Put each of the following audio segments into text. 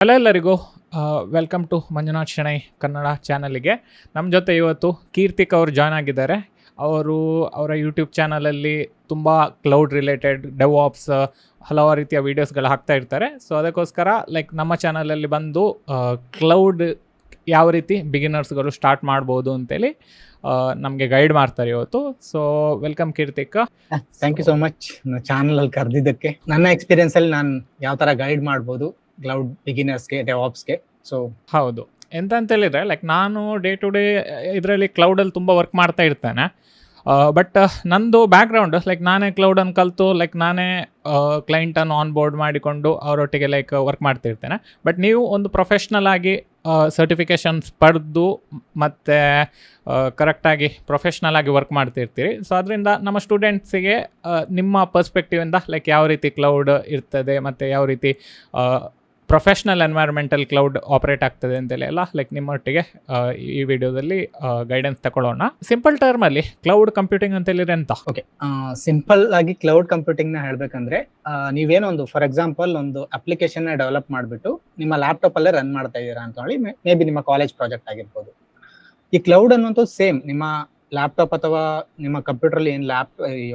Hello ಎಲ್ಲರಿಗೂ, welcome to Manjunath Shenoy Kannada ಚಾನಲಿಗೆ. ನಮ್ಮ ಜೊತೆ ಇವತ್ತು ಕೀರ್ತಿಕ್ ಅವರು ಜಾಯ್ನ್ ಆಗಿದ್ದಾರೆ. ಅವರ ಯೂಟ್ಯೂಬ್ ಚಾನಲಲ್ಲಿ ತುಂಬ ಕ್ಲೌಡ್ ರಿಲೇಟೆಡ್ ಡೆವಾಪ್ಸ್ ಹಲವಾರು ರೀತಿಯ ವೀಡಿಯೋಸ್ಗಳು ಹಾಕ್ತಾ ಇರ್ತಾರೆ. ಸೊ ಅದಕ್ಕೋಸ್ಕರ ನಮ್ಮ ಚಾನಲಲ್ಲಿ ಬಂದು ಕ್ಲೌಡ್ ಯಾವ ರೀತಿ ಬಿಗಿನರ್ಸ್ಗಳು ಸ್ಟಾರ್ಟ್ ಮಾಡ್ಬೋದು ಅಂತೇಳಿ ನಮಗೆ ಗೈಡ್ ಮಾಡ್ತಾರೆ ಇವತ್ತು. So welcome Keerthik. Thank you so much channel ಕರೆದಿದ್ದಕ್ಕೆ. ನನ್ನ ಎಕ್ಸ್ಪೀರಿಯನ್ಸ್ ಅಲ್ಲಿ ನಾನು ಯಾವ ತರ ಗೈಡ್ ಮಾಡ್ಬೋದು ಕ್ಲೌಡ್ ಬಿಗಿನರ್ಸ್ಗೆ, ಡೆವಾಪ್ಸ್ಗೆ. ಸೊ ಹೌದು, ಎಂತ ಅಂತ ಹೇಳಿದ್ರೆ ನಾನು ಡೇ ಟು ಡೇ ಇದರಲ್ಲಿ ಕ್ಲೌಡಲ್ಲಿ ತುಂಬ ವರ್ಕ್ ಮಾಡ್ತಾ ಇರ್ತೇನೆ. ಬಟ್ ನಂದು ಬ್ಯಾಕ್ಗ್ರೌಂಡ್ ನಾನೇ ಕ್ಲೌಡನ್ನು ಕಲಿತು ನಾನೇ ಕ್ಲೈಂಟನ್ನು ಆನ್ ಬೋರ್ಡ್ ಮಾಡಿಕೊಂಡು ಅವರೊಟ್ಟಿಗೆ ವರ್ಕ್ ಮಾಡ್ತಿರ್ತೇನೆ. ಬಟ್ ನೀವು ಒಂದು ಪ್ರೊಫೆಷ್ನಲ್ ಆಗಿ ಸರ್ಟಿಫಿಕೇಷನ್ಸ್ ಪಡೆದು ಮತ್ತು ಕರೆಕ್ಟಾಗಿ ಪ್ರೊಫೆಷ್ನಲ್ ಆಗಿ ವರ್ಕ್ ಮಾಡ್ತಿರ್ತೀರಿ. ಸೊ ಅದರಿಂದ ನಮ್ಮ ಸ್ಟೂಡೆಂಟ್ಸಿಗೆ ನಿಮ್ಮ ಪರ್ಸ್ಪೆಕ್ಟಿವಿಂದ ಯಾವ ರೀತಿ ಕ್ಲೌಡ್ ಇರ್ತದೆ ಮತ್ತು ಯಾವ ರೀತಿ ಪ್ರೊಫೆಷ್ನಲ್ ಎನ್ವೈರ್ಮೆಂಟಲ್ ಕ್ಲೌಡ್ ಆಪರೇಟ್ ಆಗ್ತದೆ ಅಂತೇಳಿ ಎಲ್ಲ ನಿಮ್ಮೊಟ್ಟಿಗೆ ಈ ವಿಡಿಯೋದಲ್ಲಿ ಗೈಡೆನ್ಸ್ ತಗೊಳ್ಳೋಣ. ಸಿಂಪಲ್ ಟರ್ಮಲ್ಲಿ ಕ್ಲೌಡ್ ಕಂಪ್ಯೂಟಿಂಗ್ ಅಂತೇಳಿದ್ರೆ ಎಂತ? ಓಕೆ, ಸಿಂಪಲ್ ಆಗಿ ಕ್ಲೌಡ್ ಕಂಪ್ಯೂಟಿಂಗ್ ನ ಹೇಳ್ಬೇಕಂದ್ರೆ, ನೀವೇನೋ ಒಂದು ಫಾರ್ ಎಕ್ಸಾಂಪಲ್ ಒಂದು ಅಪ್ಲಿಕೇಶನ್ ನ ಡೆವಲಪ್ ಮಾಡಿಬಿಟ್ಟು ನಿಮ್ಮ ಲ್ಯಾಪ್ಟಾಪ್ ಅಲ್ಲೇ ರನ್ ಮಾಡ್ತಾ ಇದ್ದೀರಾ ಅಂತ ಹೇಳಿ, ಮೇ ಬಿ ನಿಮ್ಮ ಕಾಲೇಜ್ ಪ್ರಾಜೆಕ್ಟ್ ಆಗಿರ್ಬೋದು. ಈ ಕ್ಲೌಡ್ ಅನ್ನೋದು ಸೇಮ್ ನಿಮ್ಮ ಲ್ಯಾಪ್ಟಾಪ್ ಅಥವಾ ನಿಮ್ಮ ಕಂಪ್ಯೂಟರ್ ಅಲ್ಲಿ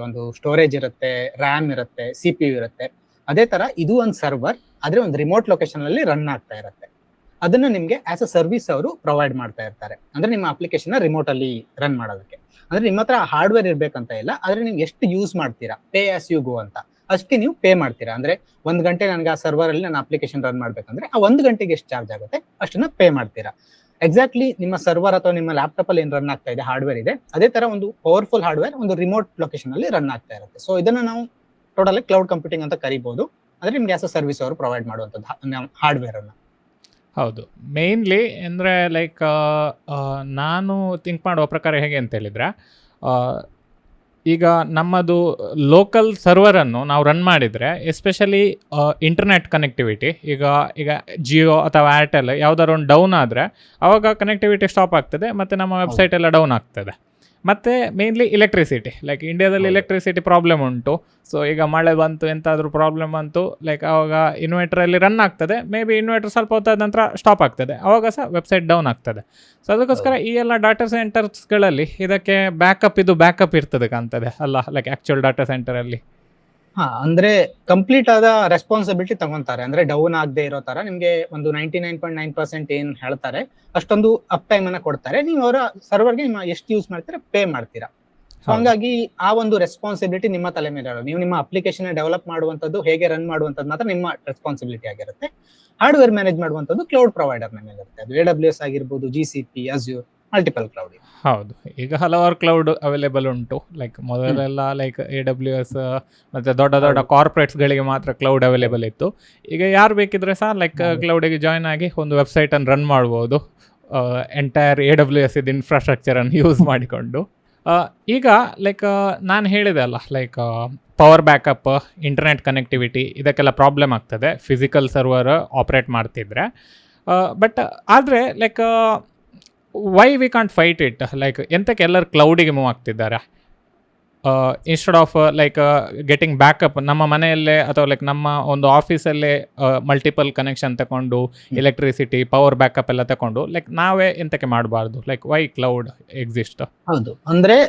ಒಂದು ಸ್ಟೋರೇಜ್ ಇರುತ್ತೆ, ರ್ಯಾಮ್ ಇರುತ್ತೆ, CPU ಇರುತ್ತೆ. ಅದೇ ತರ ಇದು ಒಂದು ಸರ್ವರ್, ಆದ್ರೆ ಒಂದು ರಿಮೋಟ್ ಲೊಕೇಶನ್ ಅಲ್ಲಿ ರನ್ ಆಗ್ತಾ ಇರುತ್ತೆ. ಅದನ್ನ ನಿಮ್ಗೆ ಆಸ್ ಅ ಸರ್ವಿಸ್ ಅವರು ಪ್ರೊವೈಡ್ ಮಾಡ್ತಾ ಇರ್ತಾರೆ. ಅಂದ್ರೆ ನಿಮ್ಮ ಅಪ್ಲಿಕೇಶನ್ ರಿಮೋಟ್ ಅಲ್ಲಿ ರನ್ ಮಾಡೋದಕ್ಕೆ. ಅಂದ್ರೆ ನಿಮ್ಮ ಹತ್ರ ಹಾರ್ಡ್ವೇರ್ ಇರ್ಬೇಕಂತ ಇಲ್ಲ, ಆದ್ರೆ ನೀವು ಎಷ್ಟು ಯೂಸ್ ಮಾಡ್ತೀರಾ, ಪೇ ಆಸ್ ಯು ಗೋ ಅಂತ, ಅಷ್ಟೇ ನೀವು ಪೇ ಮಾಡ್ತೀರಾ. ಅಂದ್ರೆ 1 ಗಂಟೆ ನನಗೆ ಆ ಸರ್ವರ್ ಅಲ್ಲಿ ನನ್ನ ಅಪ್ಲಿಕೇಶನ್ ರನ್ ಮಾಡ್ಬೇಕಂದ್ರೆ ಆ 1 ಗಂಟೆಗೆ ಎಷ್ಟು ಚಾರ್ಜ್ ಆಗುತ್ತೆ ಅಷ್ಟನ್ನ ಪೇ ಮಾಡ್ತೀರಾ. ಎಕ್ಸಾಕ್ಟ್ಲಿ ನಿಮ್ಮ ಸರ್ವರ್ ಅಥವಾ ನಿಮ್ಮ ಲ್ಯಾಪ್ಟಾಪ್ ಅಲ್ಲಿ ಏನ್ ರನ್ ಆಗ್ತಾ ಇದೆ, ಹಾರ್ಡ್ವೇರ್ ಇದೆ, ಅದೇ ತರ ಒಂದು ಪವರ್ಫುಲ್ ಹಾರ್ಡ್ವೇರ್ ಒಂದು ರಿಮೋಟ್ ಲೊಕೇಶನ್ ಅಲ್ಲಿ ರನ್ ಆಗ್ತಾ ಇರುತ್ತೆ. ಸೊ ಇದನ್ನ ನಾವು ಟೋಟಲ್ ಕ್ಲೌಡ್ ಕಂಪ್ಯೂಟಿಂಗ್ ಅಂತ ಕರಿಬಹುದು. ಅಂದ್ರೆ ನಿಮ್ಗೆ ಆಸ್ ಅ ಸರ್ವಿಸ್ ಅವರು ಪ್ರೊವೈಡ್ ಮಾಡುವಂಥದ್ದು ಹಾರ್ಡ್ವೇರ್ ಅನ್ನ. ಹೌದು, ಮೇನ್ಲಿ ಅಂದರೆ ನಾನು ಥಿಂಕ್ ಮಾಡುವ ಪ್ರಕಾರ ಹೇಗೆ ಅಂತ ಹೇಳಿದರೆ, ಈಗ ನಮ್ಮದು ಲೋಕಲ್ ಸರ್ವರನ್ನು ನಾವು ರನ್ ಮಾಡಿದರೆ, ಎಸ್ಪೆಷಲಿ ಇಂಟರ್ನೆಟ್ ಕನೆಕ್ಟಿವಿಟಿ, ಈಗ ಜಿಯೋ ಅಥವಾ ಏರ್ಟೆಲ್ ಯಾವುದಾದ್ರು ಒಂದು ಡೌನ್ ಆದರೆ ಆವಾಗ ಕನೆಕ್ಟಿವಿಟಿ ಸ್ಟಾಪ್ ಆಗ್ತದೆ ಮತ್ತು ನಮ್ಮ ವೆಬ್ಸೈಟ್ ಎಲ್ಲ ಡೌನ್ ಆಗ್ತದೆ. ಮತ್ತು ಮೇನ್ಲಿ ಇಲೆಕ್ಟ್ರಿಸಿಟಿ, ಇಂಡಿಯಾದಲ್ಲಿ ಇಲೆಕ್ಟ್ರಿಸಿಟಿ ಪ್ರಾಬ್ಲಮ್ ಉಂಟು. ಸೊ ಈಗ ಮಳೆ ಬಂತು, ಎಂತಾದರೂ ಪ್ರಾಬ್ಲಮ್ ಬಂತು, ಆವಾಗ ಇನ್ವರ್ಟರಲ್ಲಿ ರನ್ ಆಗ್ತದೆ, ಮೇ ಬಿ ಇನ್ವರ್ಟರ್ ಸ್ವಲ್ಪ ಹೊತ್ತಾದ ನಂತರ ಸ್ಟಾಪ್ ಆಗ್ತದೆ, ಆವಾಗ ಸಹ ವೆಬ್ಸೈಟ್ ಡೌನ್ ಆಗ್ತದೆ. ಸೊ ಅದಕ್ಕೋಸ್ಕರ ಈ ಎಲ್ಲ ಡಾಟಾ ಸೆಂಟರ್ಸ್ಗಳಲ್ಲಿ ಇದಕ್ಕೆ ಬ್ಯಾಕಪ್ ಇರ್ತದೆ ಕಾಣ್ತದೆ ಅಲ್ಲ, ಆ್ಯಕ್ಚುಯಲ್ ಡಾಟಾ ಸೆಂಟರಲ್ಲಿ. ಅಂದ್ರೆ ಕಂಪ್ಲೀಟ್ ಆದ ರೆಸ್ಪಾನ್ಸಿಬಿಲಿಟಿ ತಗೊಂತಾರೆ. ಅಂದ್ರೆ ಡೌನ್ ಆಗದೆ ಇರೋ ತರ ನಿಮ್ಗೆ ಒಂದು 99.9% ಏನ್ ಹೇಳ್ತಾರೆ ಅಷ್ಟೊಂದು ಅಪ್ ಟೈಮ್ ಅನ್ನ ಕೊಡ್ತಾರೆ. ನೀವು ಅವರ ಸರ್ವರ್ಗೆ ನಿಮ್ಮ ಎಷ್ಟು ಯೂಸ್ ಮಾಡ್ತೀರಾ ಪೇ ಮಾಡ್ತೀರಾ. ಹಂಗಾಗಿ ಆ ಒಂದು ರೆಸ್ಪಾನ್ಸಿಬಿಲಿಟಿ ನಿಮ್ಮ ತಲೆ ಮೇಲೆ ಇರೋದು. ನೀವು ನಿಮ್ಮ ಅಪ್ಲಿಕೇಶನ್ ಡೆವಲಪ್ ಮಾಡುವಂತದ್ದು, ಹೇಗೆ ರನ್ ಮಾಡುವಂತದ್ದು ಮಾತ್ರ ನಿಮ್ಮ ರೆಸ್ಪಾನ್ಸಿಬಿಲಿಟಿ ಆಗಿರುತ್ತೆ. ಹಾರ್ಡ್ವೇರ್ ಮ್ಯಾನೇಜ್ ಮಾಡುವಂತದ್ದು ಕ್ಲೌಡ್ ಪ್ರೊವೈಡರ್ ಮೇಲೆ ಇರುತ್ತೆ. ಅದು AWS ಆಗಿರ್ಬೋದು, GCP, Azure, ಮಲ್ಟಿಪಲ್ ಕ್ಲೌಡ್. ಹೌದು, ಈಗ ಹಲವಾರು ಕ್ಲೌಡ್ ಅವೈಲೇಬಲ್ ಉಂಟು. ಮೊದಲೆಲ್ಲ AWS ಮತ್ತು ದೊಡ್ಡ ಕಾರ್ಪೊರೇಟ್ಸ್ಗಳಿಗೆ ಮಾತ್ರ ಕ್ಲೌಡ್ ಅವೈಲೇಬಲ್ ಇತ್ತು. ಈಗ ಯಾರು ಬೇಕಿದ್ರೆ ಸಹ ಕ್ಲೌಡಿಗೆ ಜಾಯ್ನ್ ಆಗಿ ಒಂದು ವೆಬ್ಸೈಟನ್ನು ರನ್ ಮಾಡ್ಬೋದು, ಎಂಟೈರ್ AWS ಇದು ಇನ್ಫ್ರಾಸ್ಟ್ರಕ್ಚರನ್ನು ಯೂಸ್ ಮಾಡಿಕೊಂಡು. ಈಗ ನಾನು ಹೇಳಿದೆ ಅಲ್ಲ, ಪವರ್ ಬ್ಯಾಕಪ್, ಇಂಟರ್ನೆಟ್ ಕನೆಕ್ಟಿವಿಟಿ ಇದಕ್ಕೆಲ್ಲ ಪ್ರಾಬ್ಲಮ್ ಆಗ್ತದೆ ಫಿಸಿಕಲ್ ಸರ್ವರ್ ಆಪ್ರೇಟ್ ಮಾಡ್ತಿದ್ರೆ. ಬಟ್ ಆದರೆ why we can't fight it, ಎಂತಕ್ಕೆ ಎಲ್ಲರೂ ಕ್ಲೌಡಿಗೆ ಮೂವ್ ಆಗ್ತಿದ್ದಾರೆ ಇನ್ಸ್ಟೆಡ್ ಆಫ್ ಗೆಟಿಂಗ್ ಬ್ಯಾಕಪ್ ನಮ್ಮ ಮನೆಯಲ್ಲೇ ಅಥವಾ ನಮ್ಮ ಒಂದು ಆಫೀಸಲ್ಲೇ ಮಲ್ಟಿಪಲ್ ಕನೆಕ್ಷನ್ ತಗೊಂಡು ಎಲೆಕ್ಟ್ರಿಸಿಟಿ ಪವರ್ ಬ್ಯಾಕಪ್ ಎಲ್ಲ ತಗೊಂಡು ನಾವೇ ಎಂತಕ್ಕೆ ಮಾಡಬಾರ್ದು? Why cloud exist? ಹೌದು, ಅಂದ್ರೆ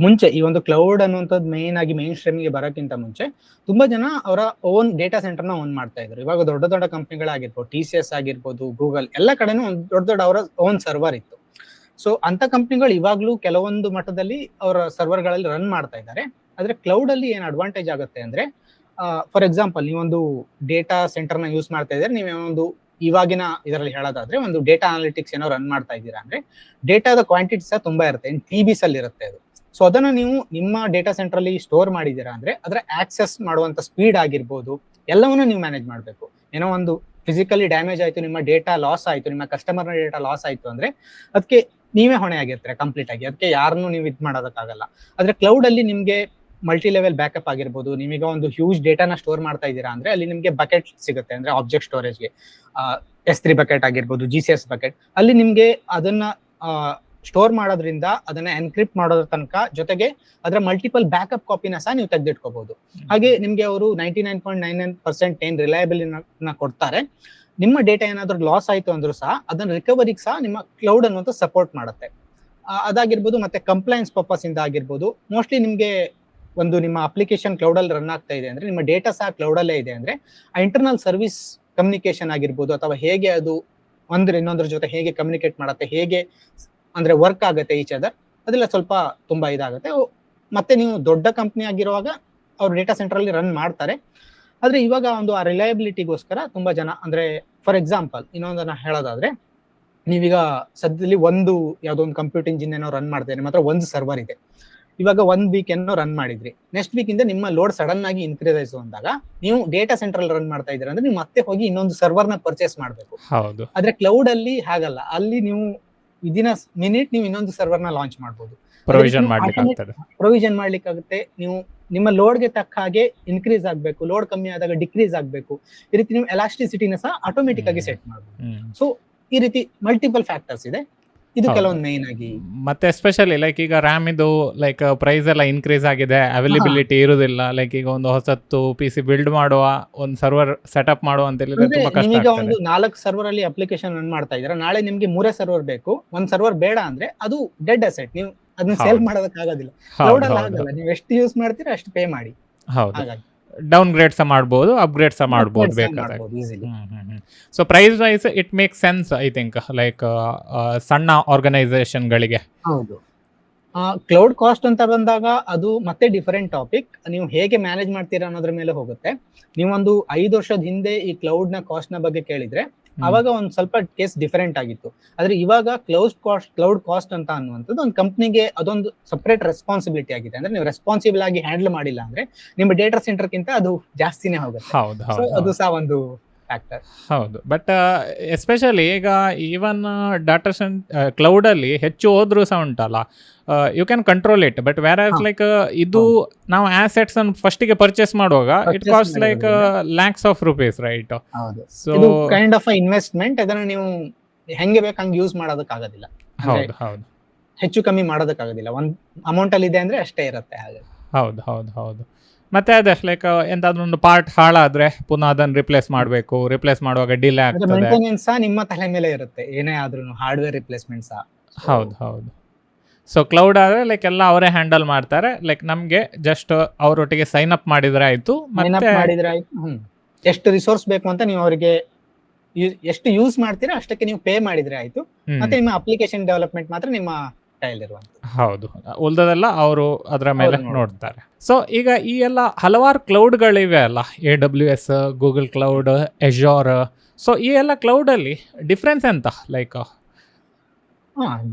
ಮುಂಚೆ ಈ ಒಂದು ಕ್ಲೌಡ್ ಅನ್ನುವಂಥದ್ದು ಮೇನ್ ಸ್ಟ್ರೀಮಿಗೆ ಬರೋಕ್ಕಿಂತ ಮುಂಚೆ ತುಂಬಾ ಜನ ಅವರ ಓನ್ ಡೇಟಾ ಸೆಂಟರ್ ನ ಓನ್ ಮಾಡ್ತಾ ಇದ್ರು. ಇವಾಗ ದೊಡ್ಡ ಕಂಪ್ನಿಗಳಾಗಿರ್ಬೋದು, TCS ಆಗಿರ್ಬೋದು, ಗೂಗಲ್, ಎಲ್ಲ ಕಡೆನೂ ದೊಡ್ಡ ಅವರ ಓನ್ ಸರ್ವರ್ ಇತ್ತು. ಸೊ ಅಂತ ಕಂಪ್ನಿಗಳು ಇವಾಗ್ಲೂ ಕೆಲವೊಂದು ಮಟ್ಟದಲ್ಲಿ ಅವರ ಸರ್ವರ್ಗಳಲ್ಲಿ ರನ್ ಮಾಡ್ತಾ ಇದ್ದಾರೆ. ಆದ್ರೆ ಕ್ಲೌಡ್ ಅಲ್ಲಿ ಏನ್ ಅಡ್ವಾಂಟೇಜ್ ಆಗುತ್ತೆ ಅಂದ್ರೆ, ಫಾರ್ ಎಕ್ಸಾಂಪಲ್ ನೀವೊಂದು ಡೇಟಾ ಸೆಂಟರ್ ನ ಯೂಸ್ ಮಾಡ್ತಾ ಇದ್ದಾರೆ, ನೀವೊಂದು ಇವಾಗಿನ ಇದರಲ್ಲಿ ಹೇಳೋದಾದ್ರೆ ಒಂದು ಡೇಟಾ ಅನಾಲಿಟಿಕ್ಸ್ ಏನೋ ರನ್ ಮಾಡ್ತಾ ಇದ್ದೀರಾ ಅಂದ್ರೆ ಡೇಟಾದ ಕ್ವಾಂಟಿಟಿ ಸಹ ತುಂಬಾ ಇರುತ್ತೆ, TBs ಅಲ್ಲಿ ಇರುತ್ತೆ ಅದು. ಸೊ ಅದನ್ನ ನೀವು ನಿಮ್ಮ ಡೇಟಾ ಸೆಂಟರ್ ಅಲ್ಲಿ ಸ್ಟೋರ್ ಮಾಡಿದ್ದೀರಾ ಅಂದ್ರೆ ಅದರ ಆಕ್ಸೆಸ್ ಮಾಡುವಂತ ಸ್ಪೀಡ್ ಆಗಿರ್ಬೋದು ಎಲ್ಲವನ್ನೂ ನೀವು ಮ್ಯಾನೇಜ್ ಮಾಡಬೇಕು. ಏನೋ ಒಂದು ಫಿಸಿಕಲಿ ಡ್ಯಾಮೇಜ್ ಆಯ್ತು, ನಿಮ್ಮ ಡೇಟಾ ಲಾಸ್ ಆಯ್ತು, ನಿಮ್ಮ ಕಸ್ಟಮರ್ ನ ಡೇಟಾ ಲಾಸ್ ಆಯ್ತು ಅಂದ್ರೆ ಅದಕ್ಕೆ ನೀವೇ ಹೊಣೆ ಆಗಿರ್ತಾರೆ ಕಂಪ್ಲೀಟ್ ಆಗಿ. ಅದಕ್ಕೆ ಯಾರನ್ನು ನೀವು ಇದು ಮಾಡೋದಕ್ಕಾಗಲ್ಲ. ಆದ್ರೆ ಕ್ಲೌಡ್ ಅಲ್ಲಿ ನಿಮ್ಗೆ ಮಲ್ಟಿ ಲೆವೆಲ್ ಬ್ಯಾಕಪ್ ಆಗಿರ್ಬೋದು, ನೀವೀಗ ಒಂದು ಹ್ಯೂಜ್ ಡೇಟಾನ ಸ್ಟೋರ್ ಮಾಡ್ತಾ ಇದ್ದೀರಾ ಅಂದ್ರೆ ಅಲ್ಲಿ ನಿಮ್ಗೆ ಬಕೆಟ್ ಸಿಗುತ್ತೆ. ಅಂದ್ರೆ ಆಬ್ಜೆಕ್ಟ್ ಸ್ಟೋರೇಜ್ಗೆ S3 ಬಕೆಟ್ ಆಗಿರ್ಬೋದು, GCS ಬಕೆಟ್, ಅಲ್ಲಿ ನಿಮ್ಗೆ ಅದನ್ನ ಸ್ಟೋರ್ ಮಾಡೋದ್ರಿಂದ ಅದನ್ನ ಎನ್ಕ್ರಿಪ್ಟ್ ಮಾಡೋದ್ರ ತನಕ ಜೊತೆಗೆ ಅದರ ಮಲ್ಟಿಪಲ್ ಬ್ಯಾಕಪ್ ಕಾಪಿನ ಸಹ ನೀವು ತೆಗೆದಿಟ್ಕೋಬಹುದು. ಹಾಗೆ ನಿಮ್ಗೆ ಅವರು 99.99% ಏನ್ ರಿಲಯಬಲ್ ಕೊಡ್ತಾರೆ ನಿಮ್ಮ ಡೇಟಾ ಏನಾದ್ರೂ ಲಾಸ್ ಆಯ್ತು ಅಂದ್ರೂ ಸಹ ಅದನ್ನ ರಿಕವರಿಗೆ ಸಹ ನಿಮ್ಮ ಕ್ಲೌಡ್ ಅನ್ನುವಂತ ಸಪೋರ್ಟ್ ಮಾಡುತ್ತೆ. ಅದಾಗಿರ್ಬೋದು, ಮತ್ತೆ ಕಂಪ್ಲೈನ್ಸ್ ಪರ್ಪಸ್ ಇಂದ ಆಗಿರ್ಬೋದು. ಮೋಸ್ಟ್ಲಿ ನಿಮ್ಗೆ ಒಂದು ನಿಮ್ಮ ಅಪ್ಲಿಕೇಶನ್ ಕ್ಲೌಡ್ ಅಲ್ಲಿ ರನ್ ಆಗ್ತಾ ಇದೆ ಅಂದ್ರೆ, ನಿಮ್ಮ ಡೇಟಾ ಸಹ ಕ್ಲೌಡ್ ಅಲ್ಲೇ ಇದೆ ಅಂದ್ರೆ, ಆ ಇಂಟರ್ನಲ್ ಸರ್ವಿಸ್ ಕಮ್ಯುನಿಕೇಶನ್ ಆಗಿರ್ಬೋದು, ಅಥವಾ ಹೇಗೆ ಅದು ಒಂದ್ರ ಇನ್ನೊಂದ್ರ ಜೊತೆ ಹೇಗೆ ಕಮ್ಯುನಿಕೇಟ್ ಮಾಡುತ್ತೆ, ಹೇಗೆ ಅಂದ್ರೆ ವರ್ಕ್ ಆಗುತ್ತೆ ಈಚ್ ಅದರ್, ಅದೆಲ್ಲ ಸ್ವಲ್ಪ ತುಂಬಾ ಇದಾಗುತ್ತೆ. ಮತ್ತೆ ನೀವು ದೊಡ್ಡ ಕಂಪ್ನಿ ಆಗಿರುವಾಗ ಅವ್ರು ಡೇಟಾ ಸೆಂಟರ್ ಅಲ್ಲಿ ರನ್ ಮಾಡ್ತಾರೆ. ಆದ್ರೆ ಇವಾಗ ಒಂದು ಆ ರಿಲಯಬಿಲಿಟಿಗೋಸ್ಕರ ತುಂಬಾ ಜನ, ಅಂದ್ರೆ ಫಾರ್ ಎಕ್ಸಾಂಪಲ್ ಇನ್ನೊಂದನ್ನ ಹೇಳೋದಾದ್ರೆ, ನೀವೀಗ ಸದ್ಯದಲ್ಲಿ ಒಂದು ಯಾವ್ದೋ ಒಂದು ಕಂಪ್ಯೂಟರ್ ಇಂಜಿನ್ ಏನೋ ರನ್ ಮಾಡ್ತಾರೆ, ನಿಮ್ಮ ಹತ್ರ ಒಂದು ಸರ್ವರ್ ಇದೆ. ಇವಾಗ 1 ವೀಕ್ ಏನೋ ರನ್ ಮಾಡಿದ್ರಿ, ನೆಕ್ಸ್ಟ್ ವೀಕ್ ಇಂದ ನಿಮ್ಮ ಲೋಡ್ ಸಡನ್ ಆಗಿ ಇನ್ಕ್ರೀಸ್ ಆಯ್ತು ಅಂದಾಗ, ನೀವು ಡೇಟಾ ಸೆಂಟರ್ ಅಲ್ಲಿ ರನ್ ಮಾಡ್ತಾ ಇದ್ದೀರಾ ಅಂದ್ರೆ ನೀವು ಮತ್ತೆ ಹೋಗಿ ಇನ್ನೊಂದು ಸರ್ವರ್ ನ ಪರ್ಚೇಸ್ ಮಾಡಬೇಕು. ಹೌದು ಆದ್ರೆ ಕ್ಲೌಡ್ ಅಲ್ಲಿ ಹಾಗಲ್ಲ, ಅಲ್ಲಿ ನೀವು ವಿದಿನ್ ಮಿನಿಟ್ ನೀವು ಇನ್ನೊಂದು ಸರ್ವರ್ ನ ಲಾಂಚ್ ಮಾಡಬಹುದು, ಪ್ರೊವಿಷನ್ ಮಾಡ್ಲಿಕ್ಕೆ ಆಗ್ತದೆ. ಪ್ರೊವಿಷನ್ ಮಾಡ್ಲಿಕ್ಕೆ ಆಗುತ್ತೆ. ನೀವು ನಿಮ್ಮ ಲೋಡ್ಗೆ ತಕ್ಕ ಹಾಗೆ ಇನ್ಕ್ರೀಸ್ ಆಗಬೇಕು, ಲೋಡ್ ಕಮ್ಮಿ ಆದಾಗ ಡಿಕ್ರೀಸ್ ಆಗಬೇಕು. ಈ ರೀತಿ ನೀವು ಎಲಾಸ್ಟಿಸಿಟಿನ ಸಹ ಆಟೋಮೆಟಿಕ್ ಆಗಿ ಸೆಟ್ ಮಾಡಬಹುದು. ಸೊ ಈ ರೀತಿ ಮಲ್ಟಿಪಲ್ ಫ್ಯಾಕ್ಟರ್ಸ್ ಇದೆ, ಇದು ಕೆಲವೊಂದು ಮೈನ್ ಆಗಿ. ಮತ್ತೆ ಎಸ್ಪೆಷಲಿ ಲೈಕ್ ಈಗ ರ್ಯಾಮ್ ಇದು ಲೈಕ್ ಪ್ರೈಸ್ ಎಲ್ಲ ಇನ್ಕ್ರೀಸ್ ಆಗಿದೆ, ಅವೈಲಬಿಲಿಟಿ ಇರುವುದಿಲ್ಲ. ಲೈಕ್ ಈಗ ಒಂದು ಹೊಸತ್ತು PC ಬಿಲ್ಡ್ ಮಾಡುವ, ಒಂದು ಸರ್ವರ್ ಸೆಟಪ್ ಮಾಡುವ ಅಂತ ಹೇಳಿದ್ರೆ ತುಂಬಾ ಕಷ್ಟ ನೀವೀಗ ಆಗ್ತದೆ. ಒಂದು 4 ಸರ್ವರ್ ಅಲ್ಲಿ ಅಪ್ಲಿಕೇಶನ್ ರನ್ ಮಾಡ್ತಾ ಇದ್ದೀರಾ, ನಾಳೆ ನಿಮ್ಗೆ 3 ಸರ್ವರ್ ಬೇಕು, ಒಂದ್ ಸರ್ವರ್ ಬೇಡ ಅಂದ್ರೆ ಅದು ಡೆಡ್ ಅಸೆಟ್, ನೀವು ಅದನ್ನ ಸೇಲ್ ಮಾಡೋದಕ್ಕೆ ಆಗೋದಿಲ್ಲ. ಕ್ಲೌಡ್ ಅಲ್ಲಿ ಆಗಲ್ಲ, ನೀವು ಎಷ್ಟು ಯೂಸ್ ಮಾಡ್ತೀರಾ ಅಷ್ಟು ಪೇ ಮಾಡಿ. ಹೌದು, ಹಾಗಾಗಿ ಡೌನ್ ಗ್ರೇಡ್ ಸಹ ಮಾಡ್ಬೋದು, ಅಪ್ಗ್ರೇಡ್ ಸಹ ಮಾಡ್ಬೋದು ಬೇಕಾದಾಗ. So price wise it make sense I think, like ಸಣ್ಣ ಆರ್ಗನೈಸೇಷನ್ಗಳಿಗೆ. ಹೌದು, ಕ್ಲೌಡ್ ಕಾಸ್ಟ್ ಅಂತ ಬಂದಾಗ ಅದು ಮತ್ತೆ ಡಿಫರೆಂಟ್ ಟಾಪಿಕ್. ನೀವು ಹೇಗೆ ಮ್ಯಾನೇಜ್ ಮಾಡ್ತೀರಾ ಅನ್ನೋದ್ರ ಮೇಲೆ ಹೋಗುತ್ತೆ. ನೀವೊಂದು 5 ವರ್ಷದ ಹಿಂದೆ ಈ ಕ್ಲೌಡ್ ನ ಕಾಸ್ಟ್ ನ ಬಗ್ಗೆ ಕೇಳಿದ್ರೆ ಅವಾಗ ಒಂದ್ ಸ್ವಲ್ಪ ಕೇಸ್ ಡಿಫರೆಂಟ್ ಆಗಿತ್ತು. ಆದ್ರೆ ಇವಾಗ ಕ್ಲೌಡ್ ಕಾಸ್ಟ್ ಅಂತ ಅನ್ನುವಂಥದ್ದು ಒಂದು ಕಂಪ್ನಿಗೆ ಅದೊಂದು ಸಪರೇಟ್ ರೆಸ್ಪಾನ್ಸಿಬಿಲಿಟಿ ಆಗಿದೆ. ಅಂದ್ರೆ ನೀವು ರೆಸ್ಪಾನ್ಸಿಬಲ್ ಆಗಿ ಹ್ಯಾಂಡಲ್ ಮಾಡಿಲ್ಲ ಅಂದ್ರೆ ನಿಮ್ಮ ಡೇಟಾ ಸೆಂಟರ್ ಗಿಂತ ಅದು ಜಾಸ್ತಿನೇ ಹೋಗುತ್ತೆ. ಹೌದು So ಅದು ಸಹ ಒಂದು ಫ್ಯಾಕ್ಟರ್. ಹೌದು, ಬಟ್ ಎಸ್ಪೆಷಲಿ ಈಗ ಈವನ್ ಡಾಟಾ ಕ್ಲೌಡಲ್ಲಿ ಹೆಚ್ಚು ಹೋದ್ರೂ ಸಹ ಉಂಟಲ್ಲ, you can control it. But where as like ಇದು ನಾವು ಆಸೆಟ್ಸ್ ಅನ್ನು ಫಸ್ಟಿಗೆ ಪರ್ಚೇಸ್ ಮಾಡುವಾಗ it cost like lakhs of rupees, right? So ಇದು ಕೈಂಡ್ ಆಫ್ ಇನ್ವೆಸ್ಟ್ಮೆಂಟ್. ಅದನ್ನ ನೀವು ಹೆಂಗೆ ಬೇಕು ಹಂಗೆ ಯೂಸ್ ಮಾಡೋದಕ್ಕಾಗೋದಿಲ್ಲ, ಹೌದು ಹೌದು ಹೆಚ್ಚು ಕಮ್ಮಿ ಮಾಡೋದಕ್ಕಾಗೋದಿಲ್ಲ. ಒಂದ್ ಅಮೌಂಟ್ ಅಲ್ಲಿ ಇದೆ ಅಂದ್ರೆ ಅಷ್ಟೇ ಇರುತ್ತೆ. ಹಾಗೆ ಹೌದು ಹೌದು ಹೌದು. ಮತ್ತೆ ಅದೇ ಲೈಕ್ ಎಂತಾದ್ರೂ ಒಂದು ಪಾರ್ಟ್ ಹಾಳಾದ್ರೆ ಪುನಃ ಅದನ್ನು ರಿಪ್ಲೇಸ್ ಮಾಡಬೇಕು, ರಿಪ್ಲೇಸ್ ಮಾಡುವಾಗ ಡಿಲೇ ಆಗ್ತದೆ. ಮೇಂಟೆನೆನ್ಸ್ ಸಹ ನಿಮ್ಮ ತಲೆ ಮೇಲೆ ಇರುತ್ತೆ, ಏನೇ ಆದ್ರೂ ಹಾರ್ಡ್ವೇರ್ ರಿಪ್ಲೇಸ್ಮೆಂಟ್ ಸಹ. ಹೌದು ಹೌದು. ಸೊ ಕ್ಲೌಡ್ ಆದರೆ ಲೈಕ್ ಎಲ್ಲ ಅವರೇ ಹ್ಯಾಂಡಲ್ ಮಾಡ್ತಾರೆ. ಲೈಕ್ ನಮಗೆ ಜಸ್ಟ್ ಅವರೊಟ್ಟಿಗೆ ಸೈನ್ ಅಪ್ ಮಾಡಿದ್ರೆ ಆಯ್ತು. ಮತ್ತೆ ಎಷ್ಟು ರಿಸೋರ್ಸ್ ಬೇಕು ಅಂತ ನೀವು ಅವರಿಗೆ ಎಷ್ಟು ಯೂಸ್ ಮಾಡ್ತೀರಾ ಅಷ್ಟಕ್ಕೆ ನೀವು ಪೇ ಮಾಡಿದ್ರೆ ಆಯ್ತು. ಮತ್ತೆ ನಿಮ್ಮ ಅಪ್ಲಿಕೇಶನ್ ಡೆವಲಪ್ಮೆಂಟ್ ಮಾತ್ರ ನಿಮ್ಮ ಕೈಯಲ್ಲಿರುವಂತ. ಹೌದು, ಉಳಿದದೆಲ್ಲ ಅವರು ಅದರ ಮೇಲೆ ನೋಡ್ತಾರೆ. ಸೊ ಈಗ ಈ ಎಲ್ಲ ಹಲವಾರು ಕ್ಲೌಡ್ಗಳಿವೆ ಅಲ್ಲ, AWS, ಗೂಗಲ್ ಕ್ಲೌಡ್, ಎಜೋರ್. ಸೊ ಈ ಎಲ್ಲ ಕ್ಲೌಡಲ್ಲಿ ಡಿಫ್ರೆನ್ಸ್ ಎಂತ? ಲೈಕ್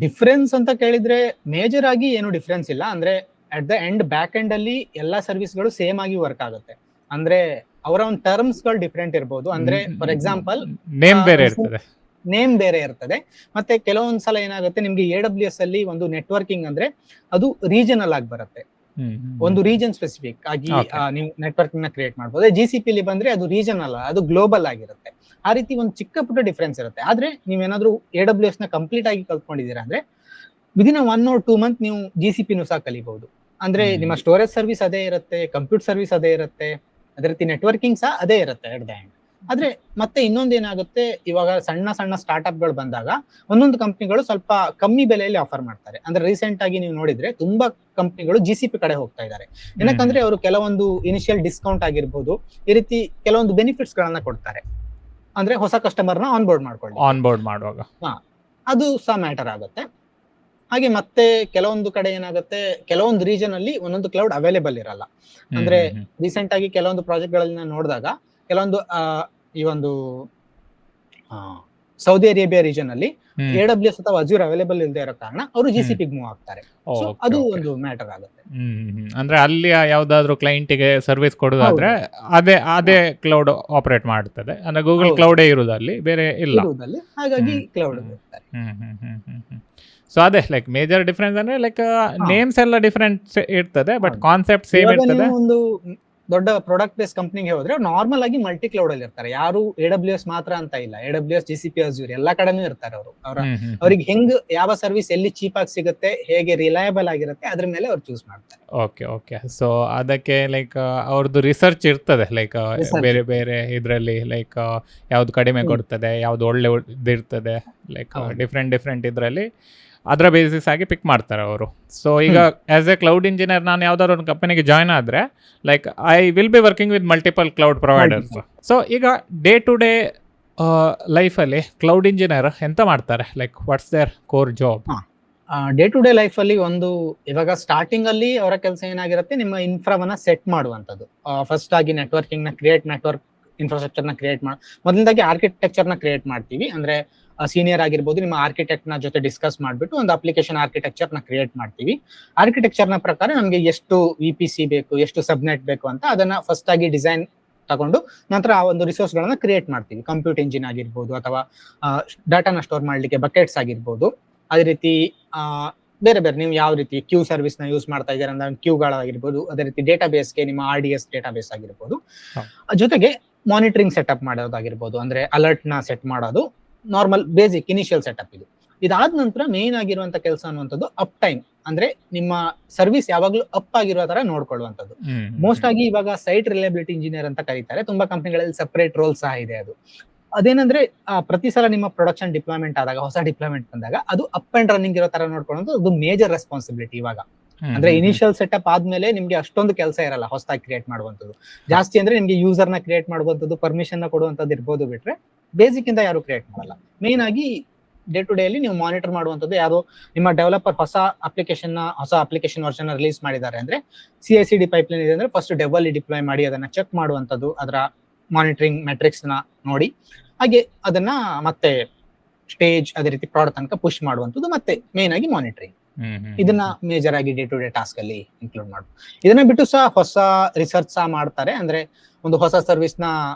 ಡಿಫ್ರೆನ್ಸ್ ಅಂತ ಕೇಳಿದ್ರೆ ಮೇಜರ್ ಆಗಿ ಏನು ಡಿಫ್ರೆನ್ಸ್ ಇಲ್ಲ. ಅಂದ್ರೆ at the end back end ಅಲ್ಲಿ ಎಲ್ಲಾ ಸರ್ವಿಸ್ಗಳು ಸೇಮ್ ಆಗಿ ವರ್ಕ್ ಆಗುತ್ತೆ. ಅಂದ್ರೆ ಅವರ ಒಂದು ಟರ್ಮ್ಸ್ ಗಳು ಡಿಫ್ರೆಂಟ್ ಇರ್ಬೋದು. ಅಂದ್ರೆ ಫಾರ್ ಎಕ್ಸಾಂಪಲ್ ನೇಮ್ ಬೇರೆ ಇರ್ತದೆ, ನೇಮ್ ಬೇರೆ ಇರ್ತದೆ. ಮತ್ತೆ ಕೆಲವೊಂದ್ಸಲ ಏನಾಗುತ್ತೆ, ನಿಮ್ಗೆ AWS ಅಲ್ಲಿ ಒಂದು ನೆಟ್ವರ್ಕಿಂಗ್ ಅಂದ್ರೆ ಅದು ರೀಜನಲ್ ಆಗಿ ಬರುತ್ತೆ, ಒಂದು ರೀಜನ್ ಸ್ಪೆಸಿಫಿಕ್ ಆಗಿ ನೀವು ನೆಟ್ವರ್ಕಿಂಗ್ ನ ಕ್ರಿಯೇಟ್ ಮಾಡಬಹುದು. GCP ಅಲ್ಲಿ ಬಂದ್ರೆ ಅದು ರೀಜನಲ್, ಅದು ಗ್ಲೋಬಲ್ ಆಗಿರುತ್ತೆ. ಆ ರೀತಿ ಒಂದು ಚಿಕ್ಕ ಪುಟ್ಟ ಡಿಫ್ರೆನ್ಸ್ ಇರುತ್ತೆ. ಆದ್ರೆ ನೀವೇನಾದ್ರೂ AWS ನ ಕಂಪ್ಲೀಟ್ ಆಗಿ ಕಲ್ತ್ಕೊಂಡಿದ್ದೀರಾ ಅಂದ್ರೆ ವಿದಿನ್ 1 or 2 months ನೀವು GCP ನು ಸಹ ಕಲಿಬಹುದು. ಅಂದ್ರೆ ನಿಮ್ಮ ಸ್ಟೋರೇಜ್ ಸರ್ವಿಸ್ ಅದೇ ಇರುತ್ತೆ, ಕಂಪ್ಯೂಟ್ ಸರ್ವಿಸ್ ಅದೇ ಇರುತ್ತೆ, ಅದೇ ರೀತಿ ನೆಟ್ವರ್ಕಿಂಗ್ ಸಹ ಅದೇ ಇರುತ್ತೆ ಅಟ್ ದ ಎಂಡ್. ಆದ್ರೆ ಮತ್ತೆ ಇನ್ನೊಂದು ಏನಾಗುತ್ತೆ, ಇವಾಗ ಸಣ್ಣ ಸಣ್ಣ ಸ್ಟಾರ್ಟ್ಅಪ್ ಗಳು ಬಂದಾಗ ಒಂದೊಂದು ಕಂಪ್ನಿಗಳು ಸ್ವಲ್ಪ ಕಮ್ಮಿ ಬೆಲೆಯಲ್ಲಿ ಆಫರ್ ಮಾಡ್ತಾರೆ. ಅಂದ್ರೆ ರೀಸೆಂಟ್ ಆಗಿ ನೀವು ನೋಡಿದ್ರೆ ತುಂಬಾ ಕಂಪ್ನಿಗಳು GCP ಕಡೆ ಹೋಗ್ತಾ ಇದ್ದಾರೆ. ಏನಕ್ಕಂದ್ರೆ ಅವರು ಕೆಲವೊಂದು ಇನಿಷಿಯಲ್ ಡಿಸ್ಕೌಂಟ್ ಆಗಿರ್ಬೋದು, ಈ ರೀತಿ ಕೆಲವೊಂದು ಬೆನಿಫಿಟ್ಸ್ ಗಳನ್ನ ಕೊಡ್ತಾರೆ. ಅಂದ್ರೆ ಹೊಸ ಕಸ್ಟಮರ್ ನ ಆನ್ಬೋರ್ಡ್ ಮಾಡುವಾಗ ಅದು ಸಹ ಮ್ಯಾಟರ್ ಆಗುತ್ತೆ. ಹಾಗೆ ಮತ್ತೆ ಕೆಲವೊಂದು ಕಡೆ ಏನಾಗುತ್ತೆ, ಕೆಲವೊಂದು ರೀಜನ್ ಅಲ್ಲಿ ಒಂದೊಂದು ಕ್ಲೌಡ್ ಅವೈಲೇಬಲ್ ಇರಲ್ಲ. ಅಂದ್ರೆ ರೀಸೆಂಟ್ ಆಗಿ ಕೆಲವೊಂದು ಪ್ರಾಜೆಕ್ಟ್ ಗಳನ್ನ ನೋಡಿದಾಗ ಕೆಲವೊಂದು ಈ ಒಂದು ಸೌದಿ ಅರೇಬಿಯಾ ರೀಜನ್ ಅಲ್ಲಿ AWS ಅಥವಾ ಅಜೂರ್ ಅವೈಲೇಬಲ್ ಇಲ್ಲದೆ ಇರೋ ಕಾರಣ ಅವರು GCP ಗೆ ಮೂವ್ ಆಗ್ತಾರೆ. ಅದು ಒಂದು ಮ್ಯಾಟರ್ ಆಗುತ್ತೆ. ಅಂದ್ರೆ ಅಲ್ಲಿ ಯಾವ್ದಾದ್ರು ಕ್ಲೈಂಟಿಗೆ ಸರ್ವಿಸ್ ಕೊಡೋದಾದ್ರೆ ಅದೇ ಕ್ಲೌಡ್ ಆಪರೇಟ್ ಮಾಡ್ತದೆ. ಅಂದ್ರೆ ಗೂಗಲ್ ಕ್ಲೌಡೇ ಇರುವುದು ಅಲ್ಲಿ, ಬೇರೆ ಇಲ್ಲ. ಹಾಗಾಗಿ ಕ್ಲೌಡ್. ಸೊ ಅದೇ ಲೈಕ್ ಮೇಜರ್ ಡಿಫ್ರೆನ್ಸ್ ಅಂದ್ರೆ ಲೈಕ್ ನೇಮ್ಸ್ ಎಲ್ಲ ಡಿಫ್ರೆಂಟ್ ಇರ್ತದೆ, ಬಟ್ ಕಾನ್ಸೆಪ್ಟ್ ಸೇಮ್ ಇರ್ತದೆ. ಒಂದು ದೊಡ್ಡ ಪ್ರಾಡಕ್ಟ್ ಬೇಸ್ ಕಂಪ್ನಿಗೆ ಹೋದ್ರೆ ನಾರ್ಮಲ್ ಆಗಿ ಮಲ್ಟಿ ಕ್ಲೌಡ್ ಅಲ್ಲಿ ಇರ್ತಾರೆ. ಯಾರು AWS ಮಾತ್ರ ಅಂತ ಇಲ್ಲ, AWS, GCP, Azure ಎಲ್ಲಾ ಕಡೆನೂ ಇರ್ತಾರೆ ಅವರು. ಅವ್ರಿಗೆ ಹೆಂಗ್ ಯಾವ ಸರ್ವಿಸ್ ಎಲ್ಲಿ ಚೀಪ್ ಆಗಿ ಸಿಗುತ್ತೆ, ಹೇಗೆ ರಿಲಯಬಲ್ ಆಗಿರುತ್ತೆ, ಅದ್ರ ಮೇಲೆ ಅವ್ರು ಚೂಸ್ ಮಾಡ್ತಾರೆ. ಓಕೆ. ಸೊ ಅದಕ್ಕೆ ಲೈಕ್ ಅವ್ರದ್ದು ರಿಸರ್ಚ್ ಇರ್ತದೆ, ಲೈಕ್ Research. ಬೇರೆ ಬೇರೆ ಇದರಲ್ಲಿ ಲೈಕ್ ಯಾವ್ದು ಕಡಿಮೆ ಕೊಡ್ತದೆ, ಯಾವ್ದು ಒಳ್ಳೆ ಇದಿರ್ತದೆ, ಲೈಕ್ ಹೌದು. ಡಿಫ್ರೆಂಟ್ ಇದರಲ್ಲಿ ಅದರ ಬೇಸಿಸ್ ಆಗಿ ಪಿಕ್ ಮಾಡ್ತಾರೆ ಅವರು. ಸೊ ಈಗ ಆಸ್ ಎ ಕ್ಲೌಡ್ ಇಂಜಿನಿಯರ್ ನಾನು ಯಾವ್ದಾದ್ರು ಒಂದು ಕಂಪನಿಗೆ ಜಾಯ್ನ್ ಆದರೆ like I will be working with multiple cloud providers. So ಈಗ ಡೇ ಟು ಡೇ ಲೈಫಲ್ಲಿ ಕ್ಲೌಡ್ ಇಂಜಿನಿಯರ್ ಎಂತ ಮಾಡ್ತಾರೆ, like what's their core job? Day to day life ಅಲ್ಲಿ ಒಂದು ಇವಾಗ ಸ್ಟಾರ್ಟಿಂಗ್ ಅಲ್ಲಿ ಅವರ ಕೆಲಸ ಏನಾಗಿರುತ್ತೆ, ನಿಮ್ಮ ಇನ್ಫ್ರಾವನ್ನ ಸೆಟ್ ಮಾಡುವಂತದ್ದು. ಫಸ್ಟ್ ಆಗಿ ನೆಟ್ವರ್ಕಿಂಗ್ ನ ಕ್ರಿಯೇಟ್, ನೆಟ್ವರ್ಕ್ ಇನ್ಫ್ರಾಸ್ಟ್ರಕ್ಚರ್ ನ ಕ್ರಿಯೇಟ್ ಮಾಡಿ, ಮೊದಲದಾಗಿ ಆರ್ಕಿಟೆಕ್ಚರ್ ನ ಕ್ರಿಯೇಟ್ ಮಾಡ್ತೀವಿ. ಅಂದ್ರೆ ಸೀನಿಯರ್ ಆಗಿರ್ಬೋದು, ನಿಮ್ಮ ಆರ್ಕಿಟೆಕ್ಟ್ ನ ಜೊತೆ ಡಿಸ್ಕಸ್ ಮಾಡ್ಬಿಟ್ಟು ಒಂದು ಅಪ್ಲಿಕೇಶನ್ ಆರ್ಕಿಟೆಕ್ಚರ್ ನ ಕ್ರಿಯೇಟ್ ಮಾಡ್ತೀವಿ. ಆರ್ಕಿಟೆಕ್ಚರ್ ನ ಪ್ರಕಾರ ನಮಗೆ ಎಷ್ಟು VPC ಬೇಕು, ಎಷ್ಟು ಸಬ್ನೆಟ್ ಬೇಕು ಅಂತ ಅದನ್ನ ಫಸ್ಟ್ ಆಗಿ ಡಿಸೈನ್ ತಗೊಂಡು ನಂತರ ಆ ಒಂದು ರಿಸೋರ್ಸ್ ಗಳನ್ನ ಕ್ರಿಯೇಟ್ ಮಾಡ್ತೀವಿ. ಕಂಪ್ಯೂಟ್ ಇಂಜಿನ್ ಆಗಿರ್ಬೋದು, ಅಥವಾ ಡಾಟಾನ ಸ್ಟೋರ್ ಮಾಡ್ಲಿಕ್ಕೆ ಬಕೆಟ್ಸ್ ಆಗಿರ್ಬೋದು. ಅದೇ ರೀತಿ ಬೇರೆ ಬೇರೆ ನೀವು ಯಾವ ರೀತಿ ಕ್ಯೂ ಸರ್ವಿಸ್ ನ ಯೂಸ್ ಮಾಡ್ತಾ ಇದ್ದೀರಾ ಅಂದ್ರೆ ಕ್ಯೂಗಳಾಗಿರ್ಬೋದು. ಅದೇ ರೀತಿ ಡೇಟಾಬೇಸ್ಗೆ ನಿಮ್ಮ RDS ಡೇಟಾಬೇಸ್ ಆಗಿರ್ಬೋದು. ಜೊತೆಗೆ ಮಾನಿಟರಿಂಗ್ ಸೆಟಪ್ ಮಾಡೋದಾಗಿರ್ಬೋದು, ಅಂದ್ರೆ ಅಲರ್ಟ್ ನ ಸೆಟ್ ಮಾಡೋದು ನಾರ್ಮಲ್ ಬೇಸಿಕ್ ಇನಿಷಿಯಲ್ ಸೆಟಪ್ ಇದು. ಇದಾದ ನಂತರ ಮೇನ್ ಆಗಿರುವಂತ ಕೆಲಸ ಅನ್ನುವಂಥದ್ದು ಅಪ್ ಟೈಮ್, ಅಂದ್ರೆ ನಿಮ್ಮ ಸರ್ವಿಸ್ ಯಾವಾಗ್ಲೂ ಅಪ್ ಆಗಿರೋ ತರ ನೋಡ್ಕೊಳ್ಳುವಂಥದ್ದು. ಮೋಸ್ಟ್ ಆಗಿ ಇವಾಗ ಸೈಟ್ ರಿಲಯಬಿಲಿಟಿ ಇಂಜಿನಿಯರ್ ಅಂತ ಕರೀತಾರೆ. ತುಂಬಾ ಕಂಪನಿಗಳಲ್ಲಿ ಸಪರೇಟ್ ರೋಲ್ ಸಹ ಇದೆ. ಅದೇನಂದ್ರೆ ಪ್ರತಿ ಸಲ ನಿಮ್ಮ ಪ್ರೊಡಕ್ಷನ್ ಡಿಪ್ಲಾಯ್ಮೆಂಟ್ ಆದಾಗ, ಹೊಸ ಡಿಪ್ಲಾಯ್ಮೆಂಟ್ ಬಂದಾಗ ಅದು ಅಪ್ ಅಂಡ್ ರನ್ನಿಂಗ್ ಇರೋ ತರ ನೋಡ್ಕೊಳ್ಳೋದು ಅದು ಮೇಜರ್ ರೆಸ್ಪಾನ್ಸಿಬಿಲಿಟಿ. ಇವಾಗ ಅಂದ್ರೆ ಇನಿಷಿಯಲ್ ಸೆಟಪ್ ಆದ್ಮೇಲೆ ನಿಮ್ಗೆ ಅಷ್ಟೊಂದು ಕೆಲಸ ಇರಲ್ಲ ಹೊಸದಾಗಿ ಕ್ರಿಯೇಟ್ ಮಾಡುವಂಥದ್ದು. ಜಾಸ್ತಿ ಅಂದ್ರೆ ನಿಮ್ಗೆ ಯೂಸರ್ ನ ಕ್ರಿಯೇಟ್ ಮಾಡುವಂಥದ್ದು, ಪರ್ಮಿಷನ್ ನ ಕೊಡುವಂಥದ್ದು ಇರ್ಬೋದು. ಬಿಟ್ರೆ ಬೇಸಿಕ್ ಇಂದ ಯಾರು ಕ್ರಿಯೇಟ್ ಮಾಡಲ್ಲ. ಮೇನ್ ಆಗಿ ಡೇ ಟು ಡೇ ಅಲ್ಲಿ ನೀವು ಮಾನಿಟರ್ ಮಾಡುವಂಥದ್ದು, ಯಾರು ನಿಮ್ಮ ಡೆವಲಪರ್ ಹೊಸ ಅಪ್ಲಿಕೇಶನ್ ವರ್ಷನ್ ರಿಲೀಸ್ ಮಾಡಿದ್ದಾರೆ ಅಂದ್ರೆ CI/CD ಪೈಪ್ಲೈನ್ ಇದೆ ಅಂದ್ರೆ ಫಸ್ಟ್ ಡೆವ್ ಅಲ್ಲಿ ಡಿಪ್ಲಾಯ್ ಮಾಡಿ ಅದನ್ನ ಚೆಕ್ ಮಾಡುವಂಥದ್ದು, ಅದರ ಮಾನಿಟರಿಂಗ್ ಮೆಟ್ರಿಕ್ಸ್ ನ ನೋಡಿ, ಹಾಗೆ ಅದನ್ನ ಮತ್ತೆ ಸ್ಟೇಜ್ ಅದೇ ರೀತಿ ಪ್ರಾಡಕ್ಟ್ ತನಕ ಪುಷ್ ಮಾಡುವಂಥದ್ದು, ಮತ್ತೆ ಮೇನ್ ಆಗಿ ಮಾನಿಟರಿಂಗ್. ಇದನ್ನ ಮೇಜರ್ ಆಗಿ ಡೇ ಟು ಡೇ ಟಾಸ್ಕ್ ಅಲ್ಲಿ ಇನ್ಕ್ಲೂಡ್ ಮಾಡ್ಬೋದು. ಇದನ್ನ ಬಿಟ್ಟು ಸಹ ಹೊಸ ರಿಸರ್ಚ್ ಸಹ ಮಾಡ್ತಾರೆ. ಅಂದ್ರೆ ಒಂದು ಹೊಸ ಸರ್ವಿಸ್ ನ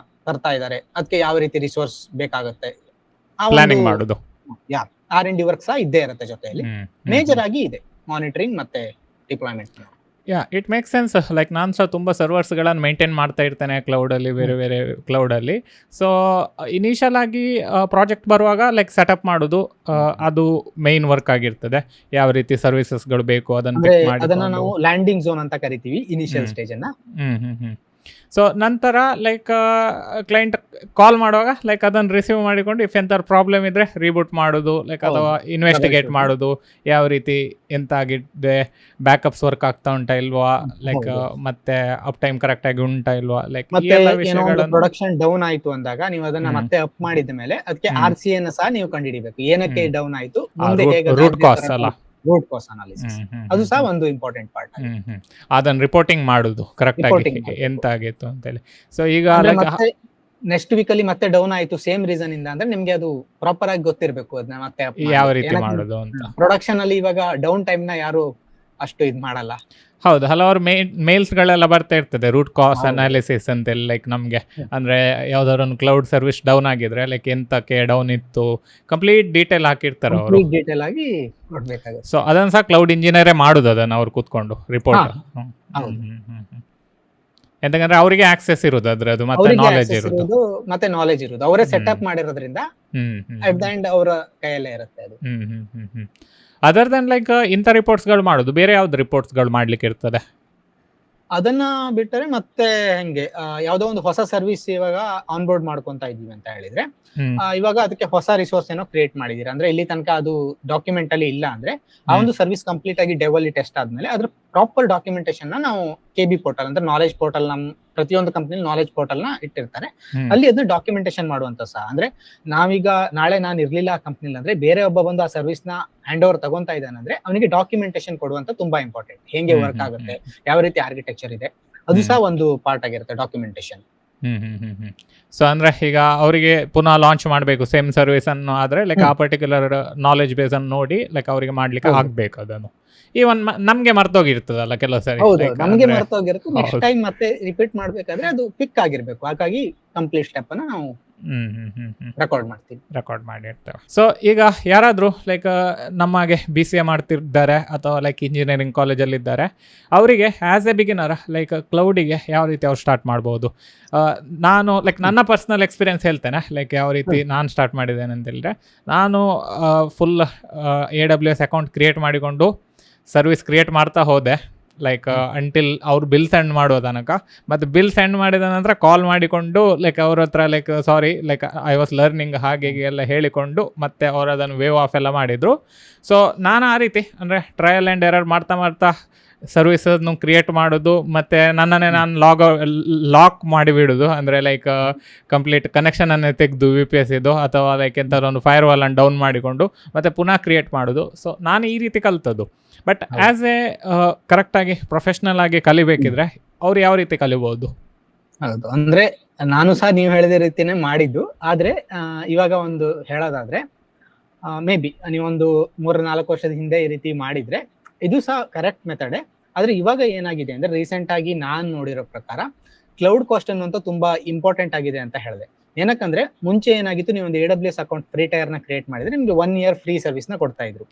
ತರ್ತಾ ಇದ್ದಾರೆ, ಅದಕ್ಕೆ ಯಾವ ರೀತಿ ರಿಸೋರ್ಸ್ ಬೇಕಾಗುತ್ತೆ, ಪ್ಲಾನಿಂಗ್ ಮಾಡೋದು, R&D ವರ್ಕ್ ಸಹ ಇದ್ದೇ ಇರುತ್ತೆ ಜೊತೆಯಲ್ಲಿ. ಮೇಜರ್ ಆಗಿ ಇದೆ ಮಾನಿಟರಿಂಗ್ ಮತ್ತೆ deployment. It make sense. Like ನಾನು ಸಹ ತುಂಬ ಸರ್ವರ್ಸ್ಗಳನ್ನು ಮೇಂಟೈನ್ ಮಾಡ್ತಾ ಇರ್ತೇನೆ ಕ್ಲೌಡಲ್ಲಿ, ಬೇರೆ ಬೇರೆ ಕ್ಲೌಡಲ್ಲಿ. ಸೊ ಇನಿಷಿಯಲ್ ಆಗಿ ಪ್ರಾಜೆಕ್ಟ್ ಬರುವಾಗ ಲೈಕ್ ಸೆಟಪ್ ಮಾಡೋದು ಅದು ಮೇನ್ ವರ್ಕ್ ಆಗಿರ್ತದೆ. ಯಾವ ರೀತಿ ಸರ್ವಿಸಸ್ಗಳು ಬೇಕು ಅದನ್ನ ನಾವು ಲ್ಯಾಂಡಿಂಗ್ ಝೋನ್ ಅಂತ ಕರಿತೀವಿ ಇನಿಷಿಯಲ್ ಸ್ಟೇಜ್ ಅನ್ನ. ಸೊ ನಂತರ ಲೈಕ್ ಕ್ಲೈಂಟ್ ಕಾಲ್ ಮಾಡುವಾಗ ಲೈಕ್ ಅದನ್ನು ರಿಸೀವ್ ಮಾಡಿಕೊಂಡು ಇಫ್ ಎಂತಾರು ಪ್ರಾಬ್ಲಮ್ ಇದ್ರೆ ರೀಬೂಟ್ ಮಾಡೋದು, ಲೈಕ್ ಅಥವಾ ಇನ್ವೆಸ್ಟಿಗೇಟ್ ಮಾಡೋದು, ಯಾವ ರೀತಿ ಎಂತ ಆಗಿದೆ, ಬ್ಯಾಕಪ್ಸ್ ವರ್ಕ್ ಆಗ್ತಾ ಉಂಟಾ ಇಲ್ವಾ, ಲೈಕ್ ಮತ್ತೆ ಅಪ್ ಟೈಮ್ ಕರೆಕ್ಟ್ ಆಗಿ ಉಂಟಾ ಇಲ್ವಾ, ಲೈಕ್ ಪ್ರೊಡಕ್ಷನ್ ಡೌನ್ ಆಯ್ತು ಅಂದಾಗ ನೀವು ಅದನ್ನ ಮತ್ತೆ ಅಪ್ ಮಾಡಿದ ಮೇಲೆ ಅದಕ್ಕೆ RCA ನ ಸಹ ನೀವು ಕಂಡುಹಿಡಿಬೇಕು. ಏನಕ್ಕೆ ಡೌನ್ ಆಯ್ತು, ರೂಟ್ ಕಾಸ್ ಅಲ್ಲ, ರೂಟ್ ಕಾಸ್ ಅನಾಲಿಸಿಸ್ ಅದು ಸಹ ಒಂದು ಇಂಪಾರ್ಟೆಂಟ್ ಪಾರ್ಟ್. ಅದನ್ನ ರಿಪೋರ್ಟಿಂಗ್ ಮಾಡುದು ಕರೆಕ್ಟ್ ಆಗಿ ಎಂತ ಆಗಿತ್ತು ಅಂತ ಹೇಳಿ. ಸೊ ಈಗ ನೆಕ್ಸ್ಟ್ ವೀಕ್ ಅಲ್ಲಿ ಮತ್ತೆ ಡೌನ್ ಆಯ್ತು ಸೇಮ್ ರೀಸನ್ ಇಂದ ಅಂದ್ರೆ ನಿಮ್ಗೆ ಅದು ಪ್ರಾಪರ್ ಆಗಿ ಗೊತ್ತಿರಬೇಕು ಅದನ್ನ ಮತ್ತೆ ಯಾವ ರೀತಿ ಮಾಡೋದು ಅಂತ. ಪ್ರೊಡಕ್ಷನ್ ಅಲ್ಲಿ ಇವಾಗ ಡೌನ್ ಟೈಮ್ ನ ಯಾರು ಅಷ್ಟು ಇದ್ ಮಾಡಲ್ಲ. ಹೌದು, ಹಲವಾರು ಮೇಲ್ಸ್ಗಳೆಲ್ಲ ಬರ್ತಾ ಇರ್ತದೆ ರೂಟ್ ಕಾಸ್ ಅನಾಲಿಸಿಸ್ ಅಂತೇಳಿ. ಲೈಕ್ ನಮಗೆ ಅಂದರೆ ಯಾವ್ದಾದ್ರು ಒಂದು ಕ್ಲೌಡ್ ಸರ್ವಿಸ್ ಡೌನ್ ಆಗಿದ್ರೆ ಲೈಕ್ ಎಂತಕ್ಕೆ ಡೌನ್ ಇತ್ತು ಕಂಪ್ಲೀಟ್ ಡೀಟೇಲ್ ಹಾಕಿರ್ತಾರೆ ಅವರು, ಡೀಟೇಲ್ ಆಗಿ ನೋಡ್ಬೇಕಾಗುತ್ತೆ. ಸೊ ಅದನ್ನ ಸಹ ಕ್ಲೌಡ್ ಇಂಜಿನಿಯರೇ ಮಾಡೋದು, ಅದನ್ನು ಅವ್ರು ಕೂತ್ಕೊಂಡು ರಿಪೋರ್ಟ್. ಎಂತಂದ್ರೆ ಅವರಿಗೆ ಆಕ್ಸೆಸ್ ಇರೋದು ಅದ್ರದ್ದು, ಮತ್ತೆ ನಾಲೆಜ್ ಇರೋದು, ಮತ್ತೆ ನಾಲೆಜ್ ಇರೋದು ಅವರೇ ಸೆಟಪ್ ಮಾಡಿರೋದ್ರಿಂದ ಅಟ್ ದ ಎಂಡ್ ಅವರ ಕೈಯಲ್ಲೇ ಇರುತ್ತೆ ಅದು. ಅದರ್ ದನ್ ಲೈಕ್ ಇಂಥ ರಿಪೋರ್ಟ್ಸ್ಗಳು ಮಾಡೋದು, ಬೇರೆ ಯಾವ್ದು ರಿಪೋರ್ಟ್ಸ್ಗಳು ಮಾಡ್ಲಿಕ್ಕೆ ಇರ್ತದೆ? ಅದನ್ನ ಬಿಟ್ಟರೆ ಮತ್ತೆ ಹೆಂಗೆ ಯಾವ್ದೋ ಒಂದು ಹೊಸ ಸರ್ವಿಸ್ ಇವಾಗ ಆನ್ ಬೋರ್ಡ್ ಮಾಡ್ಕೊಂತ ಇದೀವಿ ಅಂತ ಹೇಳಿದ್ರೆ, ಇವಾಗ ಅದಕ್ಕೆ ಹೊಸ ರಿಸೋರ್ಸ್ ಏನೋ ಕ್ರಿಯೇಟ್ ಮಾಡಿದೀರಾ ಅಂದ್ರೆ ಇಲ್ಲಿ ತನಕ ಅದು ಡಾಕ್ಯುಮೆಂಟ್ ಅಲ್ಲಿ ಇಲ್ಲ ಅಂದ್ರೆ ಆ ಒಂದು ಸರ್ವಿಸ್ ಕಂಪ್ಲೀಟ್ ಆಗಿ ಡೆವ್ ಅಲ್ಲಿ ಟೆಸ್ಟ್ ಆದ್ಮೇಲೆ ಅದ್ರ ಪ್ರಾಪರ್ ಡಾಕ್ಯುಮೆಂಟೇಶನ್ ನ ನಾವು KB ಪೋರ್ಟಲ್ ಅಂದ್ರೆ ನಾಲೆಜ್ ಪೋರ್ಟಲ್, ನಮ್ ಪ್ರತಿಯೊಂದು ಕಂಪ್ನಿ ನಾಲೆಜ್ ಪೋರ್ಟಲ್ ನ ಇಟ್ಟಿರ್ತಾರೆ, ಅಲ್ಲಿ ಅದನ್ನ ಡಾಕ್ಯುಮೆಂಟೇಶನ್ ಮಾಡುವಂತ ಸಹ. ಅಂದ್ರೆ ನಾವೀಗ ನಾಳೆ ನಾನು ಇರ್ಲಿಲ್ಲ ಆ ಕಂಪ್ನಿಲಿ ಅಂದ್ರೆ ಬೇರೆ ಒಬ್ಬ ಬಂದು ಆ ಸರ್ವಿಸ್ ನ ಹ್ಯಾಂಡ್ ಓವರ್ ತಗೊಂತಾ ಇದ್ದಾನೆ ಅಂದ್ರೆ ಅವನಿಗೆ ಡಾಕ್ಯುಮೆಂಟೇಶನ್ ಕೊಡುವಂತ ತುಂಬಾ ಇಂಪಾರ್ಟೆಂಟ್. ಹೆಂಗೆ ವರ್ಕ್ ಆಗುತ್ತೆ, ಯಾವ ರೀತಿ ಆರ್ಕಿಟೆಕ್ಚರ್ ಇದೆ, ಅದು ಸಹ ಒಂದು ಪಾರ್ಟ್ ಆಗಿರುತ್ತೆ ಡಾಕ್ಯುಮೆಂಟೇಶನ್. ಸೊ ಅಂದ್ರೆ ಈಗ ಅವರಿಗೆ ಪುನಃ ಲಾಂಚ್ ಮಾಡಬೇಕು ಸೇಮ್ ಸರ್ವಿಸ್ ಅನ್ನು ಆದ್ರೆ ಲೈಕ್ ಆ ಪರ್ಟಿಕ್ಯುಲರ್ ನಾಲೆಜ್ ಬೇಸ್ ಅನ್ನು ನೋಡಿ ಲೈಕ್ ಅವರಿಗೆ ಮಾಡ್ಲಿಕ್ಕೆ ಆಗ್ಬೇಕು. ಅದನ್ನು ಈವನ್ ನಮ್ಗೆ ಮರ್ತೋಗಿರ್ತದಲ್ಲ ಕೆಲವು ಸರಿ, ನಮ್ಗೆ ಮರ್ತೋಗಿರುತ್ತೆ, ನೆಕ್ಸ್ಟ್ ಟೈಮ್ ಮತ್ತೆ ರಿಪೀಟ್ ಮಾಡ್ಬೇಕಾದ್ರೆ ಅದು ಕ್ವಿಕ್ ಆಗಿರ್ಬೇಕು. ಹಾಗಾಗಿ ಕಂಪ್ಲೀಟ್ ಸ್ಟೆಪ್ ಅನ್ನ ನಾವು ರೆಕಾರ್ಡ್ ಮಾಡ್ತೀನಿ. ರೆಕಾರ್ಡ್ ಮಾಡಿರ್ತೇವೆ. ಸೊ ಈಗ ಯಾರಾದರೂ ಲೈಕ್ ನಮಗೆ BCA ಮಾಡ್ತಿದ್ದಾರೆ ಅಥವಾ ಲೈಕ್ ಇಂಜಿನಿಯರಿಂಗ್ ಕಾಲೇಜಲ್ಲಿದ್ದಾರೆ, ಅವರಿಗೆ ಆ್ಯಸ್ ಎ ಬಿಗಿನರ್ ಲೈಕ್ ಕ್ಲೌಡಿಗೆ ಯಾವ ರೀತಿ ಅವ್ರು ಸ್ಟಾರ್ಟ್ ಮಾಡ್ಬೋದು? ನಾನು ಲೈಕ್ ನನ್ನ ಪರ್ಸ್ನಲ್ ಎಕ್ಸ್ಪೀರಿಯನ್ಸ್ ಹೇಳ್ತೇನೆ, ಲೈಕ್ ಯಾವ ರೀತಿ ನಾನು ಸ್ಟಾರ್ಟ್ ಮಾಡಿದ್ದೇನೆ ಅಂತ ಹೇಳಿದ್ರೆ, ನಾನು ಫುಲ್ AWS ಅಕೌಂಟ್ ಕ್ರಿಯೇಟ್ ಮಾಡಿಕೊಂಡು ಸರ್ವಿಸ್ ಕ್ರಿಯೇಟ್ ಮಾಡ್ತಾ ಹೋದೆ, ಲೈಕ್ ಅಂಟಿಲ್ ಅವ್ರು ಬಿಲ್ ಸೆಂಡ್ ಮಾಡೋ ತನಕ. ಮತ್ತು ಬಿಲ್ ಸೆಂಡ್ ಮಾಡಿದ ನಂತರ ಕಾಲ್ ಮಾಡಿಕೊಂಡು ಲೈಕ್ ಅವ್ರ ಹತ್ರ like sorry like I was learning ಹಾಗೆ ಎಲ್ಲ ಹೇಳಿಕೊಂಡು ಮತ್ತೆ ಅವರು ಅದನ್ನು ವೇವ್ ಆಫ್ ಎಲ್ಲ ಮಾಡಿದರು. ಸೊ ನಾನು ಆ ರೀತಿ ಅಂದರೆ ಟ್ರಯಲ್ ಆ್ಯಂಡ್ ಎರರ್ ಮಾಡ್ತಾ ಸರ್ವಿಸನ್ನು ಕ್ರಿಯೇಟ್ ಮಾಡೋದು, ಮತ್ತು ನನ್ನನ್ನೇ ನಾನು ಲಾಕ್ ಮಾಡಿಬಿಡೋದು, ಅಂದರೆ ಲೈಕ್ ಕಂಪ್ಲೀಟ್ ಕನೆಕ್ಷನನ್ನೇ ತೆಗೆದು VPS ಇದು ಅಥವಾ ಲೈಕ್ ಎಂಥದ್ದು ಒಂದು ಫೈರ್ವಾಲನ್ನು ಡೌನ್ ಮಾಡಿಕೊಂಡು ಮತ್ತೆ ಪುನಃ ಕ್ರಿಯೇಟ್ ಮಾಡೋದು. ಸೊ ನಾನು ಈ ರೀತಿ ಕಲ್ತದ್ದು. ಬಟ್ ಆ್ಯಸ್ ಎ ಕರೆಕ್ಟಾಗಿ ಪ್ರೊಫೆಷ್ನಲ್ ಆಗಿ ಕಲಿಬೇಕಿದ್ರೆ ಅವ್ರು ಯಾವ ರೀತಿ ಕಲಿಬೋದು? ಹೌದು, ಅಂದ್ರೆ ನಾನು ಸಹ ನೀವು ಹೇಳಿದ ರೀತಿನೇ ಮಾಡಿದ್ದು. ಆದ್ರೆ ಇವಾಗ ಒಂದು ಹೇಳೋದಾದ್ರೆ ಮೇ ಬಿ ನೀವೊಂದು 3-4 ವರ್ಷದ ಹಿಂದೆ ಈ ರೀತಿ ಮಾಡಿದ್ರೆ ಇದು ಸಹ ಕರೆಕ್ಟ್ ಮೆಥಡೇ. ಆದ್ರೆ ಇವಾಗ ಏನಾಗಿದೆ ಅಂದ್ರೆ ರೀಸೆಂಟ್ ಆಗಿ ನಾನ್ ನೋಡಿರೋ ಪ್ರಕಾರ ಕ್ಲೌಡ್ ಕಾಸ್ಟ್ ಅನ್ನುವಂತ ತುಂಬಾ ಇಂಪಾರ್ಟೆಂಟ್ ಆಗಿದೆ ಅಂತ ಹೇಳಿದೆ. ಏನಕ್ಕಂದ್ರೆ ಮುಂಚೆ ಏನಾಗಿತ್ತು, ನೀವು ಒಂದು AWS ಅಕೌಂಟ್ ಫ್ರೀ ಟೈರ್ ನ ಕ್ರಿಯೇಟ್ ಮಾಡಿದ್ರೆ ನಿಮ್ಗೆ 1 year ಫ್ರೀ ಸರ್ವಿಸ್ ನ ಕೊಡ್ತಾ ಇದ್ರು.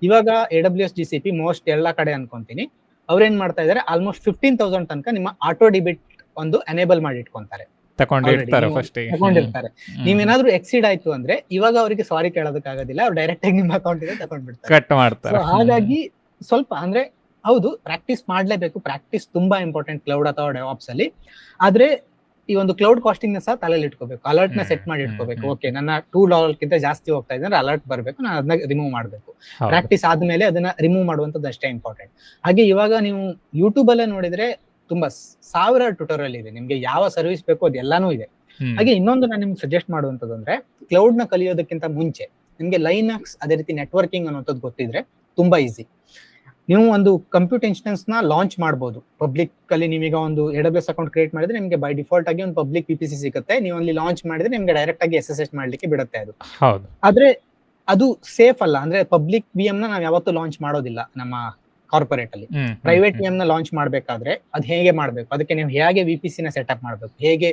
ಇವಾಗ AWS GCP ಮೋಸ್ಟ್ ಎಲ್ಲಾ ಕಡೆ ಅನ್ಕೊಂತೀನಿ ಅವ್ರೇನ್ ಮಾಡ್ತಾ ಇದಾರೆ, ಆಲ್ಮೋಸ್ಟ್ 15,000 ತನಕ ನಿಮ್ಮ ಆಟೋ ಡಿಬಿಟ್ ಒಂದು ಎನೇಬಲ್ ಮಾಡಿ ಇಟ್ಕೊಂತಾರೆ, ತಗೊಂಡಿರ್ತಾರೆ. ನೀವೇನಾದ್ರೂ ಎಕ್ಸಿಡ್ ಆಯ್ತು ಅಂದ್ರೆ ಇವಾಗ ಅವರಿಗೆ ಸಾರಿ ಕೇಳೋದಕ್ಕಾಗೋದಿಲ್ಲ, ಅವ್ರು ಡೈರೆಕ್ಟ್ ಆಗಿ ನಿಮ್ಮ ಅಕೌಂಟ್ ಇಂದ ತಗೊಂಡ್ಬಿಡ್ತಾರೆ. ಹಾಗಾಗಿ ಸ್ವಲ್ಪ ಅಂದ್ರೆ ಹೌದು ಪ್ರಾಕ್ಟೀಸ್ ಮಾಡ್ಲೇಬೇಕು, ಪ್ರಾಕ್ಟೀಸ್ ತುಂಬಾ ಇಂಪಾರ್ಟೆಂಟ್ ಕ್ಲೌಡ್ ಅಥವಾ ಡೆವಾಪ್ಸ್ ಅಲ್ಲಿ. ಆದ್ರೆ ಈ ಒಂದು ಕ್ಲೌಡ್ ಕಾಸ್ಟಿಂಗ್ ನ ಸಹ ತಲೆಯಲ್ಲಿ ಇಟ್ಕೋಬೇಕು, ಅಲರ್ಟ್ ನ ಸೆಟ್ ಮಾಡಿ ಇಟ್ಕೋಬೇಕು. ಓಕೆ, ನನ್ನ $2 ಜಾಸ್ತಿ ಹೋಗ್ತಾ ಇದೆ ಅಂದ್ರೆ ಅಲರ್ಟ್ ಬರಬೇಕು, ನಾನು ಅದನ್ನ ರಿಮೂವ್ ಮಾಡಬೇಕು. ಪ್ರಾಕ್ಟೀಸ್ ಆದ್ಮೇಲೆ ಅದನ್ನ ರಿಮೂವ್ ಮಾಡುವಂತದ್ದು ಅಷ್ಟೇ ಇಂಪಾರ್ಟೆಂಟ್. ಹಾಗೆ ಇವಾಗ ನೀವು ಯೂಟ್ಯೂಬ್ ಅಲ್ಲೇ ನೋಡಿದ್ರೆ ತುಂಬಾ 1000 ಟ್ಯುಟೋರಿಯಲ್ ಇದೆ, ನಿಮ್ಗೆ ಯಾವ ಸರ್ವಿಸ್ ಬೇಕು ಅದೆಲ್ಲಾನು ಇದೆ. ಹಾಗೆ ಇನ್ನೊಂದು ನಾನು ನಿಮ್ಗೆ ಸಜೆಸ್ಟ್ ಮಾಡುವಂತದ್ದು ಅಂದ್ರೆ ಕ್ಲೌಡ್ ನ ಕಲಿಯೋದಕ್ಕಿಂತ ಮುಂಚೆ ನಿಮ್ಗೆ ಲೈನಕ್ಸ್ ಅದೇ ರೀತಿ ನೆಟ್ವರ್ಕಿಂಗ್ ಅನ್ನೋಂಥದ್ದು ಗೊತ್ತಿದ್ರೆ ತುಂಬಾ ಈಸಿ. ನೀವು ಒಂದು ಕಂಪ್ಯೂಟರ್ ಇನ್ಸ್ಟೆನ್ಸ್ ನ ಲಾಂಚ್ ಮಾಡಬಹುದು ಪಬ್ಲಿಕ್ ಅಲ್ಲಿ. ನೀವೀಗ ಒಂದು AWS ಅಕೌಂಟ್ ಕ್ರಿಯೇಟ್ ಮಾಡಿದ್ರೆ ನಿಮ್ಗೆ ಬೈ ಡಿಫಾಲ್ಟ್ ಆಗಿ ಒಂದು ಪಬ್ಲಿಕ್ VPC ಸಿಗುತ್ತೆ. ನೀವು ಅಲ್ಲಿ ಲಾಂಚ್ ಮಾಡಿದ್ರೆ ನಿಮ್ಗೆ ಡೈರೆಕ್ಟ್ ಆಗಿ SSH ಮಾಡ್ಲಿಕ್ಕೆ ಬಿಡುತ್ತೆ ಅದು. ಆದ್ರೆ ಅದು ಸೇಫ್ ಅಲ್ಲ, ಅಂದ್ರೆ ಪಬ್ಲಿಕ್ VM ನ ನಾವು ಯಾವತ್ತೂ ಲಾಂಚ್ ಮಾಡೋದಿಲ್ಲ ನಮ್ಮ ಕಾರ್ಪೊರೇಟ್ ಅಲ್ಲಿ. ಪ್ರೈವೇಟ್ VM ನ ಲಾಂಚ್ ಮಾಡ್ಬೇಕಾದ್ರೆ ಅದ್ ಹೇಗೆ ಮಾಡ್ಬೇಕು, ಅದಕ್ಕೆ ನೀವು ಹೇಗೆ VPC ನ ಸೆಟಪ್ ಮಾಡ್ಬೇಕು, ಹೇಗೆ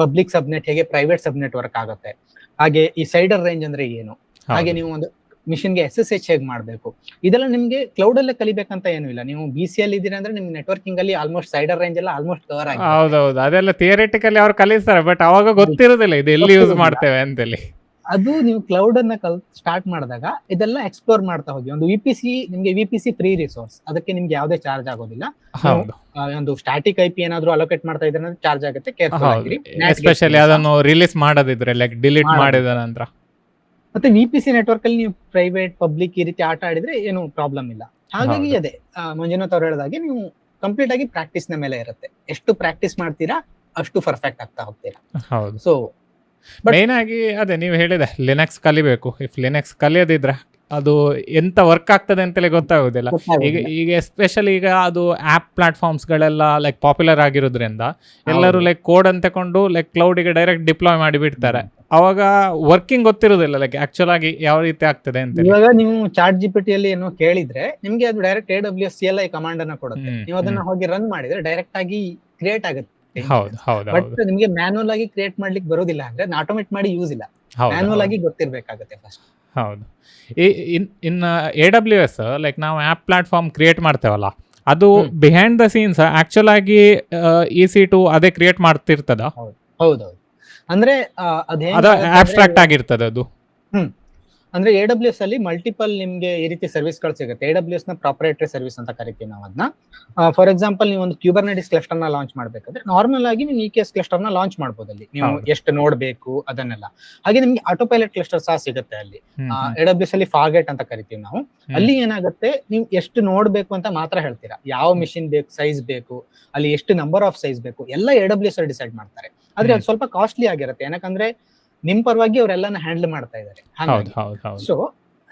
ಪಬ್ಲಿಕ್ ಸಬ್ನೆಟ್, ಹೇಗೆ ಪ್ರೈವೇಟ್ ಸಬ್ನೆಟ್ ವರ್ಕ್ ಆಗುತ್ತೆ, ಹಾಗೆ ಈ ಸೈಡರ್ ರೇಂಜ್ ಅಂದ್ರೆ ಏನು, ಹಾಗೆ ನೀವು ಒಂದು ಮಿಷನ್ ಗೆ SSH ಹೇಗೆ ಮಾಡಬೇಕು, ಇದೆಲ್ಲ ನಿಮ್ಗೆ ಕ್ಲೌಡ್ ಅಲ್ಲೇ ಕಲಿಬೇಕಂತ ಏನು ಇಲ್ಲ. ನೀವು BC ಅಲ್ಲಿ ಇದ್ದೀರಾ ಅಂದ್ರೆ ನಿಮ್ ನೆಟ್ವರ್ಕಿಂಗ್ ಅಲ್ಲಿ ಆಲ್ಮೋಸ್ಟ್ ಸೈಡರ್ ರೇಂಜ್ ಎಲ್ಲ ಆಲ್ಮೋಸ್ಟ್ ಕವರ್ ಆಗಿದೆ. ಹೌದೌದು, ಅದೆಲ್ಲ ಥಿಯರಿಟಿಕಲಿ ಅವ್ರು ಕಲಿಸ್ತಾರೆ, ಬಟ್ ಅವಾಗ ಗೊತ್ತಿರೋದಿಲ್ಲ ಇದು ಎಲ್ಲಿ ಯೂಸ್ ಮಾಡ್ತೇವೆ ಅಂತೇಳಿ. ಅದು ನೀವು ಕ್ಲೌಡ್ ಅನ್ನ ಸ್ಟಾರ್ಟ್ ಮಾಡಿದಾಗ ಇದೆಲ್ಲ ಎಕ್ಸ್ಪ್ಲೋರ್ ಮಾಡ್ತಾ ಹೋಗಿ. ಒಂದು VPC ನಿಮ್ಗೆ VPC ಫ್ರೀ ರಿಸೋರ್ಸ್, ಅದಕ್ಕೆ ನಿಮ್ಗೆ ಯಾವುದೇ ಚಾರ್ಜ್ ಆಗೋದಿಲ್ಲ. ಒಂದು ಸ್ಟಾಟಿಕ್ IP ಏನಾದ್ರು ಅಲೋಕೇಟ್ ಮಾಡ್ತಾ ಇದ್ರೆ ಚಾರ್ಜ್ ಆಗುತ್ತೆ, ಕೇರ್ಫುಲ್ ಆಗಿರಿ. ಎಸ್ಪೆಷಲಿ ಅದನ್ನು ರಿಲೀಸ್ ಮಾಡೋದಿದ್ರೆ ಲೈಕ್ ಡಿಲೀಟ್ ಮಾಡಿದ ನಂತರ. ಮತ್ತೆ VPC ನೆಟ್ವರ್ಕ್ ಅಲ್ಲಿ ನೀವು ಪ್ರೈವೇಟ್ ಪಬ್ಲಿಕ್ ಈ ರೀತಿ ಆಟ ಆಡಿದ್ರೆ ಏನು ಪ್ರಾಬ್ಲಮ್ ಇಲ್ಲ. ಹಾಗಾಗಿ ಅದೇ ಮಂಜುನಾಥ್ ಅವ್ರು ಹೇಳಿದಾಗೆ ನೀವು ಕಂಪ್ಲೀಟ್ ಆಗಿ ಪ್ರಾಕ್ಟೀಸ್ ನ ಮೇಲೆ ಇರುತ್ತೆ. ಎಷ್ಟು ಪ್ರಾಕ್ಟೀಸ್ ಮಾಡ್ತೀರಾ ಅಷ್ಟು ಪರ್ಫೆಕ್ಟ್ ಆಗ್ತಾ ಹೋಗ್ತೀರಾ. ಸೊ ಮೇನ್ ಆಗಿ ಅದೇ ನೀವು ಹೇಳಿದೆ ಲಿನಕ್ಸ್ ಕಲಿಬೇಕು. ಇಫ್ ಲಿನಕ್ಸ್ ಕಲಿಯೋದಿದ್ರೆ ಅದು ಎಂತ ವರ್ಕ್ ಆಗ್ತದೆ ಅಂತಲೇ ಗೊತ್ತಾಗೋದಿಲ್ಲ. ಈಗ ಎಸ್ಪೆಷಲಿ ಈಗ ಅದು ಆ್ಯಪ್ ಪ್ಲಾಟ್ಫಾರ್ಮ್ಸ್ಗಳೆಲ್ಲ ಲೈಕ್ ಪಾಪ್ಯುಲರ್ ಆಗಿರೋದ್ರಿಂದ ಎಲ್ಲರೂ ಲೈಕ್ ಕೋಡ್ ಅಂತ ತಗೊಂಡು ಲೈಕ್ ಕ್ಲೌಡಿಗೆ ಡೈರೆಕ್ಟ್ ಡಿಪ್ಲಾಯ್ ಮಾಡಿ ಬಿಡ್ತಾರೆ. ಅವಾಗ ವರ್ಕಿಂಗ್ ಗೊತ್ತಿರೋದಿಲ್ಲ ಲೈಕ್ ಆಕ್ಚುಲ್ ಆಗಿ ಯಾವ ರೀತಿ ಆಗ್ತದೆ ಅಂತ. ಇವಾಗ ನೀವು ಚಾಟ್ GPT ಅಲ್ಲಿ ಏನೋ ಕೇಳಿದ್ರೆ ನಿಮ್ಗೆ ಅದು ಡೈರೆಕ್ಟ್ AWS CLI ಕಮಾಂಡ್ ಅನ್ನ ಕೊಡುತ್ತೆ. ನೀವು ಅದನ್ನ ಹೋಗಿ ರನ್ ಮಾಡಿದ್ರೆ ಡೈರೆಕ್ಟ್ ಆಗಿ ಕ್ರಿಯೇಟ್ ಆಗುತ್ತೆ. ಬಟ್ ನಿಮ್ಗೆ ಮ್ಯಾನುವಲ್ ಆಗಿ ಕ್ರಿಯೇಟ್ ಮಾಡ್ಲಿಕ್ಕೆ ಬರೋದಿಲ್ಲ, ಅಂದ್ರೆ ಆಟೋಮೇಟ್ ಮಾಡಿ ಯೂಸ್ ಇಲ್ಲ, ಮ್ಯಾನುವಲ್ ಆಗಿ ಗೊತ್ತಿರ್ಬೇಕಾಗುತ್ತೆ ಫಸ್ಟ್. ಹೌದು. ಇನ್ AWS ಲೈಕ್ ನಾವು ಆ್ಯಪ್ ಪ್ಲಾಟ್ಫಾರ್ಮ್ ಕ್ರಿಯೇಟ್ ಮಾಡ್ತೇವಲ್ಲ, ಅದು ಬಿಹೈಂಡ್ ದ ಸೀನ್ಸ್ ಆಕ್ಚುಲ್ ಆಗಿ EC2 ಅದೇ ಕ್ರಿಯೇಟ್ ಮಾಡ್ತಿರ್ತದ. ಹೌದೌದು, ಅಂದ್ರೆ ಅದು ಅಬ್ಸ್ಟ್ರಾಕ್ಟ್ ಆಗಿರ್ತದೆ ಅದು. ಅಂದ್ರೆ AWS ಅಲ್ಲಿ ಮಲ್ಟಿಪಲ್ ನಿಮ್ಗೆ ಈ ರೀತಿ ಸರ್ವಿಸ್ಗಳು ಸಿಗುತ್ತೆ. AWS ನ ಪ್ರಾಪರೇಟರಿ ಸರ್ವಿಸ್ ಅಂತ ಕರಿತೀವಿ ನಾವು ಅದನ್ನ. ಫಾರ್ ಎಕ್ಸಾಂಪಲ್ ನೀವು ಒಂದು Kubernetes ಕ್ಲಸ್ಟರ್ ನ ಲಾಂಚ್ ಮಾಡ್ಬೇಕಾದ್ರೆ ನಾರ್ಮಲ್ ಆಗಿ ನೀವು EKS ಕ್ಲಸ್ಟರ್ ನ ಲಾಂಚ್ ಮಾಡಬಹುದು ಅಲ್ಲಿ, ನೀವು ಎಷ್ಟು ನೋಡ್ಬೇಕು ಅದನ್ನೆಲ್ಲ. ಹಾಗೆ ನಿಮ್ಗೆ ಆಟೋ ಪೈಲಟ್ ಕ್ಲಸ್ಟರ್ ಸಹ ಸಿಗುತ್ತೆ ಅಲ್ಲಿ. AWS ಅಲ್ಲಿ ಫಾರ್ಗೆಟ್ ಅಂತ ಕರಿತೀವಿ ನಾವು. ಅಲ್ಲಿ ಏನಾಗುತ್ತೆ, ನೀವು ಎಷ್ಟು ನೋಡ್ಬೇಕು ಅಂತ ಮಾತ್ರ ಹೇಳ್ತೀರಾ, ಯಾವ ಮಿಷಿನ್ ಬೇಕು, ಸೈಜ್ ಬೇಕು, ಅಲ್ಲಿ ಎಷ್ಟು ನಂಬರ್ ಆಫ್ ಸೈಜ್ ಬೇಕು ಎಲ್ಲ AWS ಅಲ್ಲಿ ಡಿಸೈಡ್ ಮಾಡ್ತಾರೆ. ಆದ್ರೆ ಅದು ಸ್ವಲ್ಪ ಕಾಸ್ಟ್ಲಿ ಆಗಿರುತ್ತೆ, ಯಾಕಂದ್ರೆ ನಿಮ್ ಪರವಾಗಿ ಅವರೆಲ್ಲನ ಹ್ಯಾಂಡಲ್ ಮಾಡ್ತಾ ಇದ್ದಾರೆ. ಸೊ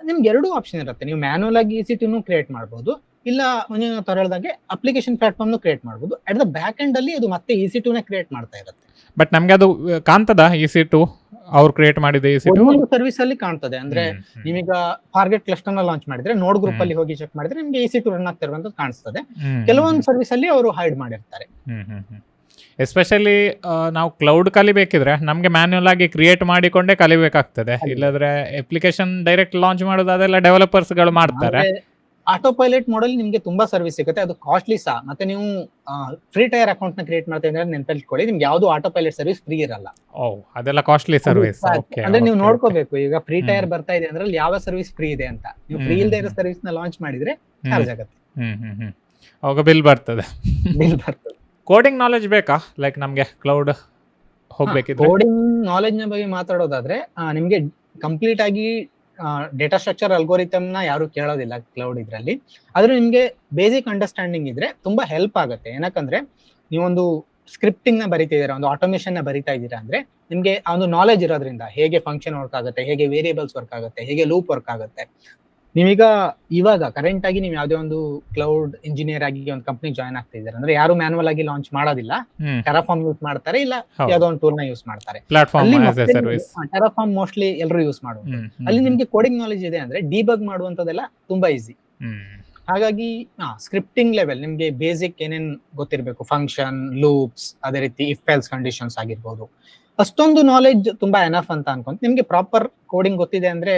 ನಿಮ್ಗೆ 2 ಆಪ್ಷನ್ ಇರುತ್ತೆ. ನೀವು ಮ್ಯಾನುವಲ್ ಆಗಿ EC2 ಕ್ರಿಯೇಟ್ ಮಾಡಬಹುದು, ಇಲ್ಲ ಮಂಜುನಾಥ್ ಅವ್ರು ಹೇಳಿದಾಗೆ ಅಪ್ಲಿಕೇಶನ್ ಪ್ಲಾಟ್ಫಾರ್ಮ್ ಕ್ರಿಯೇಟ್ ಮಾಡಬಹುದು. ಅಟ್ ದ ಬ್ಯಾಕ್ ಎಂಡ್ ಅಲ್ಲಿ ಅದು ಮತ್ತೆ EC2 ನ ಕ್ರಿಯೇಟ್ ಮಾಡ್ತಾ ಇರುತ್ತೆ. ಬಟ್ ನಮ್ಗೆ ಅದು ಕಾಣ್ತದ EC2 ಅವ್ರು ಕ್ರಿಯೇಟ್ ಮಾಡಿದ EC2 ಒಂದು ಸರ್ವಿಸ್ ಅಲ್ಲಿ ಕಾಣ್ತದೆ. ಅಂದ್ರೆ ನೀವೀಗ ಫಾರ್ಗೆಟ್ ಕ್ಲಸ್ಟರ್ ನ ಲಾಂಚ್ ಮಾಡಿದ್ರೆ ನೋಡ್ ಗ್ರೂಪ್ ಅಲ್ಲಿ ಹೋಗಿ ಚೆಕ್ ಮಾಡಿದ್ರೆ ನಿಮ್ಗೆ EC2 ರನ್ ಆಗ್ತಿರುವಂತದ್ದು ಕಾಣಿಸ್ತದೆ. ಕೆಲವೊಂದು ಸರ್ವಿಸ್ ಅಲ್ಲಿ ಅವರು ಹೈಡ್ ಮಾಡಿರ್ತಾರೆ. ಎಸ್ಪೆಷಲಿ ನಾವು ಕ್ಲೌಡ್ ಕಲಿಬೇಕಿದ್ರೆ ನಮಗೆ ಮ್ಯಾನ್ಯಲ್ ಆಗಿ ಕ್ರಿಯೇಟ್ ಮಾಡಿಕೊಂಡೇ ಕಲಿಬೇಕಾಗ್ತದೆ. ಇಲ್ಲದ್ರೆ ಅಪ್ಲಿಕೇಶನ್ ಡೈರೆಕ್ಟ್ ಲಾಂಚ್ ಮಾಡೋದು ಅದೆಲ್ಲ ಡೆವಲಪರ್ಸ್ಗಳು ಮಾಡ್ತಾರೆ. ಆಟೋ ಪೈಲಟ್ ಮಾಡಲ್ ನಿಮ್ಗೆ ತುಂಬಾ ಸರ್ವಿಸ್ ಸಿಗುತ್ತೆ, ಅದು ಕಾಸ್ಟ್ಲಿ ಸಹ. ಮತ್ತೆ ನೀವು ಫ್ರೀ ಟೈರ್ ಅಕೌಂಟ್ ನ ಕ್ರಿಯೇಟ್ ಮಾಡ್ತಾ ಇದ್ರೆ ನೆನ್ಪಿಟ್ಕೊಳ್ಳಿ, ನಿಮ್ಗೆ ಯಾವ್ದು ಆಟೋ ಪೈಲಟ್ ಸರ್ವಿಸ್ ಫ್ರೀ ಇರಲ್ಲ. ಅದೆಲ್ಲ ಕಾಸ್ಟ್ಲಿ ಸರ್ವಿಸ್. ಅಂದ್ರೆ ನೀವು ನೋಡ್ಕೋಬೇಕು, ಈಗ ಫ್ರೀ ಟೈರ್ ಬರ್ತಾ ಇದೆ ಅಂದ್ರೆ ಯಾವ ಸರ್ವಿಸ್ ಫ್ರೀ ಇದೆ ಅಂತ. ನೀವು ಫ್ರೀ ಇಲ್ಲದೆ ಇರೋ ಸರ್ವಿಸ್ ನ ಲಾಂಚ್ ಮಾಡಿದ್ರೆ ಚಾರ್ಜ್ ಆಗುತ್ತೆ, ಅವಾಗ ಬಿಲ್ ಬರ್ತದೆ. ಕೋಡಿಂಗ್ ನಾಲೆಜ್ ಬೇಕಾ ಲೈಕ್ ನಮ್ಗೆ ಕ್ಲೌಡ್ ಹೋಗ್ಬೇಕಿದ್ರೆ? ಕೋಡಿಂಗ್ ನಾಲೆಜ್ ನ ಬಗ್ಗೆ ಮಾತಾಡೋದಾದ್ರೆ ನಿಮ್ಗೆ ಕಂಪ್ಲೀಟ್ ಆಗಿ ಡೇಟಾ ಸ್ಟ್ರಕ್ಚರ್ ಅಲ್ಗೋರಿಥಮ್ ನ ಯಾರು ಕೇಳೋದಿಲ್ಲ ಕ್ಲೌಡ್ ಇದ್ರಲ್ಲಿ. ಆದ್ರೆ ನಿಮ್ಗೆ ಬೇಸಿಕ್ ಅಂಡರ್ಸ್ಟ್ಯಾಂಡಿಂಗ್ ಇದ್ರೆ ತುಂಬಾ ಹೆಲ್ಪ್ ಆಗುತ್ತೆ. ಏನಕ್ಕಂದ್ರೆ ನೀವೊಂದು ಸ್ಕ್ರಿಪ್ಟಿಂಗ್ ನ ಬರಿತಿದ್ದೀರಾ, ಒಂದು ಆಟೋಮೇಶನ್ ನ ಬರಿತಾ ಇದ್ದೀರಾ ಅಂದ್ರೆ ನಿಮ್ಗೆ ಆ ಒಂದು ನಾಲೆಜ್ ಇರೋದ್ರಿಂದ ಹೇಗೆ ಫಂಕ್ಷನ್ ವರ್ಕ್ ಆಗುತ್ತೆ, ಹೇಗೆ ವೇರಿಯೇಬಲ್ಸ್ ವರ್ಕ್ ಆಗುತ್ತೆ, ಹೇಗೆ ಲೂಪ್ ವರ್ಕ್ ಆಗುತ್ತೆ. ನೀವೀಗ ಇವಾಗ ಕರೆಂಟ್ ಆಗಿ ನೀವು ಯಾವ್ದೇ ಒಂದು ಕ್ಲೌಡ್ ಇಂಜಿನಿಯರ್ ಆಗಿ ಒಂದು ಕಂಪ್ನಿ ಜಾಯ್ನ್ ಆಗ್ತಾ ಇದ್ದಾರೆ ಅಂದ್ರೆ ಯಾರು ಮ್ಯಾನುವಲ್ ಆಗಿ ಲಾಂಚ್ ಮಾಡೋದಿಲ್ಲ, ಟೆರಾಫಾರ್ಮ್ ಯೂಸ್ ಮಾಡ್ತಾರೆ, ಇಲ್ಲ ಯಾವ್ದೋ ಒಂದು ಟೂಲ್ ನ ಯೂಸ್ ಮಾಡ್ತಾರೆ. ಟೆರಾಫಾರ್ಮ್ ಮೋಸ್ಟ್ಲಿ ಎಲ್ಲರೂ ಯೂಸ್ ಮಾಡುವುದು. ಅಲ್ಲಿ ನಿಮ್ಗೆ ಕೋಡಿಂಗ್ ನಾಲೆಜ್ ಇದೆ ಅಂದ್ರೆ ಡಿಬಗ್ ಮಾಡುವಂತದೆಲ್ಲ ತುಂಬಾ ಈಸಿ. ಹಾಗಾಗಿ ಸ್ಕ್ರಿಪ್ಟಿಂಗ್ ಲೆವೆಲ್ ನಿಮ್ಗೆ ಬೇಸಿಕ್ ಏನೇನ್ ಗೊತ್ತಿರಬೇಕು, ಫಂಕ್ಷನ್, ಲೂಪ್ಸ್, ಅದೇ ರೀತಿ ಇಫ್ ಎಲ್ಸ್ ಕಂಡೀಷನ್ಸ್ ಆಗಿರ್ಬೋದು, ಅಷ್ಟೊಂದು ನಾಲೆಜ್ ತುಂಬಾ ಎನಫ್ ಅಂತ ಅನ್ಕೊಂತ ನಿಮ್ಗೆ ಪ್ರಾಪರ್ ಕೋಡಿಂಗ್ ಗೊತ್ತಿದೆ ಅಂದ್ರೆ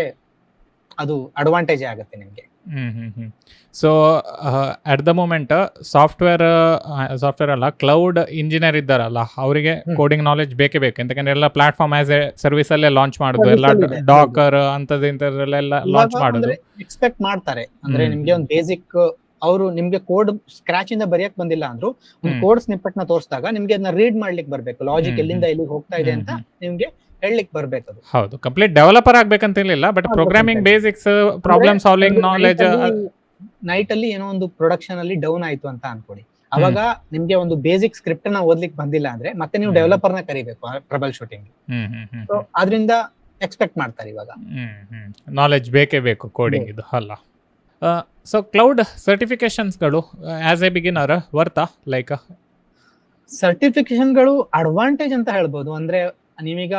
ಅದು ಅಡ್ವಾಂಟೇಜ್ ಆಗುತ್ತೆ ನಿಮ್ಗೆ. So at the moment software ಅಲ್ಲ, ಕ್ಲೌಡ್ ಇಂಜಿನಿಯರ್ ಇದ್ದಾರಲ್ಲ ಅವರಿಗೆ ಕೋಡಿಂಗ್ ನಾಲೆಜ್ ಬೇಕೇ ಬೇಕು. ಯಾಕಂದ್ರೆ ಎಲ್ಲ ಪ್ಲಾಟ್ಫಾರ್ಮ್ ಆಸ್ ಎ ಸರ್ವಿಸ್ ಅಲ್ಲೇ ಲಾಂಚ್ ಮಾಡೋದು, ಎಲ್ಲ ಡಾಕರ್ ಅಂತದ್ ಇಂಥದ್ರಲ್ಲೆಲ್ಲ ಲಾಂಚ್ ಮಾಡೋದು ಎಕ್ಸ್ಪೆಕ್ಟ್ ಮಾಡ್ತಾರೆ. ಅಂದ್ರೆ ನಿಮ್ಗೆ ಒಂದು ಬೇಸಿಕ್, ಅವರು ನಿಮ್ಗೆ ಕೋಡ್ ಸ್ಕ್ರಾಚ್ ಇಂದ ಬರೆಯಕ್ ಬಂದಿಲ್ಲ ಅಂದ್ರು ಒಂದು ಕೋಡ್ ಸ್ನಿಪ್ಪೆಟ್ ನ ತೋರಿಸಿದಾಗ ನಿಮ್ಗೆ ಅದನ್ನ ರೀಡ್ ಮಾಡ್ಲಿಕ್ಕೆ ಬರ್ಬೇಕು, ಲಾಜಿಕ್ ಎಲ್ಲಿಂದ ಎಲ್ಲಿಗೆ ಹೋಗ್ತಾ ಇದೆ ಅಂತ ನಿಮ್ಗೆ ಹೇಳಲಿಕ್ಕೆ ಬರ್ಬೇಕು. ಅದು ಹೌದು, ಕಂಪ್ಲೀಟ್ ಡೆವಲಪರ್ ಆಗ್ಬೇಕಂತ ಇಲ್ಲ, but programming basics, problem solving knowledge. Night ಅಲ್ಲಿ ಏನೋ ಒಂದು ಪ್ರೊಡಕ್ಷನ್ ಅಲ್ಲಿ ಡೌನ್ ಆಯ್ತು ಅಂತ ಅನ್ಕೊಳ್ಳಿ, ಅವಾಗ ನಿಮ್ಗೆ ಒಂದು ಬೇಸಿಕ್ ಸ್ಕ್ರಿಪ್ಟ್ ನ ಓದ್ಲಿಕ್ಕೆ ಬಂದಿಲ್ಲ ಅಂದ್ರೆ ಮತ್ತೆ ನೀವು ಡೆವಲಪರ್ ನ ಕರಿಬೇಕು ಟ್ರಬಲ್ ಶೂಟಿಂಗ್. ಸೊ ಅದರಿಂದ ಎಕ್ಸ್ಪೆಕ್ಟ್ ಮಾಡ್ತಾರೆ ಇವಾಗ ನಾಲೆಜ್ ಬೇಕೇ ಬೇಕು ಕೋಡಿಂಗ್ ಇದು ಅಲ್ಲ. ಸೊ ಕ್ಲೌಡ್ ಸರ್ಟಿಫಿಕೇಶನ್ಸ್ಗಳು ಆಸ್ ಎ ಬಿಗಿನರ್ ವರ್ತಾ? ಲೈಕ್ ಸರ್ಟಿಫಿಕೇಶನ್ಗಳು ಅಡ್ವಾಂಟೇಜ್ ಅಂತ ಹೇಳ್ಬೋದು. ಅಂದ್ರೆ ನೀವೀಗ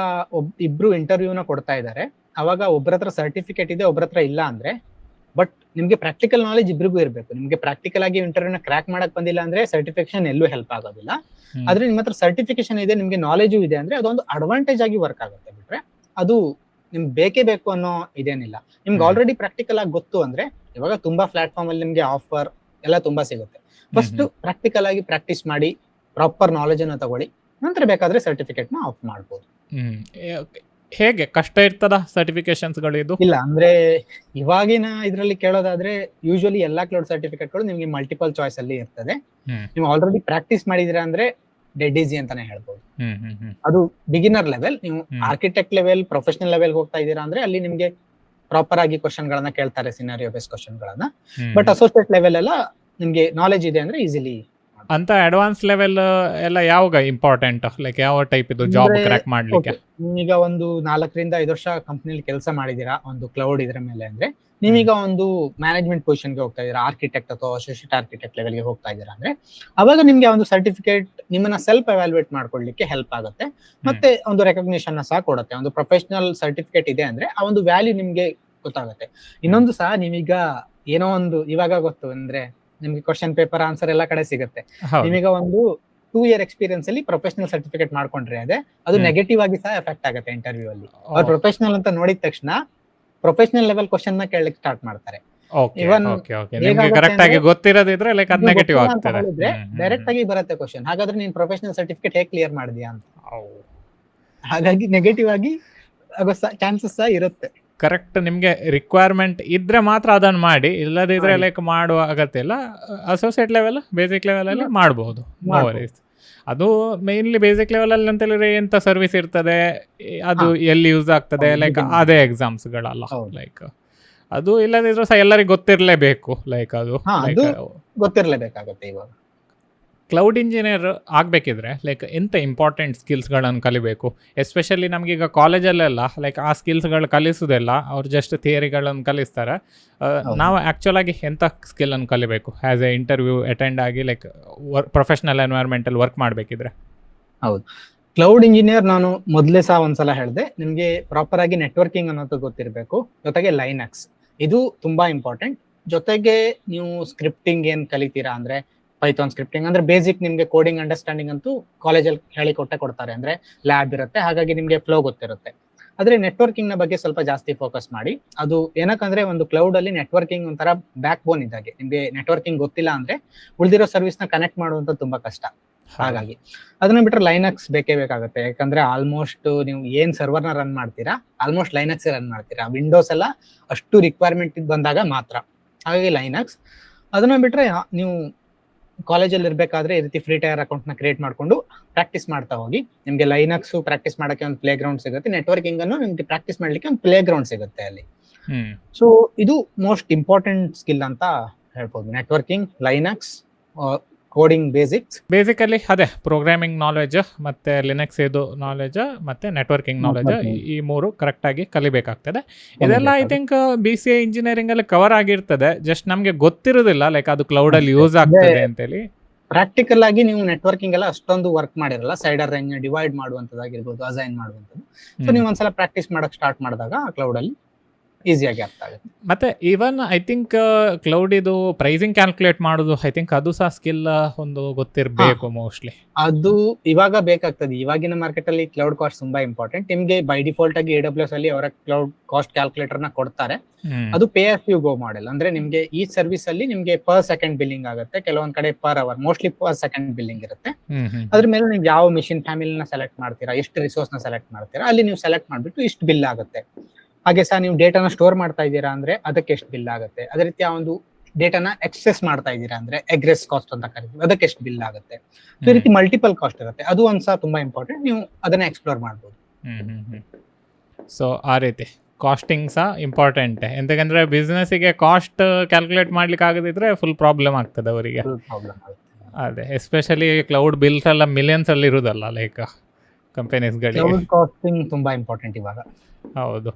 ಇಬ್ರು ಇಂಟರ್ವ್ಯೂನ ಕೊಡ್ತಾ ಇದ್ದಾರೆ, ಅವಾಗ ಒಬ್ಬರ ಹತ್ರ ಸರ್ಟಿಫಿಕೇಟ್ ಇದೆ, ಒಬ್ಬರ ಹತ್ರ ಇಲ್ಲ ಅಂದ್ರೆ, ಬಟ್ ನಿಮ್ಗೆ ಪ್ರಾಕ್ಟಿಕಲ್ ನಾಲೆಜ್ ಇಬ್ರಿಗೂ ಇರಬೇಕು. ನಿಮ್ಗೆ ಪ್ರಾಕ್ಟಿಕಲ್ ಆಗಿ ಇಂಟರ್ವ್ಯೂನ ಕ್ರ್ಯಾಕ್ ಮಾಡಕ್ ಬಂದಿಲ್ಲ ಅಂದ್ರೆ ಸರ್ಟಿಫಿಕೇಶನ್ ಎಲ್ಲೂ ಹೆಲ್ಪ್ ಆಗೋದಿಲ್ಲ. ಆದ್ರೆ ನಿಮ್ಮ ಹತ್ರ ಸರ್ಟಿಫಿಕೇಶನ್ ಇದೆ, ನಿಮ್ಗೆ ನಾಲೆಜು ಇದೆ ಅಂದ್ರೆ ಅದೊಂದು ಅಡ್ವಾಂಟೇಜ್ ಆಗಿ ವರ್ಕ್ ಆಗುತ್ತೆ. ಬಿಟ್ರೆ ಅದು ನಿಮ್ಗೆ ಬೇಕೇ ಬೇಕು ಅನ್ನೋ ಇದೇನಿಲ್ಲ. ನಿಮ್ಗೆ ಆಲ್ರೆಡಿ ಪ್ರಾಕ್ಟಿಕಲ್ ಆಗಿ ಗೊತ್ತು ಅಂದ್ರೆ ಇವಾಗ ತುಂಬಾ ಪ್ಲಾಟ್ಫಾರ್ಮ್ ಅಲ್ಲಿ ನಿಮ್ಗೆ ಆಫರ್ ಎಲ್ಲ ತುಂಬಾ ಸಿಗುತ್ತೆ. ಫಸ್ಟ್ ಪ್ರಾಕ್ಟಿಕಲ್ ಆಗಿ ಪ್ರಾಕ್ಟೀಸ್ ಮಾಡಿ, ಪ್ರಾಪರ್ ನಾಲೆಜ್ ಅನ್ನ ತಗೊಳ್ಳಿ, ನಂತರ ಬೇಕಾದ್ರೆ ಸರ್ಟಿಫಿಕೇಟ್ ನ ಆಫ್ ಮಾಡ್ಬೋದು. ಹೇಗೆ ಕಷ್ಟ ಇರ್ತದ ಸರ್ಟಿಫಿಕೇಶನ್ಸ್ಗಳು? ಇದು ಇಲ್ಲ ಅಂದ್ರೆ ಇವಾಗಿನ ಇದ್ರಲ್ಲಿ ಕೇಳೋದಾದ್ರೆ ಯೂಶುವಲಿ ಎಲ್ಲಾ ಕ್ಲೌಡ್ ಸರ್ಟಿಫಿಕೇಟ್ಗಳು ನಿಮ್ಗೆ ಮಲ್ಟಿಪಲ್ ಚಾಯ್ಸ್ ಅಲ್ಲಿ ಇರ್ತದೆ. ನೀವು ಆಲ್ರೆಡಿ ಪ್ರಾಕ್ಟೀಸ್ ಮಾಡಿದಿರಾ ಅಂದ್ರೆ ಡೆಡ್ ಈಸಿ ಅಂತಾನೆ ಹೇಳ್ಬೋದು. ಅದು ಬಿಗಿನರ್ ಲೆವೆಲ್. ನೀವು ಆರ್ಕಿಟೆಕ್ಟ್ ಲೆವೆಲ್, ಪ್ರೊಫೆಷನಲ್ ಲೆವೆಲ್ ಹೋಗ್ತಾ ಇದ್ದೀರಾ ಅಂದ್ರೆ ಅಲ್ಲಿ ನಿಮ್ಗೆ ಪ್ರಾಪರ್ ಆಗಿ ಕ್ವಶನ್ ಗಳನ್ನ ಕೇಳ್ತಾರೆ, ಸಿನಾರಿಯೋ ಬೇಸ್ ಕ್ವಶನ್ ಗಳನ್ನ. ಬಟ್ ಅಸೋಸಿಯೇಟ್ ಲೆವೆಲ್ ಎಲ್ಲ ನಿಮ್ಗೆ ನಾಲೆಜ್ ಇದೆ ಅಂದ್ರೆ ಈಸಿಲಿ. ಅಂತ ಅಡ್ವಾನ್ಸ್ ಲೆವೆಲ್ ಎಲ್ಲ ಯಾವಾಗ ಇಂಪಾರ್ಟೆಂಟ್? ಲೈಕ್ ಯಾವ ಟೈಪ್ ಇದು ಜಾಬ್ ಕ್ರ್ಯಾಕ್ ಮಾಡ್ಲಿಕ್ಕೆ? ಈಗ ಒಂದು 4 ರಿಂದ 5 ವರ್ಷ ಕಂಪ್ನಿಲಿ ಕೆಲಸ ಮಾಡಿದೀರಾ ಒಂದು ಕ್ಲೌಡ್ ಇದ್ರ ಮೇಲೆ ಅಂದ್ರೆ, ನೀವೀಗ ಒಂದು ಮ್ಯಾನೇಜ್ಮೆಂಟ್ ಪೊಸಿಷನ್ಗೆ ಹೋಗ್ತಾ ಇದೀರಾ, ಆರ್ಕಿಟೆಕ್ಟ್ ಅಥವಾ ಅಸೋಸಿಯೇಟ್ ಆರ್ಕಿಟೆಕ್ಟ್ ಲೆವೆಲ್ಗೆ ಹೋಗ್ತಾ ಇದೀರಾ ಅಂದ್ರೆ, ಅವಾಗ ನಿಮ್ಗೆ ಒಂದು ಸರ್ಟಿಫಿಕೇಟ್ ನಿಮ್ಮನ್ನ ಸೆಲ್ಫ್ ಎವ್ಯಾಲ್ಯೂಯೇಟ್ ಮಾಡ್ಕೊಳ್ಳಿಕ್ಕೆ ಹೆಲ್ಪ್ ಆಗುತ್ತೆ. ಮತ್ತೆ ಒಂದು ರೆಕಗ್ನಿಷನ್ ಸಹ ಕೊಡುತ್ತೆ. ಒಂದು ಪ್ರೊಫೆಷನಲ್ ಸರ್ಟಿಫಿಕೇಟ್ ಇದೆ ಅಂದ್ರೆ ಆ ಒಂದು ವ್ಯಾಲ್ಯೂ ನಿಮ್ಗೆ ಗೊತ್ತಾಗುತ್ತೆ. ಇನ್ನೊಂದು ಸಹ, ನೀವೀಗ ಏನೋ ಒಂದು ಇವಾಗ ಗೊತ್ತು ಅಂದ್ರೆ ನಿಮ್ಗೆ ಕ್ವಶನ್ ಪೇಪರ್ ಆನ್ಸರ್ ಎಲ್ಲ ಕಡೆ ಸಿಗುತ್ತೆ. ನಿಮೀಗ ಒಂದು 2 year ಎಕ್ಸ್ಪೀರಿಯನ್ಸ್ ಅಲ್ಲಿ ಪ್ರೊಫೆಷನಲ್ ಸರ್ಟಿಫಿಕೇಟ್ ಮಾಡ್ಕೊಂಡ್ರೆ ಅದು ನೆಗೆಟಿವ್ ಆಗಿ ಸಹ ಎಫೆಕ್ಟ್ ಆಗುತ್ತೆ ಇಂಟರ್ವ್ಯೂ ಅಲ್ಲಿ. ಅವ್ರು ಪ್ರೊಫೆಷನಲ್ ಅಂತ ನೋಡಿದ ತಕ್ಷಣ ಪ್ರೊಫೆಷನಲ್ ಲೆವೆಲ್ ಕ್ವಶನ್ ನ ಕೇಳಲಿಕ್ಕೆ ಸ್ಟಾರ್ಟ್ ಮಾಡ್ತಾರೆ. ಡೈರೆಕ್ಟ್ ಆಗಿ ಬರುತ್ತೆ ಕ್ವಶನ್, ಹಾಗಾದ್ರೆ ನೀನ್ ಪ್ರೊಫೆಷನಲ್ ಸರ್ಟಿಫಿಕೇಟ್ ಹೇಗೆ ಕ್ಲಿಯರ್ ಮಾಡಿದ್ಯಾ ಅಂತ. ಹಾಗಾಗಿ ನೆಗೆಟಿವ್ ಆಗಿ ಆಗೋ ಚಾನ್ಸಸ್ ಸಹ ಇರುತ್ತೆ. ಕರೆಕ್ಟ್, ನಿಮಗೆ ರಿಕ್ವೈರ್ಮೆಂಟ್ ಇದ್ರೆ ಮಾತ್ರ ಅದನ್ನು ಮಾಡಿ, ಇಲ್ಲದಿದ್ರೆ ಲೈಕ್ ಮಾಡುವ ಅಗತ್ಯ ಇಲ್ಲ. ಅಸೋಸಿಯೇಟ್ ಲೆವೆಲ್, ಬೇಸಿಕ್ ಲೆವೆಲ್ ಅಲ್ಲಿ ಮಾಡಬಹುದು. ಅದು ಮೇನ್ಲಿ ಬೇಸಿಕ್ ಲೆವೆಲ್ ಅಲ್ಲಿ ಅಂತ ಹೇಳಿದ್ರೆ ಎಂತ ಸರ್ವಿಸ್ ಇರ್ತದೆ, ಅದು ಎಲ್ಲಿ ಯೂಸ್ ಆಗ್ತದೆ, ಲೈಕ್ ಅದೇ ಎಕ್ಸಾಮ್ಸ್ಗಳಲ್ಲ. ಲೈಕ್ ಅದು ಇಲ್ಲದಿದ್ರು ಸಹ ಎಲ್ಲರಿಗೂ ಗೊತ್ತಿರಲೇಬೇಕು. ಲೈಕ್ ಅದು ಗೊತ್ತಿರಲೇಬೇಕಾಗುತ್ತೆ. ಇವಾಗ ಕ್ಲೌಡ್ ಇಂಜಿನಿಯರ್ ಆಗಬೇಕಿದ್ರೆ ಲೈಕ್ ಎಂಥ ಇಂಪಾರ್ಟೆಂಟ್ ಸ್ಕಿಲ್ಸ್ಗಳನ್ನು ಕಲಿಬೇಕು? ಎಸ್ಪೆಷಲಿ ನಮಗೀಗ ಕಾಲೇಜಲ್ಲೆಲ್ಲ ಲೈಕ್ ಆ ಸ್ಕಿಲ್ಸ್ಗಳು ಕಲಿಸೋದಿಲ್ಲ, ಅವ್ರು ಜಸ್ಟ್ ಥಿಯರಿಗಳನ್ನು ಕಲಿಸ್ತಾರೆ. ನಾವು ಆ್ಯಕ್ಚುಲಾಗಿ ಎಂಥ ಸ್ಕಿಲ್ಲನ್ನು ಕಲಿಬೇಕು ಆ್ಯಸ್ ಎ ಇಂಟರ್ವ್ಯೂ ಅಟೆಂಡ್ ಆಗಿ, ಲೈಕ್ ಪ್ರೊಫೆಷ್ನಲ್ ಎನ್ವೈರ್ಮೆಂಟಲ್ಲಿ ವರ್ಕ್ ಮಾಡಬೇಕಿದ್ರೆ? ಹೌದು, ಕ್ಲೌಡ್ ಇಂಜಿನಿಯರ್ ನಾನು ಮೊದಲೇ ಸಹ ಒಂದ್ಸಲ ಹೇಳಿದೆ, ನಿಮಗೆ ಪ್ರಾಪರ್ ಆಗಿ ನೆಟ್ವರ್ಕಿಂಗ್ ಅನ್ನೋದು ಗೊತ್ತಿರಬೇಕು, ಜೊತೆಗೆ ಲೈನಕ್ಸ್ ಇದು ತುಂಬಾ ಇಂಪಾರ್ಟೆಂಟ್. ಜೊತೆಗೆ ನೀವು ಸ್ಕ್ರಿಪ್ಟಿಂಗ್ ಏನ್ ಕಲಿತೀರಾ ಅಂದ್ರೆ ಪೈಥಾನ್ ಸ್ಕ್ರಿಪ್ಟಿಂಗ್ ಅಂದ್ರೆ ಬೇಸಿಕ್ ನಿಮ್ಗೆ ಕೋಡಿಂಗ್ ಅಂಡರ್ಸ್ಟ್ಯಾಂಡಿಂಗ್ ಅಂತೂ ಕಾಲೇಜಲ್ಲಿ ಕೊಡ್ತಾರೆ, ಅಂದ್ರೆ ಲ್ಯಾಬ್ ಇರುತ್ತೆ, ಹಾಗಾಗಿ ನಿಮ್ಗೆ ಫ್ಲೋ ಗೊತ್ತಿರುತ್ತೆ. ಆದ್ರೆ ನೆಟ್ವರ್ಕಿಂಗ್ ನ ಬಗ್ಗೆ ಸ್ವಲ್ಪ ಜಾಸ್ತಿ ಫೋಕಸ್ ಮಾಡಿ. ಅದು ಏನಕ್ಕಂದ್ರೆ ಒಂದು ಕ್ಲೌಡ್ ಅಲ್ಲಿ ನೆಟ್ವರ್ಕಿಂಗ್ ಒಂಥರ ಬ್ಯಾಕ್ ಬೋನ್ ಇದ್ದಾಗೆ. ನಿಮ್ಗೆ ನೆಟ್ವರ್ಕಿಂಗ್ ಗೊತ್ತಿಲ್ಲ ಅಂದ್ರೆ ಉಳಿದಿರೋ ಸರ್ವಿಸ್ ನ ಕನೆಕ್ಟ್ ಮಾಡುವಂತ ತುಂಬಾ ಕಷ್ಟ. ಹಾಗಾಗಿ ಅದನ್ನ ಬಿಟ್ರೆ ಲೈನಕ್ಸ್ ಬೇಕೇ ಬೇಕಾಗುತ್ತೆ, ಯಾಕಂದ್ರೆ ಆಲ್ಮೋಸ್ಟ್ ನೀವು ಏನ್ ಸರ್ವರ್ ನ ರನ್ ಮಾಡ್ತೀರಾ ಆಲ್ಮೋಸ್ಟ್ ಲೈನಕ್ಸ್ ರನ್ ಮಾಡ್ತೀರಾ. ವಿಂಡೋಸ್ ಎಲ್ಲ ಅಷ್ಟು ರಿಕ್ವೈರ್ಮೆಂಟ್ ಬಂದಾಗ ಮಾತ್ರ. ಹಾಗಾಗಿ ಲೈನಕ್ಸ್. ಅದನ್ನ ಬಿಟ್ರೆ ನೀವು ಕಾಲೇಜಲ್ಲಿ ಇರ್ಬೇಕಾದ್ರೆ ಈ ರೀತಿ ಫ್ರೀ ಟೈರ್ ಅಕೌಂಟ್ ನ ಕ್ರಿಯೇಟ್ ಮಾಡ್ಕೊಂಡು ಪ್ರಾಕ್ಟೀಸ್ ಮಾಡ್ತಾ ಹೋಗಿ. ನಿಮ್ಗೆ ಲೈನಕ್ಸ್ ಪ್ರಾಕ್ಟೀಸ್ ಮಾಡಕ್ಕೆ ಒಂದು ಪ್ಲೇ ಗ್ರೌಂಡ್ ಸಿಗುತ್ತೆ, ನೆಟ್ವರ್ಕಿಂಗ್ ಅನ್ನು ನಿಮ್ಗೆ ಪ್ರಾಕ್ಟೀಸ್ ಮಾಡ್ಲಿಕ್ಕೆ ಒಂದು ಪ್ಲೇ ಗ್ರೌಂಡ್ ಸಿಗುತ್ತೆ ಅಲ್ಲಿ. ಸೊ ಇದು ಮೋಸ್ಟ್ ಇಂಪಾರ್ಟೆಂಟ್ ಸ್ಕಿಲ್ ಅಂತ ಹೇಳ್ಬೋದು, ನೆಟ್ವರ್ಕಿಂಗ್, ಲೈನಕ್ಸ್, ಕೋಡಿಂಗ್ ಬೇಸಿಕಲಿ ಅದೇ ಪ್ರೋಗ್ರಾಮಿಂಗ್ ನಾಲೆಜ್ ಮತ್ತೆ ಲಿನಕ್ಸ್ ಇದು ನಾಲೆಜ್ ಮತ್ತೆ ನೆಟ್ವರ್ಕಿಂಗ್ ನಾಲೆಜ್, ಈ ಮೂರು ಕರೆಕ್ಟ್ ಆಗಿ ಕಲಿಬೇಕಾಗ್ತದೆ. ಇದೆಲ್ಲ ಐ ಥಿಂಕ್ BCA ಇಂಜಿನಿಯರಿಂಗ್ ಅಲ್ಲಿ ಕವರ್ ಆಗಿರ್ತದೆ, ಜಸ್ಟ್ ನಮ್ಗೆ ಗೊತ್ತಿರೋದಿಲ್ಲ ಲೈಕ್ ಅದು ಕ್ಲೌಡ್ ಅಲ್ಲಿ ಯೂಸ್ ಆಗ್ತದೆ ಅಂತೇಳಿ. ಪ್ರಾಕ್ಟಿಕಲ್ ಆಗಿ ನೀವು ನೆಟ್ವರ್ಕಿಂಗ್ ಎಲ್ಲ ಅಷ್ಟೊಂದು ವರ್ಕ್ ಮಾಡಿರಲ್ಲ, ಸೈಡರ್ ರೇಂಜ್ ಡಿವೈಡ್ ಮಾಡುವಂತದ್ದಾಗಿರ್ಬೋದು, ಅಸೈನ್ ಮಾಡುವಂಥದ್ದು. ಸೊ ನೀವು ಒಂದ್ಸಲ ಪ್ರಾಕ್ಟೀಸ್ ಮಾಡಕ್ ಸ್ಟಾರ್ಟ್ ಮಾಡಿದಾಗ ಕ್ಲೌಡ್ ಅಲ್ಲಿ ಈಸಿಯಾಗಿ ಅರ್ಥ ಆಗುತ್ತೆ. ಮತ್ತೆ ಈವನ್ ಐ ಥಿಂಕ್ ಕ್ಲೌಡ್ ಇದು ಪ್ರೈಸಿಂಗ್ ಕ್ಯಾಲ್ಕುಲೇಟ್ ಮಾಡೋದು ಐ ಥಿಂಕ್ ಅದು ಸಹ ಸ್ಕಿಲ್ ಒಂದು ಗೊತ್ತಿರಬೇಕು ಮೋಸ್ಟ್ಲಿ. ಅದು ಇವಾಗ ಬೇಕಾಗ್ತದೆ. ಇವಾಗಿನ ಮಾರ್ಕೆಟ್ ಅಲ್ಲಿ ಕ್ಲೌಡ್ ಕಾಸ್ಟ್ ತುಂಬಾ ಇಂಪಾರ್ಟೆಂಟ್. ನಿಮ್ಗೆ ಬೈ ಡಿಫಾಲ್ಟ್ ಆಗಿ AWS ಅಲ್ಲಿ ಅವರ ಕ್ಲೌಡ್ ಕಾಸ್ಟ್ ಕ್ಯಾಲ್ಕುಲೇಟರ್ ನ ಕೊಡ್ತಾರೆ. ಅದು pay as you go model. ಅಂದ್ರೆ ನಿಮ್ಗೆ ಈ ಸರ್ವಿಸ್ ಅಲ್ಲಿ ನಿಮ್ಗೆ ಪರ್ ಸೆಕೆಂಡ್ ಬಿಲ್ಲಿಂಗ್ ಆಗುತ್ತೆ, ಕೆಲವೊಂದ್ ಕಡೆ per hour, mostly per second billing ಇರುತ್ತೆ. ಅದ್ರ ಮೇಲೆ ನೀವು ಯಾವ ಮಿಷಿನ್ ಫ್ಯಾಮಿಲಿನ ಸೆಲೆಕ್ಟ್ ಮಾಡ್ತೀರಾ, ಎಷ್ಟು ರಿಸೋರ್ಸ್ ನ ಸೆಲೆಕ್ಟ್ ಮಾಡ್ತೀರಾ, ಅಲ್ಲಿ ನೀವು ಸೆಲೆಕ್ಟ್ ಮಾಡ್ಬಿಟ್ಟು ಇಷ್ಟು ಬಿಲ್ ಆಗುತ್ತೆ. ಹಾಗೆ ಸಹ ನೀವು ಡೇಟಾನ ಸ್ಟೋರ್ ಮಾಡ್ತಾ ಇದ್ದೀರಾ ಅಂದ್ರೆ ಅದಕ್ಕೆ ಎಷ್ಟು ಬಿಲ್ ಆಗುತ್ತೆ. ಅದೇ ರೀತಿ ಆ ಒಂದು ಡೇಟಾನ ಎಕ್ಸೆಸ್ ಮಾಡ್ತಾ ಇದ್ದೀರಾ ಅಂದ್ರೆ ಎಗ್ರೆಸ್ ಕಾಸ್ಟ್ ಅಂತ ಕರಿತೀವಿ, ಅದಕ್ಕೆ ಎಷ್ಟು ಬಿಲ್ ಆಗುತ್ತೆ. ಈ ರೀತಿ ಮಲ್ಟಿಪಲ್ ಕಾಸ್ಟ್ ಇರುತ್ತೆ. ಅದು ಒಂದ್ಸಲ ತುಂಬಾ ಇಂಪಾರ್ಟೆಂಟ್, ನೀವು ಅದನ್ನ ಎಕ್ಸ್ಪ್ಲೋರ್ ಮಾಡ್ಬೋದು. ಸೊ ಆ ರೀತಿ ಕಾಸ್ಟಿಂಗ್ ಸಹ ಇಂಪಾರ್ಟೆಂಟ್, ಎಂತಕಂದ್ರೆ ಬಿಸ್ನೆಸ್ಸಿಗೆ ಕಾಸ್ಟ್ ಕ್ಯಾಲ್ಕುಲೇಟ್ ಮಾಡ್ಲಿಕ್ಕೆ ಆಗದಿದ್ರೆ ಫುಲ್ ಪ್ರಾಬ್ಲಮ್ ಆಗ್ತದೆ ಅವರಿಗೆ. ಅದೇ ಎಸ್ಪೆಷಲಿ ಕ್ಲೌಡ್ ಬಿಲ್ಸ್ ಎಲ್ಲ ಮಿಲಿಯನ್ಸ್ ಅಲ್ಲಿ ಇರುದಲ್ಲ ಲೈಕ್ ಕಂಪನೀಸ್ಗಳಿಗೆ. ಕ್ಲೌಡ್ ಕಾಸ್ಟಿಂಗ್ ತುಂಬಾ ಇಂಪಾರ್ಟೆಂಟ್ ಇವಾಗ. ಹೌದು,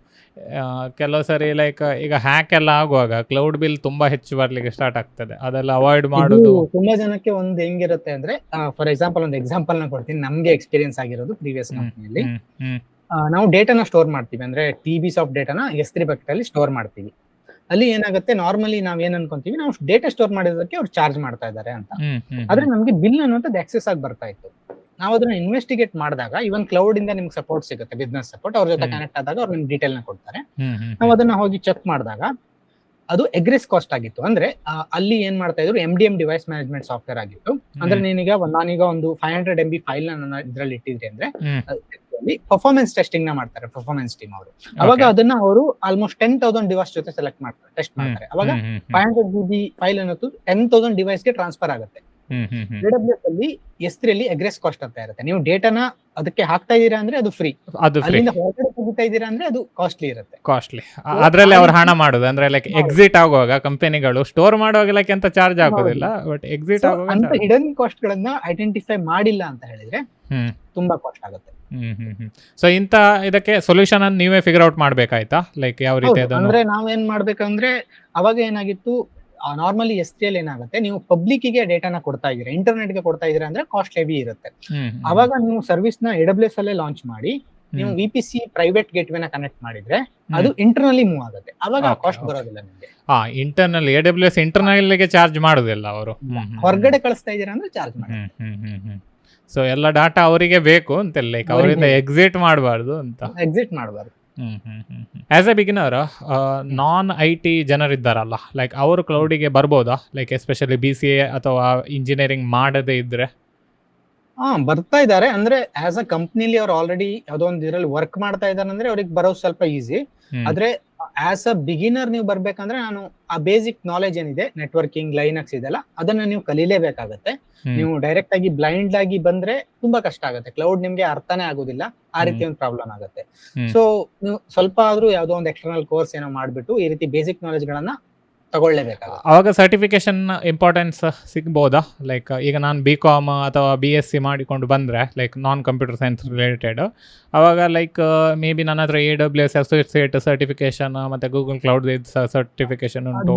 ಕೆಲವು ಸರಿ ಲೈಕ್ ಈಗ ಹ್ಯಾಕ್ ಎಲ್ಲ ಆಗುವಾಗ ಕ್ಲೌಡ್ ಬಿಲ್ ತುಂಬಾ ಹೆಚ್ಚು ಬರ್ಲಿಕ್ಕೆ ಸ್ಟಾರ್ಟ್ ಆಗ್ತದೆ, ಅದೆಲ್ಲ ಅವಾಯ್ಡ್ ಮಾಡೋದು. ತುಂಬಾ ಜನಕ್ಕೆ ಒಂದು ಹೆಂಗಿರುತ್ತೆ ಅಂದ್ರೆ, ಫಾರ್ ಎಕ್ಸಾಂಪಲ್ ಒಂದು ಎಕ್ಸಾಂಪಲ್ ನ ಕೊಡ್ತೀನಿ, ನಮ್ಗೆ ಎಕ್ಸ್ಪೀರಿಯನ್ಸ್ ಆಗಿರೋದು ಪ್ರೀವಿಯಸ್ ಕಂಪನಿಯಲ್ಲಿ. ನಾವು ಡೇಟಾನ ಸ್ಟೋರ್ ಮಾಡ್ತೀವಿ, ಅಂದ್ರೆ TBs ಆಫ್ ಡೇಟಾನ S3 ಬಕೆಟ್ ಅಲ್ಲಿ ಸ್ಟೋರ್ ಮಾಡ್ತೀವಿ. ಅಲ್ಲಿ ಏನಾಗುತ್ತೆ, ನಾರ್ಮಲಿ ನಾವ್ ಏನ್ ಅನ್ಕೊಂತೀವಿ, ನಾವು ಡೇಟಾ ಸ್ಟೋರ್ ಮಾಡಿದಕ್ಕೆ ಅವ್ರು ಚಾರ್ಜ್ ಮಾಡ್ತಾ ಇದ್ದಾರೆ ಅಂತ. ಆದ್ರೆ ನಮ್ಗೆ ಬಿಲ್ ಅನ್ನೋದು ಎಕ್ಸೆಸ್ ಆಗಿ ಬರ್ತಾ ಇತ್ತು. ನಾವು ಅದನ್ನ ಇನ್ವೆಸ್ಟಿಗೇಟ್ ಮಾಡಿದಾಗ ಇವನ್ ಕ್ಲೌಡ್ ಇಂದ ನಿಮ್ಗೆ ಸಪೋರ್ಟ್ ಸಿಗುತ್ತೆ, ಬಿಸ್ನೆಸ್ ಸಪೋರ್ಟ್. ಅವ್ರ ಜೊತೆ ಕನೆಕ್ಟ್ ಆದಾಗ ಅವ್ರು ನಿಮ್ಗೆ ಡೀಟೇಲ್ ನ ಕೊಡ್ತಾರೆ. ನಾವು ಅದನ್ನ ಹೋಗಿ ಚೆಕ್ ಮಾಡಿದಾಗ ಅದು ಎಗ್ರೆಸ್ ಕಾಸ್ಟ್ ಆಗಿತ್ತು. ಅಂದ್ರೆ ಅಲ್ಲಿ ಏನ್ ಮಾಡ್ತಾ ಇದ್ರು, MDM ಡಿವೈಸ್ ಮ್ಯಾನೇಜ್ಮೆಂಟ್ ಸಾಫ್ಟ್ವೇರ್ ಆಗಿತ್ತು. ಅಂದ್ರೆ ನಾನೀಗ ಒಂದು 500 MB ಫೈಲ್ ನನ್ನ ಇದ್ರಲ್ಲಿ ಇಟ್ಟಿದ್ರಿ ಅಂದ್ರೆ ಪರ್ಫಾರ್ಮೆನ್ಸ್ ಟೆಸ್ಟಿಂಗ್ ನ ಮಾಡ್ತಾರೆ ಪರ್ಫಾರ್ಮೆನ್ಸ್ ಟೀಮ್ ಅವರು. ಅವಾಗ ಅದನ್ನ ಅವರು ಆಲ್ಮೋಸ್ಟ್ 10,000 ಡಿವೈಸ್ ಜೊತೆ ಸೆಲೆಕ್ಟ್ ಮಾಡ್ತಾರೆ, ಟೆಸ್ಟ್ ಮಾಡ್ತಾರೆ. ಅವಾಗ 500 GB ಫೈಲ್ ಅನ್ನೋದು 10,000 ಡಿವೈಸ್ಗೆ ಟ್ರಾನ್ಸ್ಫರ್ ಆಗುತ್ತೆ. AWS ಅಲ್ಲಿ S3 ಅಲ್ಲಿ ಎಗ್ರೆಸ್ ಕಾಸ್ಟ್ ಅಂತ ಇರುತ್ತೆ. ನೀವು ಡೇಟಾನ ಅದಕ್ಕೆ ಹಾಕ್ತಾ ಇದೀರಾ ಅಂದ್ರೆ ಅದು ಫ್ರೀ, ಅಲ್ಲಿಂದ ಹೊರಗಡೆ ತೆಗಿತಾ ಇದೀರಾ ಅಂದ್ರೆ ಅದು ಕಾಸ್ಟ್ಲಿ ಇರುತ್ತೆ. ಅದ್ರಲ್ಲಿ ಅವ್ರು ಹಣ ಮಾಡೋದು ಅಂದ್ರೆ ಲೈಕ್ ಎಕ್ಸಿಟ್ ಆಗುವಾಗ ಕಂಪನಿಗಳು ಸ್ಟೋರ್ ಮಾಡುವಾಗ ಲೈಕ್ ಅಂತ ಚಾರ್ಜ್ ಆಗೋದಿಲ್ಲ, ಬಟ್ ಎಕ್ಸಿಟ್ ಆಗುವಾಗ ಅಂತ ಹಿಡನ್ ಕಾಸ್ಟ್ ಗಳನ್ನ ಐಡೆಂಟಿಫೈ ಮಾಡಿಲ್ಲ ಅಂತ ಹೇಳಿದ್ರೆ ತುಂಬಾ ಕಾಸ್ಟ್ ಆಗುತ್ತೆ. ಸೊ ಇಂತ ಇದಕ್ಕೆ ಸೊಲ್ಯೂಷನ್ ಅನ್ನು ನೀವೇ ಫಿಗರ್ ಔಟ್ ಮಾಡ್ಬೇಕಾಯ್ತಾ, ಲೈಕ್ ಯಾವ ರೀತಿ? ಅಂದ್ರೆ ನಾವೇನ್ ಮಾಡ್ಬೇಕಂದ್ರೆ, ಅವಾಗ ಏನಾಗಿತ್ತು, ನಾರ್ಮಲಿ S3 ಅಲ್ಲಿ ಏನಾಗುತ್ತೆ, ನೀವು ಪಬ್ಲಿಕ್ ಗೆ ಡೇಟಾನ ಕೊಡ್ತಾ ಇದೀರಾ, ಇಂಟರ್ನೆಟ್ ಗೆ ಕೊಡ್ತಾ ಇದೀರಾ ಅಂದ್ರೆ ಕಾಸ್ಟ್ ಹೆವಿ ಇರುತ್ತೆ. ಅವಾಗ ನೀವು ಸರ್ವಿಸ್ ನ AWS ಅಲ್ಲೇ ಲಾಂಚ್ ಮಾಡಿ ನೀವು VPC ಪ್ರೈವೇಟ್ ಗೇಟ್ವೇ ನ ಕನೆಕ್ಟ್ ಮಾಡಿದ್ರೆ ಅದು ಇಂಟರ್ನಲ್ಲಿ ಮೂವ್ ಆಗುತ್ತೆ. ಅವಾಗ ಕಾಸ್ಟ್ ಬರೋದಿಲ್ಲ ನಿಮಗೆ. ಇಂಟರ್ನಲ್ AWS ಇಂಟರ್ನಲ್ ಗೆ ಚಾರ್ಜ್ ಮಾಡೋದಿಲ್ಲ ಅವರು, ಹೊರಗಡೆ ಕಳಿಸ್ತಾ ಇದೀರಾ ಅಂದ್ರೆ ಚಾರ್ಜ್ ಮಾಡಿ. ಸೊ ಎಲ್ಲ ಡಾಟಾ ಅವರಿಗೆ ಬೇಕು ಅಂತ, ಲೈಕ್ ಅವರಿಂದ ಎಕ್ಸಿಟ್ ಮಾಡಬಾರ್ದು ಅಂತ. ಎಕ್ಸಿಟ್ ಮಾಡಬಾರ್ದು. As a beginner non IT ಜನರಿದ್ದಾರಲ್ಲ, ಲೈಕ್ ಅವರು ಕ್ಲೌಡಿಗೆ ಬರ್ಬೋದಾ, ಲೈಕ್ ಎಸ್ಪೆಷಲಿ BCA ಅಥವಾ ಇಂಜಿನಿಯರಿಂಗ್ ಮಾಡದೇ ಇದ್ರೆ? ಬರ್ತಾ ಇದ್ದಾರೆ. ಅಂದ್ರೆ ಆಸ್ ಅ ಕಂಪ್ನಿಲಿ ಅವ್ರು ಆಲ್ರೆಡಿ ಯಾವ್ದೋ ಒಂದು ಇದರಲ್ಲಿ ವರ್ಕ್ ಮಾಡ್ತಾ ಇದಾರೆ ಅಂದ್ರೆ ಅವ್ರಿಗೆ ಬರೋದು ಸ್ವಲ್ಪ ಈಸಿ. ಆದ್ರೆ ಆಸ್ ಅ ಬಿಗಿನರ್ ನೀವು ಬರ್ಬೇಕಂದ್ರೆ, ನಾನು ಆ ಬೇಸಿಕ್ ನಾಲೆಜ್ ಏನಿದೆ, ನೆಟ್ವರ್ಕಿಂಗ್, ಲೈನಕ್ಸ್ ಇದೆಲ್ಲ, ಅದನ್ನ ನೀವು ಕಲೀಲೇಬೇಕಾಗತ್ತೆ. ನೀವು ಡೈರೆಕ್ಟ್ ಆಗಿ ಬ್ಲೈಂಡ್ ಆಗಿ ಬಂದ್ರೆ ತುಂಬಾ ಕಷ್ಟ ಆಗುತ್ತೆ, ಕ್ಲೌಡ್ ನಿಮ್ಗೆ ಅರ್ಥನೇ ಆಗೋದಿಲ್ಲ, ಆ ರೀತಿ ಒಂದು ಪ್ರಾಬ್ಲಮ್ ಆಗುತ್ತೆ. ಸೊ ನೀವು ಸ್ವಲ್ಪ ಆದ್ರೂ ಯಾವ್ದೋ ಒಂದು ಎಕ್ಸ್ಟರ್ನಲ್ ಕೋರ್ಸ್ ಏನೋ ಮಾಡ್ಬಿಟ್ಟು ಈ ರೀತಿ ಬೇಸಿಕ್ ನಾಲೆಜ್ ಗಳನ್ನ ತಗೊಳ್ಳೇಬೇಕಾಗುತ್ತೆ. ಅವಾಗ ಸರ್ಟಿಫಿಕೇಶನ್ ಇಂಪಾರ್ಟೆನ್ಸ್ ಸಿಗ್ಬೋದಾ? ಲೈಕ್ ಈಗ ನಾನು BCom ಅಥವಾ BSc ಮಾಡಿಕೊಂಡು ಬಂದರೆ, ಲೈಕ್ ನಾನ್ ಕಂಪ್ಯೂಟರ್ ಸೈನ್ಸ್ ರಿಲೇಟೆಡ್, ಅವಾಗ ಲೈಕ್ ಮೇ ಬಿ ನನ್ನ ಹತ್ರ AWS ಅಸೋಸಿಯೇಟ್ ಸರ್ಟಿಫಿಕೇಶನ್ ಮತ್ತೆ ಗೂಗಲ್ ಕ್ಲೌಡ್ ಸರ್ಟಿಫಿಕೇಶನ್ ಉಂಟು.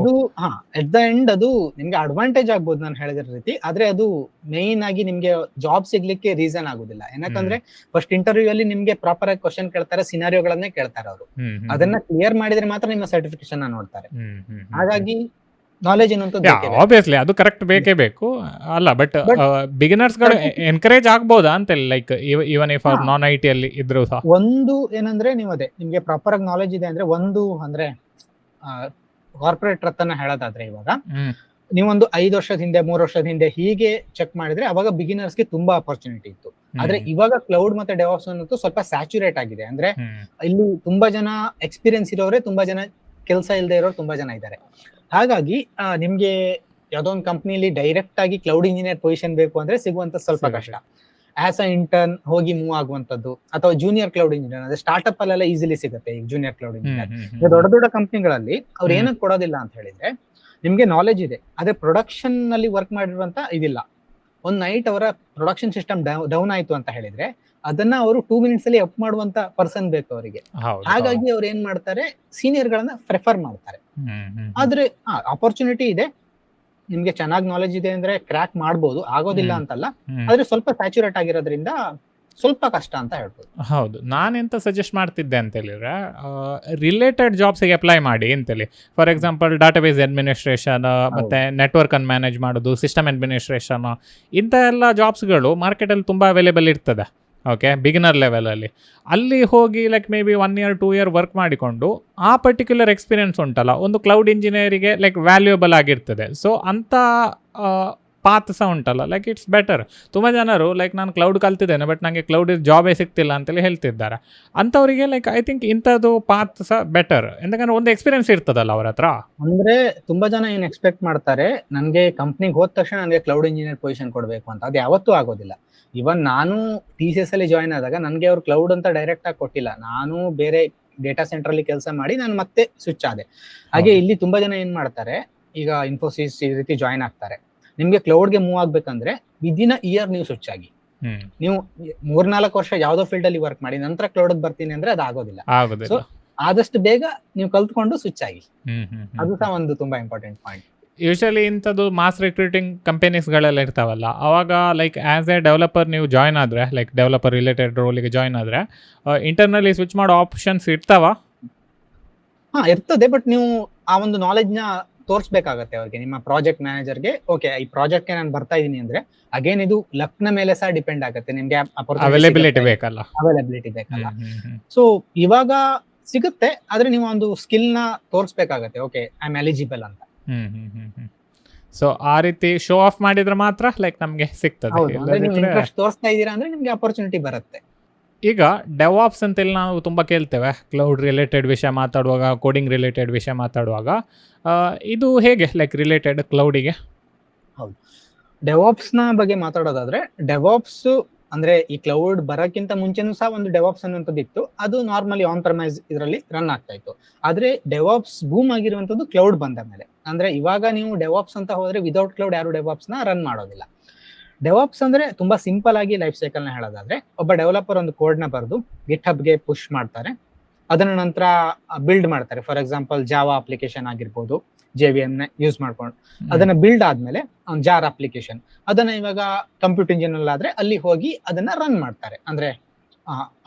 ಎಟ್ ದ ಎಂಡ್ ಅದು ನಿಮ್ಗೆ ಅಡ್ವಾಂಟೇಜ್ ಆಗ್ಬೋದು ನಾನು ಹೇಳಿದಿರೋ ರೀತಿ, ಆದ್ರೆ ಅದು ಮೇನ್ ಆಗಿ ನಿಮ್ಗೆ ಜಾಬ್ ಸಿಗ್ಲಿಕ್ಕೆ ರೀಸನ್ ಆಗುದಿಲ್ಲ. ಏನಕ್ಕಂದ್ರೆ ಫಸ್ಟ್ ಇಂಟರ್ವ್ಯೂ ಅಲ್ಲಿ ನಿಮ್ಗೆ ಪ್ರಾಪರ್ ಆಗಿ ಕ್ವಶನ್ ಕೇಳ್ತಾರೆ, ಸಿನಾರಿಯೋಗಳನ್ನೇ ಕೇಳ್ತಾರೆ ಅವರು. ಅದನ್ನ ಕ್ಲಿಯರ್ ಮಾಡಿದ್ರೆ ಮಾತ್ರ ನಿಮ್ಮ ಸರ್ಟಿಫಿಕೇಶನ್ ನೋಡ್ತಾರೆ. ಹಾಗಾಗಿ ನಾಲೆಜ್ ಅನ್ನುವಂಥದ್ದು ಬೇಕೇ ಬೇಕು. ಆಬ್ವಿಯಸ್ಲಿ ಅದು ಕರೆಕ್ಟ್ ಬೇಕೇ ಬೇಕು ಅಲ್ಲ, ಬಟ್ But ಬಿಗಿನರ್ಸ್ಗಳು ಎನ್ಕರೇಜ್ ಆಗ್ಬೋದಾ ಅಂತ ಲೈಕ್ ಇವನ್ ಇಫ್ ಅವ್ರು ಹಾ. ನಾನ್ ಐ ಟಿ ಅಲ್ಲಿ ಇದ್ರು ಸಹ. ಒಂದು ಏನಂದ್ರೆ ನೀವು ಅದೇ ನಿಮ್ಗೆ ಪ್ರಾಪರ್ ಆಗಿ ನಾಲೆಜ್ ಇದೆ ಅಂದ್ರೆ ಒಂದು ಅಂದ್ರೆ ಕಾರ್ಪೊರೇಟ್ ರತ್ತನ್ನ ಹೇಳೋದಾದ್ರೆ ಇವಾಗ ಹ್ಮ್ ನೀವೊಂದು 5 ವರ್ಷದ ಹಿಂದೆ 3 ವರ್ಷದ ಹಿಂದೆ ಹೀಗೆ ಚೆಕ್ ಮಾಡಿದ್ರೆ ಅವಾಗ ಬಿಗಿನರ್ಸ್ಗೆ ತುಂಬಾ ಅಪರ್ಚುನಿಟಿ ಇತ್ತು. ಆದ್ರೆ ಇವಾಗ ಕ್ಲೌಡ್ ಮತ್ತೆ ಡೆವಾಪ್ಸ್ ಅನ್ನೋದು ಸ್ವಲ್ಪ ಸ್ಯಾಚುರೇಟ್ ಆಗಿದೆ. ಅಂದ್ರೆ ಇಲ್ಲಿ ತುಂಬಾ ಜನ ಎಕ್ಸ್ಪೀರಿಯನ್ಸ್ ಇರೋರೆ, ತುಂಬಾ ಜನ ಕೆಲಸ ಇಲ್ಲದೆ ಇರೋರು ತುಂಬಾ ಜನ ಇದ್ದಾರೆ. ಹಾಗಾಗಿ ನಿಮ್ಗೆ ಯಾವ್ದೋ ಒಂದು ಕಂಪ್ನಿಲಿ ಡೈರೆಕ್ಟ್ ಆಗಿ ಕ್ಲೌಡ್ ಇಂಜಿನಿಯರ್ ಪೊಸಿಷನ್ ಬೇಕು ಅಂದ್ರೆ ಸಿಗುವಂತ ಸ್ವಲ್ಪ ಕಷ್ಟ. ಆಸ್ ಅ ಇಂಟರ್ನ್ ಹೋಗಿ ಮೂವ್ ಆಗುವಂತದ್ದು ಅಥವಾ ಜೂನಿಯರ್ ಕ್ಲೌಡ್ ಇಂಜಿನಿಯರ್ ಅಂದ್ರೆ ಸ್ಟಾರ್ಟ್ಅಪ್ ಅಲ್ಲೆಲ್ಲ ಈಸಿಲಿ ಸಿಗುತ್ತೆ ಈಗ ಜೂನಿಯರ್ ಕ್ಲೌಡ್ ಇಂಜಿನಿಯರ್. ದೊಡ್ಡ ದೊಡ್ಡ ಕಂಪ್ನಿಗಳಲ್ಲಿ ಅವ್ರು ಏನಕ್ಕೆ ಕೊಡೋದಿಲ್ಲ ಅಂತ ಹೇಳಿದ್ರೆ ನಿಮ್ಗೆ ನಾಲೆಜ್ ಇದೆ ಆದ್ರೆ ಪ್ರೊಡಕ್ಷನ್ ನಲ್ಲಿ ವರ್ಕ್ ಮಾಡಿರುವಂತ ಇದಿಲ್ಲ. ಒಂದ್ ನೈಟ್ ಅವರ ಪ್ರೊಡಕ್ಷನ್ ಸಿಸ್ಟಮ್ ಡೌನ್ ಆಯ್ತು ಅಂತ ಹೇಳಿದ್ರೆ ಅದನ್ನ ಅವರು 2 minutes ಅಲ್ಲಿ ಅಪ್ ಮಾಡುವಂತ ಪರ್ಸನ್ ಬೇಕು ಅವರಿಗೆ. ಹಾಗಾಗಿ ಅವ್ರು ಏನ್ ಮಾಡ್ತಾರೆ, ಸೀನಿಯರ್ ಗಳನ್ನ ಪ್ರೆಫರ್ ಮಾಡ್ತಾರೆ. ಆದ್ರೆ ಅಪರ್ಚುನಿಟಿ ಇದೆ, ನಿಮ್ಗೆ ಚೆನ್ನಾಗಿ ನಾಲೆಜ್ ಇದೆ ಅಂದ್ರೆ ಕ್ರ್ಯಾಕ್ ಮಾಡ್ಬೋದು, ಆಗೋದಿಲ್ಲ ಅಂತಲ್ಲ. ಆದ್ರೆ ಸ್ವಲ್ಪ ಸ್ಯಾಚುರೇಟ್ ಆಗಿರೋದ್ರಿಂದ ಸ್ವಲ್ಪ ಕಷ್ಟ ಅಂತ ಹೇಳ್ಬೋದು. ಹೌದು, ನಾನೆಂತ ಸಜೆಸ್ಟ್ ಮಾಡ್ತಿದ್ದೆ ಅಂತ ಹೇಳಿದ್ರೆ ರಿಲೇಟೆಡ್ ಜಾಬ್ಸ್ಗೆ ಅಪ್ಲೈ ಮಾಡಿ ಅಂತೇಳಿ. ಫಾರ್ ಎಕ್ಸಾಂಪಲ್ ಡಾಟಾಬೇಸ್ ಅಡ್ಮಿನಿಸ್ಟ್ರೇಷನ್ ಮತ್ತು ನೆಟ್ವರ್ಕ್ ಅನ್ನು ಮ್ಯಾನೇಜ್ ಮಾಡೋದು, ಸಿಸ್ಟಮ್ ಅಡ್ಮಿನಿಸ್ಟ್ರೇಷನ್, ಇಂಥ ಎಲ್ಲ ಜಾಬ್ಸ್ಗಳು ಮಾರ್ಕೆಟಲ್ಲಿ ತುಂಬ ಅವೈಲೇಬಲ್ ಇರ್ತದೆ. ಓಕೆ, ಬಿಗಿನರ್ ಲೆವೆಲಲ್ಲಿ ಅಲ್ಲಿ ಹೋಗಿ like may be 1 year 2 year work ಮಾಡಿಕೊಂಡು ಆ ಪರ್ಟಿಕ್ಯುಲರ್ ಎಕ್ಸ್ಪೀರಿಯನ್ಸ್ ಉಂಟಲ್ಲ, ಒಂದು ಕ್ಲೌಡ್ ಇಂಜಿನಿಯರಿಗೆ ಲೈಕ್ ವ್ಯಾಲ್ಯೂಯಬಲ್ ಆಗಿರ್ತದೆ. ಸೊ ಅಂಥ ಪಾತ್ ಸಹ ಉಂಟಲ್ಲ, ಲೈಕ್ ಇಟ್ಸ್ ಬೆಟರ್. ತುಂಬ ಜನರು ಲೈಕ್ ನಾನು ಕ್ಲೌಡ್ ಕಲ್ತಿದ್ದೇನೆ ಬಟ್ ನನಗೆ ಕ್ಲೌಡ್ ಜಾಬೇ ಸಿಗ್ತಿಲ್ಲ ಅಂತೇಳಿ ಹೇಳ್ತಿದ್ದಾರೆ. ಅಂಥವರಿಗೆ ಲೈಕ್ ಐ ಥಿಂಕ್ ಇಂಥದ್ದು ಪಾತ್ ಸಹ ಬೆಟರ್, ಯಾಕಂದ್ರೆ ಒಂದು ಎಕ್ಸ್ಪೀರಿಯನ್ಸ್ ಇರ್ತದಲ್ಲ ಅವ್ರ ಹತ್ರ. ಅಂದ್ರೆ ತುಂಬಾ ಜನ ಏನ್ ಎಕ್ಸ್ಪೆಕ್ಟ್ ಮಾಡ್ತಾರೆ, ನನ್ಗೆ ಕಂಪ್ನಿಗೆ ಹೋದ ತಕ್ಷಣ ನನಗೆ ಕ್ಲೌಡ್ ಇಂಜಿನಿಯರ್ ಪೊಸಿಷನ್ ಕೊಡಬೇಕು ಅಂತ. ಅದು ಯಾವತ್ತೂ ಆಗೋದಿಲ್ಲ. ಇವನ್ ನಾನು TCS ಅಲ್ಲಿ ಜಾಯ್ನ್ ಆದಾಗ ನನ್ಗೆ ಅವ್ರು ಕ್ಲೌಡ್ ಅಂತ ಡೈರೆಕ್ಟ್ ಆಗಿ ಕೊಟ್ಟಿಲ್ಲ. ನಾನು ಬೇರೆ ಡೇಟಾ ಸೆಂಟರ್ ಅಲ್ಲಿ ಕೆಲಸ ಮಾಡಿ ನಾನು ಮತ್ತೆ ಸ್ವಿಚ್ ಆದೆ. ಹಾಗೆ ಇಲ್ಲಿ ತುಂಬಾ ಜನ ಏನ್ ಮಾಡ್ತಾರೆ, ಈಗ ಇನ್ಫೋಸಿಸ್ ಈ ರೀತಿ ಜಾಯ್ನ್ ಆಗ್ತಾರೆ. ನಿಮ್ಗೆ ಕ್ಲೌಡ್ಗೆ ಮೂವ್ ಆಗ್ಬೇಕಂದ್ರೆ ವಿದಿನ್ ಇಯರ್ ನೀವು ಸ್ವಿಚ್ ಆಗಿ. ನೀವು 3-4 ವರ್ಷ ಯಾವ್ದೋ ಫೀಲ್ಡ್ ಅಲ್ಲಿ ವರ್ಕ್ ಮಾಡಿ ನಂತರ ಕ್ಲೌಡ್ ಬರ್ತೀನಿ ಅಂದ್ರೆ ಅದು ಆಗೋದಿಲ್ಲ. ಸೊ ಆದಷ್ಟು ಬೇಗ ನೀವು ಕಲ್ತ್ಕೊಂಡು ಸ್ವಿಚ್ ಆಗಿ. ಅದು ಸಹ ಒಂದು ತುಂಬಾ ಇಂಪಾರ್ಟೆಂಟ್ ಪಾಯಿಂಟ್. ಯೂಶಲಿ ಇಂಥದ್ದು ಮಾಸ್ ರಿಕ್ರೂಟಿಂಗ್ ಕಂಪನೀಸ್ಗಳೆಲ್ಲ ಇರ್ತಾವಲ್ಲ, ಅವಾಗ ಲೈಕ್ ಆ್ಯಸ್ ಎ ಡೆವಲಪರ್ ನೀವು ಜಾಯ್ನ್ ಆದರೆ, ಲೈಕ್ ಡೆವಲಪರ್ ರಿಲೇಟೆಡ್ ರೋಲಿಗೆ ಜಾಯ್ನ್ ಆದರೆ ಇಂಟರ್ನಲ್ಲಿ ಸ್ವಿಚ್ ಮಾಡೋ ಆಪ್ಷನ್ಸ್ ಇರ್ತಾವ? ಇರ್ತದೆ, ಬಟ್ ನೀವು ಆ ಒಂದು ನಾಲೆಜ್ ನ ತೋರಿಸಬೇಕಾಗತ್ತೆ ಅವ್ರಿಗೆ, ನಿಮ್ಮ ಪ್ರಾಜೆಕ್ಟ್ ಮ್ಯಾನೇಜರ್ಗೆ. ಓಕೆ, ಈ ಪ್ರಾಜೆಕ್ಟ್ಗೆ ನಾನು ಬರ್ತಾ ಇದೀನಿ ಅಂದ್ರೆ ಅಗೇನ್ ಇದು ಲಕ್ನ ಮೇಲೆ ಸಹ ಡಿಪೆಂಡ್ ಆಗುತ್ತೆ. ನಿಮ್ಗೆ ಅವೈಲೇಬಿಲಿಟಿ ಬೇಕಲ್ಲ. ಸೊ ಇವಾಗ ಸಿಗುತ್ತೆ, ಆದ್ರೆ ನೀವು ಒಂದು ಸ್ಕಿಲ್ ನ ತೋರಿಸಬೇಕಾಗತ್ತೆ. ಓಕೆ, ಐ ಆಮ್ ಎಲಿಜಿಬಲ್ ಅಂತ. ಸೊ ಆ ರೀತಿ ಶೋ ಆಫ್ ಮಾಡಿದ್ರೆ ಮಾತ್ರ ಲೈಕ್ ನಮಗೆ ಸಿಗ್ತದೆ. ಇಂಟ್ರೆಸ್ಟ್ ತೋರಿಸ್ತಾ ಇದ್ದೀರಾ ಅಂದ್ರೆ ನಿಮ್ಗೆ ಅಪರ್ಚುನಿಟಿ ಬರುತ್ತೆ. ಈಗ ಡೆವಾಪ್ಸ್ ಅಂತೇಳಿ ನಾವು ತುಂಬ ಕೇಳ್ತೇವೆ, ಕ್ಲೌಡ್ ರಿಲೇಟೆಡ್ ವಿಷಯ ಮಾತಾಡುವಾಗ, ಕೋಡಿಂಗ್ ರಿಲೇಟೆಡ್ ವಿಷಯ ಮಾತಾಡುವಾಗ. ಇದು ಹೇಗೆ ಲೈಕ್ ರಿಲೇಟೆಡ್ ಕ್ಲೌಡಿಗೆ? ಹೌದು, ಡೆವಾಪ್ಸ್ ನ ಬಗ್ಗೆ ಮಾತಾಡೋದಾದ್ರೆ, ಡೆವಾಪ್ಸ್ ಅಂದ್ರೆ ಈ ಕ್ಲೌಡ್ ಬರೋಕ್ಕಿಂತ ಮುಂಚೆನೂ ಸಹ ಒಂದು ಡೆವಾಪ್ಸ್ ಅನ್ನುವಂಥದ್ದು ಇತ್ತು. ಅದು ನಾರ್ಮಲಿ ಆನ್ ಪ್ರಮೈಸ್ ಇದರಲ್ಲಿ ರನ್ ಆಗ್ತಾ ಇತ್ತು. ಆದ್ರೆ ಡೆವಾಪ್ಸ್ ಬೂಮ್ ಆಗಿರುವಂತದ್ದು ಕ್ಲೌಡ್ ಬಂದ ಮೇಲೆ. ಅಂದ್ರೆ ಇವಾಗ ನೀವು ಡೆವಾಪ್ಸ್ ಅಂತ ಹೋದ್ರೆ ವಿದೌಟ್ ಕ್ಲೌಡ್ ಯಾರು ಡೆವಾಪ್ಸ್ ನ ರನ್ ಮಾಡೋದಿಲ್ಲ. ಡೆವಾಪ್ಸ್ ಅಂದ್ರೆ ತುಂಬಾ ಸಿಂಪಲ್ ಆಗಿ ಲೈಫ್ ಸೈಕಲ್ ನ ಹೇಳೋದಾದ್ರೆ, ಒಬ್ಬ ಡೆವಲಪರ್ ಒಂದು ಕೋಡ್ ನ ಬರೆದು ಗಿಟ್ ಹಬ್ಗೆ ಪುಷ್ ಮಾಡ್ತಾರೆ. ಅದನ್ನ ನಂತರ ಬಿಲ್ಡ್ ಮಾಡ್ತಾರೆ. ಫಾರ್ ಎಕ್ಸಾಂಪಲ್ ಜಾವಾ ಅಪ್ಲಿಕೇಶನ್ ಆಗಿರ್ಬೋದು, JVM ನ ಯೂಸ್ ಮಾಡ್ಕೊಂಡು ಅದನ್ನ ಬಿಲ್ಡ್ ಆದ್ಮೇಲೆ ಜಾರ್ ಅಪ್ಲಿಕೇಶನ್ ಅದನ್ನ ಇವಾಗ ಕಂಪ್ಯೂಟರ್ ಇಂಜಿನ್ ಅಲ್ಲಿ ಆದ್ರೆ ಅಲ್ಲಿ ಹೋಗಿ ಅದನ್ನ ರನ್ ಮಾಡ್ತಾರೆ. ಅಂದ್ರೆ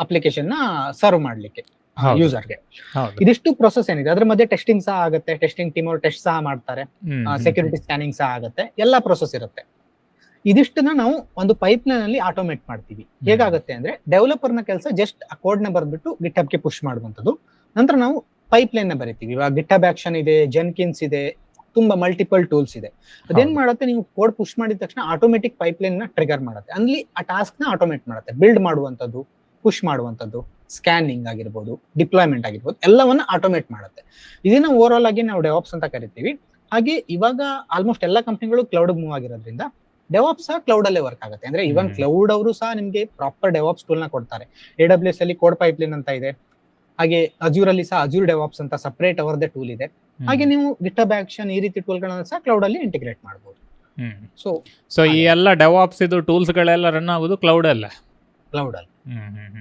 ಅಪ್ಲಿಕೇಶನ್ ನ ಸರ್ವ್ ಮಾಡ್ಲಿಕ್ಕೆ ಯೂಸರ್ಗೆ. ಇದಿಷ್ಟು ಪ್ರೊಸೆಸ್ ಏನಿದೆ, ಅದ್ರ ಮಧ್ಯೆ ಟೆಸ್ಟಿಂಗ್ ಸಹ ಆಗುತ್ತೆ. ಟೆಸ್ಟಿಂಗ್ ಟೀಮ್ ಅವರು ಟೆಸ್ಟ್ ಸಹ ಮಾಡ್ತಾರೆ, ಸೆಕ್ಯೂರಿಟಿ ಸ್ಕ್ಯಾನಿಂಗ್ ಸಹ ಆಗುತ್ತೆ, ಎಲ್ಲಾ ಪ್ರೊಸೆಸ್ ಇರುತ್ತೆ. ಇದಿಷ್ಟನ್ನ ನಾವು ಒಂದು ಪೈಪ್ ಲೈನ್ ಅಲ್ಲಿ ಆಟೋಮೇಟ್ ಮಾಡ್ತೀವಿ. ಹೇಗಾಗುತ್ತೆ ಅಂದ್ರೆ, ಡೆವಲಪರ್ ನ ಕೆಲಸ ಜಸ್ಟ್ ಆ ಕೋಡ್ ನ ಬರ್ದ್ಬಿಟ್ಟು ಗಿಟ್ ಹಬ್ಗೆ ಪುಷ್ ಮಾಡುವಂತದ್ದು. ನಂತರ ನಾವು ಪೈಪ್ ಲೈನ್ ನ ಬರೀತೀವಿ. ಇವಾಗ ಗಿಟ್ ಹಬ್ ಆಕ್ಷನ್ ಇದೆ, ಜೆನ್ಕಿನ್ಸ್ ಇದೆ, ತುಂಬಾ ಮಲ್ಟಿಪಲ್ ಟೂಲ್ಸ್ ಇದೆ. ಅದೇನ್ ಮಾಡುತ್ತೆ, ನೀವು ಕೋಡ್ ಪುಷ್ ಮಾಡಿದ ತಕ್ಷಣ ಆಟೋಮೆಟಿಕ್ ಪೈಪ್ ಲೈನ್ ನ ಟ್ರಿಗರ್ ಮಾಡುತ್ತೆ. ಅಲ್ಲಿ ಆ ಟಾಸ್ಕ್ ನ ಆಟೋಮೇಟ್ ಮಾಡುತ್ತೆ. ಬಿಲ್ಡ್ ಮಾಡುವಂತದ್ದು, ಪುಷ್ ಮಾಡುವಂತದ್ದು, ಸ್ಕ್ಯಾನಿಂಗ್ ಆಗಿರ್ಬೋದು, ಡಿಪ್ಲಾಯ್ಮೆಂಟ್ ಆಗಿರ್ಬೋದು, ಎಲ್ಲವನ್ನ ಆಟೋಮೇಟ್ ಮಾಡುತ್ತೆ. ಇದನ್ನ ಓವರ್ ಆಲ್ ಆಗಿ ನಾವು ಡೆವಾಪ್ಸ್ ಅಂತ ಕರಿತೀವಿ. ಹಾಗೆ ಇವಾಗ ಆಲ್ಮೋಸ್ಟ್ ಎಲ್ಲಾ ಕಂಪನಿಗಳು ಕ್ಲೌಡ್ ಮೂವ್ ಆಗಿರೋದ್ರಿಂದ ಡೆವಾಪ್ಸ್ ಸಹ ಕ್ಲೌಡ್ ಅಲ್ಲೇ ವರ್ಕ್ ಆಗುತ್ತೆ. ಅಂದ್ರೆ ಇವನ್ ಕ್ಲೌಡ್ ಅವರು ಸಹ ನಿಮ್ಗೆ ಪ್ರಾಪರ್ ಡೆವಾಪ್ಸ್ ಟೂಲ್ ನ ಕೊಡ್ತಾರೆ. AWS ಅಲ್ಲಿ ಕೋಡ್ ಪೈಪ್ ಲೈನ್ ಅಂತ ಇದೆ. ಹಾಗೆ ಅಜೂರ್ ಅಲ್ಲಿ ಸಹ ಅಜೂರ್ ಡೆವಾಪ್ಸ್ ಅಂತ ಸಪರೇಟ್ ಅವರದೇ ಟೂಲ್ ಇದೆ. ಹಾಗೆ ನೀವು ಗಿಟ್ಹಬ್ ಆಕ್ಷನ್ ಈ ರೀತಿ ಟೂಲ್ ಗಳನ್ನ ಸಹ ಕ್ಲೌಡ್ ಅಲ್ಲಿ ಇಂಟಿಗ್ರೇಟ್ ಮಾಡಬಹುದು. ಸೊ ಈ ಎಲ್ಲ ಡೆವಾಪ್ಸ್ ಇದು ಟೂಲ್ಸ್ ಗಳೆಲ್ಲ ರನ್ ಆಗೋದು ಕ್ಲೌಡ್ ಅಲ್ಲ. ಕ್ಲೌಡ್ ಅಲ್ಲಿ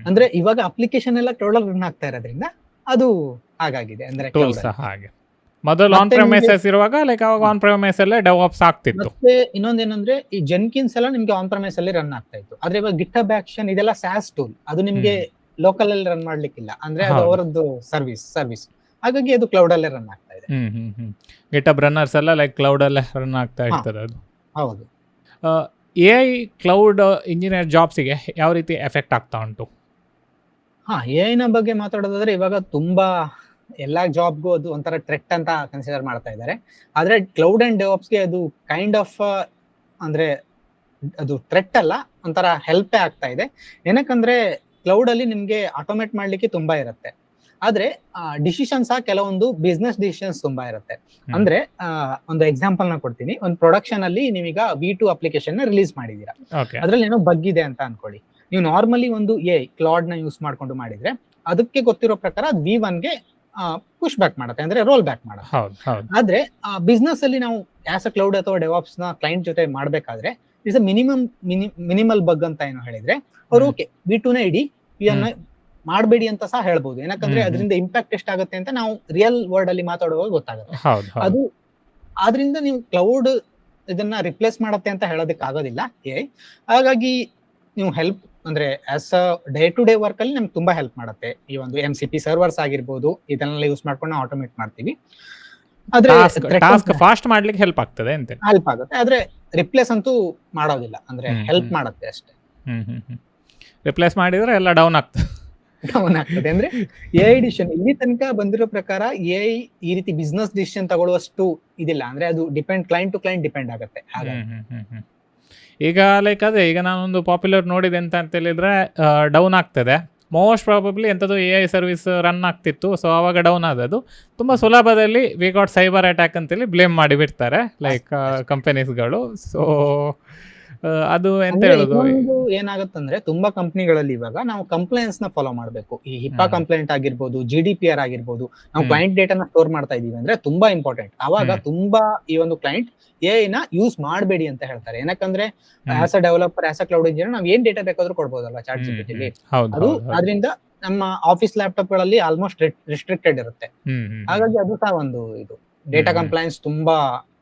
ಅಂದ್ರೆ ಇವಾಗ ಅಪ್ಲಿಕೇಶನ್ ಎಲ್ಲ ಕ್ಲೌಡ್ ಅಲ್ಲಿ ರನ್ ಆಗ್ತಾ ಇರೋದ್ರಿಂದ ಅದು ಹಾಗಾಗಿದೆ. ಅಂದ್ರೆ ಟೂಲ್ಸ್ ಹಾಗೆ ಮೊದಲು ಆನ್ ಪ್ರೈಮೈಸಸ್ ಇರುವಾಗ ಲೈಕ್ ಅವಾಗ ಆನ್ ಪ್ರೈಮೈಸ್ ಅಲ್ಲೇ ಡೆವಾಪ್ಸ್ ಆಗ್ತಿತ್ತು. ಮತ್ತೆ ಇನ್ನೊಂದೇನಂದ್ರೆ, ಈ ಜೆನ್ಕಿನ್ಸ್ ಎಲ್ಲ ನಿಮ್ಗೆ ಆನ್ ಪ್ರೈಮೈಸ್ ಅಲ್ಲಿ ರನ್ ಆಗ್ತಾ ಇತ್ತು. ಆದ್ರೆ ಇವಾಗ ಗಿಟ್ಹಬ್ ಆಕ್ಷನ್ ಇದೆಲ್ಲ SaaS ಟೂಲ್, ಅದು ನಿಮ್ಗೆ ಲೋಕಲ್ ಅಲ್ಲಿ ರನ್ ಮಾಡ್ಲಿಕ್ಕಿಲ್ಲ. ಅಂದ್ರೆ ಅದು ಅವರದ್ದು ಸರ್ವಿಸ್. ಹಾಗಾಗಿ ಅದು ಕ್ಲೌಡ್ ಅಲ್ಲೇ ರನ್ ಆಗ್ತಾ ಇದೆ. ಗಿಟಬ್ ರನ್ನರ್ಸ್ ಎಲ್ಲ ಲೈಕ್ ಕ್ಲೌಡಲ್ಲೇ ರನ್ ಆಗ್ತಾ ಇರ್ತದೆ ಅದು. ಹೌದು. ಎ ಐ ಕ್ಲೌಡ್ ಇಂಜಿನಿಯರ್ ಜಾಬ್ಸಿಗೆ ಯಾವ ರೀತಿ ಎಫೆಕ್ಟ್ ಆಗ್ತಾ ಉಂಟು? AI ನ ಬಗ್ಗೆ ಮಾತಾಡೋದಾದ್ರೆ ಇವಾಗ ತುಂಬಾ ಎಲ್ಲಾ ಜಾಬ್ಗೂ ಅದು ಒಂಥರ ಥ್ರೆಟ್ ಅಂತ ಕನ್ಸಿಡರ್ ಮಾಡ್ತಾ ಇದ್ದಾರೆ. ಆದ್ರೆ ಕ್ಲೌಡ್ ಅಂಡ್ ಡೆವಾಪ್ಸ್ಗೆ ಅದು ಕೈಂಡ್ ಆಫ್ ಅಂದ್ರೆ ಅದು ಥ್ರೆಟ್ ಅಲ್ಲ, ಒಂಥರ ಹೆಲ್ಪೇ ಆಗ್ತಾ ಇದೆ. ಏನಕ್ಕಂದ್ರೆ ಕ್ಲೌಡ್ ಅಲ್ಲಿ ನಿಮ್ಗೆ ಆಟೋಮೇಟ್ ಮಾಡ್ಲಿಕ್ಕೆ ತುಂಬಾ ಇರುತ್ತೆ, ಆದ್ರೆ ಡಿಸಿಷನ್ಸ್ ಕೆಲವೊಂದು ಬಿಸ್ನೆಸ್ ಡಿಸಿಷನ್ಸ್ ತುಂಬಾ ಇರುತ್ತೆ. ಅಂದ್ರೆ ಒಂದು ಎಕ್ಸಾಂಪಲ್ ನ ಕೊಡ್ತೀನಿ. ಒಂದು ಪ್ರೊಡಕ್ಷನ್ ಅಲ್ಲಿ ನೀವೀಗ V2 ಅಪ್ಲಿಕೇಶನ್ ನ ರಿಲೀಸ್ ಮಾಡಿದೀರಾ, ಅದ್ರಲ್ಲಿ ಏನೋ ಬಗ್ ಇದೆ ಅಂತ ಅನ್ಕೊಳ್ಳಿ. ನೀವು ನಾರ್ಮಲಿ ಒಂದು ಕ್ಲೌಡ್ ನ ಯೂಸ್ ಮಾಡ್ಕೊಂಡು ಮಾಡಿದ್ರೆ ಅದಕ್ಕೆ ಗೊತ್ತಿರೋ ಪ್ರಕಾರ V1 ಗೆ ಪುಷ್ ಬ್ಯಾಕ್ ಮಾಡುತ್ತೆ, ಅಂದ್ರೆ ರೋಲ್ ಬ್ಯಾಕ್ ಮಾಡುತ್ತೆ. ಆದ್ರೆ ಬಿಸ್ನೆಸ್ ಅಲ್ಲಿ ನಾವು ಆಸ್ ಅ ಕ್ಲೌಡ್ ಅಥವಾ ಡೆವಾಪ್ಸ್ ನ ಕ್ಲೈಂಟ್ ಜೊತೆ ಮಾಡ್ಬೇಕಾದ್ರೆ ಇಟ್ಸ್ ಅ ಮಿನಿಮಲ್ ಬಗ್ ಅಂತ ಏನು ಹೇಳಿದ್ರೆ ಅವ್ರು ಓಕೆ V2 ನ ಇಡಿ, V1 ಮಾಡಬೇಡಿ ಅಂತ ಸಹ ಹೇಳ್ಬೋದು. ಏನಕ್ಕಂದ್ರೆ ಅದರಿಂದ ಇಂಪ್ಯಾಕ್ಟ್ ಎಷ್ಟಾಗುತ್ತೆ ಅಂತ ನಾವು ರಿಯಲ್ ವರ್ಲ್ಡ್ ಅಲ್ಲಿ ಮಾತಾಡುವಾಗ ಗೊತ್ತಾಗುತ್ತೆ. ಅದು ಆದ್ರಿಂದ ನೀವು ಕ್ಲೌಡ್ ಇದನ್ನ ರಿಪ್ಲೇಸ್ ಮಾಡುತ್ತೆ ಅಂತ ಹೇಳೋದಕ್ಕೆ ಆಗೋದಿಲ್ಲ AI. ಹಾಗಾಗಿ ನೀವು ಹೆಲ್ಪ್ ಅಂದ್ರೆ as a day to day work ಅಲ್ಲಿ ನಮ್ಗೆ ತುಂಬಾ ಹೆಲ್ಪ್ ಮಾಡುತ್ತೆ. ಈ ಒಂದು MCP ಸರ್ವರ್ಸ್ ಆಗಿರ್ಬೋದು, ಇದನ್ನೆಲ್ಲ ಯೂಸ್ ಮಾಡ್ಕೊಂಡು ನಾವು ಆಟೋಮೇಟ್ ಮಾಡ್ತೀವಿ. ಆದ್ರೆ ಟಾಸ್ಕ್ ಫಾಸ್ಟ್ ಮಾಡ್ಲಿಕ್ಕೆ ಹೆಲ್ಪ್ ಆಗ್ತದೆ ಅಂತ. ಹೆಲ್ಪ್ ಆಗುತ್ತೆ, ಆದ್ರೆ ರಿಪ್ಲೇಸ್ ಅಂತೂ ಮಾಡೋದಿಲ್ಲ, ಅಂದ್ರೆ ಹೆಲ್ಪ್ ಮಾಡುತ್ತೆ ಅಷ್ಟೇ. ರಿಪ್ಲೇಸ್ ಮಾಡಿದ್ರೆ ಎಲ್ಲ ಡೌನ್ ಆಗ್ತದೆ. ಅಂದ್ರೆ AI ಡಿಸಿಷನ್ ಇಲ್ಲಿ ತನಕ ಬಂದಿರೋ ಪ್ರಕಾರ AI ಈ ರೀತಿ ಬಿಸ್ನೆಸ್ ಡಿಸಿಷನ್ ತಗೊಳ್ಳುವಷ್ಟು ಇದಿಲ್ಲ. ಅಂದ್ರೆ ಅದು ಕ್ಲೈಂಟ್ ಟು ಕ್ಲೈಂಟ್ ಡಿಪೆಂಡ್ ಆಗುತ್ತೆ. ಈಗ ಲೈಕ್ ಅದೇ ಈಗ ನಾನೊಂದು ಪಾಪ್ಯುಲರ್ ನೋಡಿದೆ ಅಂತ ಹೇಳಿದ್ರೆ ಡೌನ್ ಆಗ್ತದೆ. ಮೋಸ್ಟ್ ಪ್ರಾಬಬ್ಲಿ ಎಂಥದ್ದು AI ಸರ್ವಿಸ್ ರನ್ ಆಗ್ತಿತ್ತು, ಸೊ ಆವಾಗ ಡೌನ್ ಆದದ್ದು. ತುಂಬ ಸುಲಭದಲ್ಲಿ ವಿ ಗಾಟ್ ಸೈಬರ್ ಅಟ್ಯಾಕ್ ಅಂತೇಳಿ ಬ್ಲೇಮ್ ಮಾಡಿ ಬಿಡ್ತಾರೆ ಲೈಕ್ ಕಂಪನೀಸ್ಗಳು. ಸೊ ಅದು ಎಂತ ಹೇಳೋದು, ಏನಾಗುತ್ತಂದ್ರೆ ತುಂಬಾ ಕಂಪ್ನಿಗಳಲ್ಲಿ ಇವಾಗ ನಾವು ಕಂಪ್ಲೇಂಟ್ಸ್ ನ ಫಾಲೋ ಮಾಡಬೇಕು. ಈ HIPAA ಕಂಪ್ಲೇಂಟ್ ಆಗಿರ್ಬೋದು, GDPR ಆಗಿರ್ಬೋದು, ನಾವು ಕ್ಲೈಂಟ್ ಡೇಟಾನ ಸ್ಟೋರ್ ಮಾಡ್ತಾ ಇದೀವಿ ಅಂದ್ರೆ ತುಂಬಾ ಇಂಪಾರ್ಟೆಂಟ್. ಅವಾಗ ತುಂಬಾ ಈ ಒಂದು ಕ್ಲೈಂಟ್ AI ನ ಯೂಸ್ ಮಾಡಬೇಡಿ ಅಂತ ಹೇಳ್ತಾರೆ. ಏನಕ್ಕಂದ್ರೆ as a developer, as a cloud engineer ನಾವು ಏನ್ ಡೇಟಾ ಬೇಕಾದ್ರೂ ಕೊಡ್ಬೋದಲ್ವಾ ಚಾಟ್ GPT ಲಿ. ಅದು ಅದರಿಂದ ನಮ್ಮ ಆಫೀಸ್ ಲ್ಯಾಪ್ಟಾಪ್ ಗಳಲ್ಲಿ ಆಲ್ಮೋಸ್ಟ್ ರಿಸ್ಟ್ರಿಕ್ಟೆಡ್ ಇರುತ್ತೆ. ಹಾಗಾಗಿ ಅದು ಸಹ ಒಂದು ಇದು ಡೇಟಾ ಕಂಪ್ಲೈನ್ಸ್ ತುಂಬಾ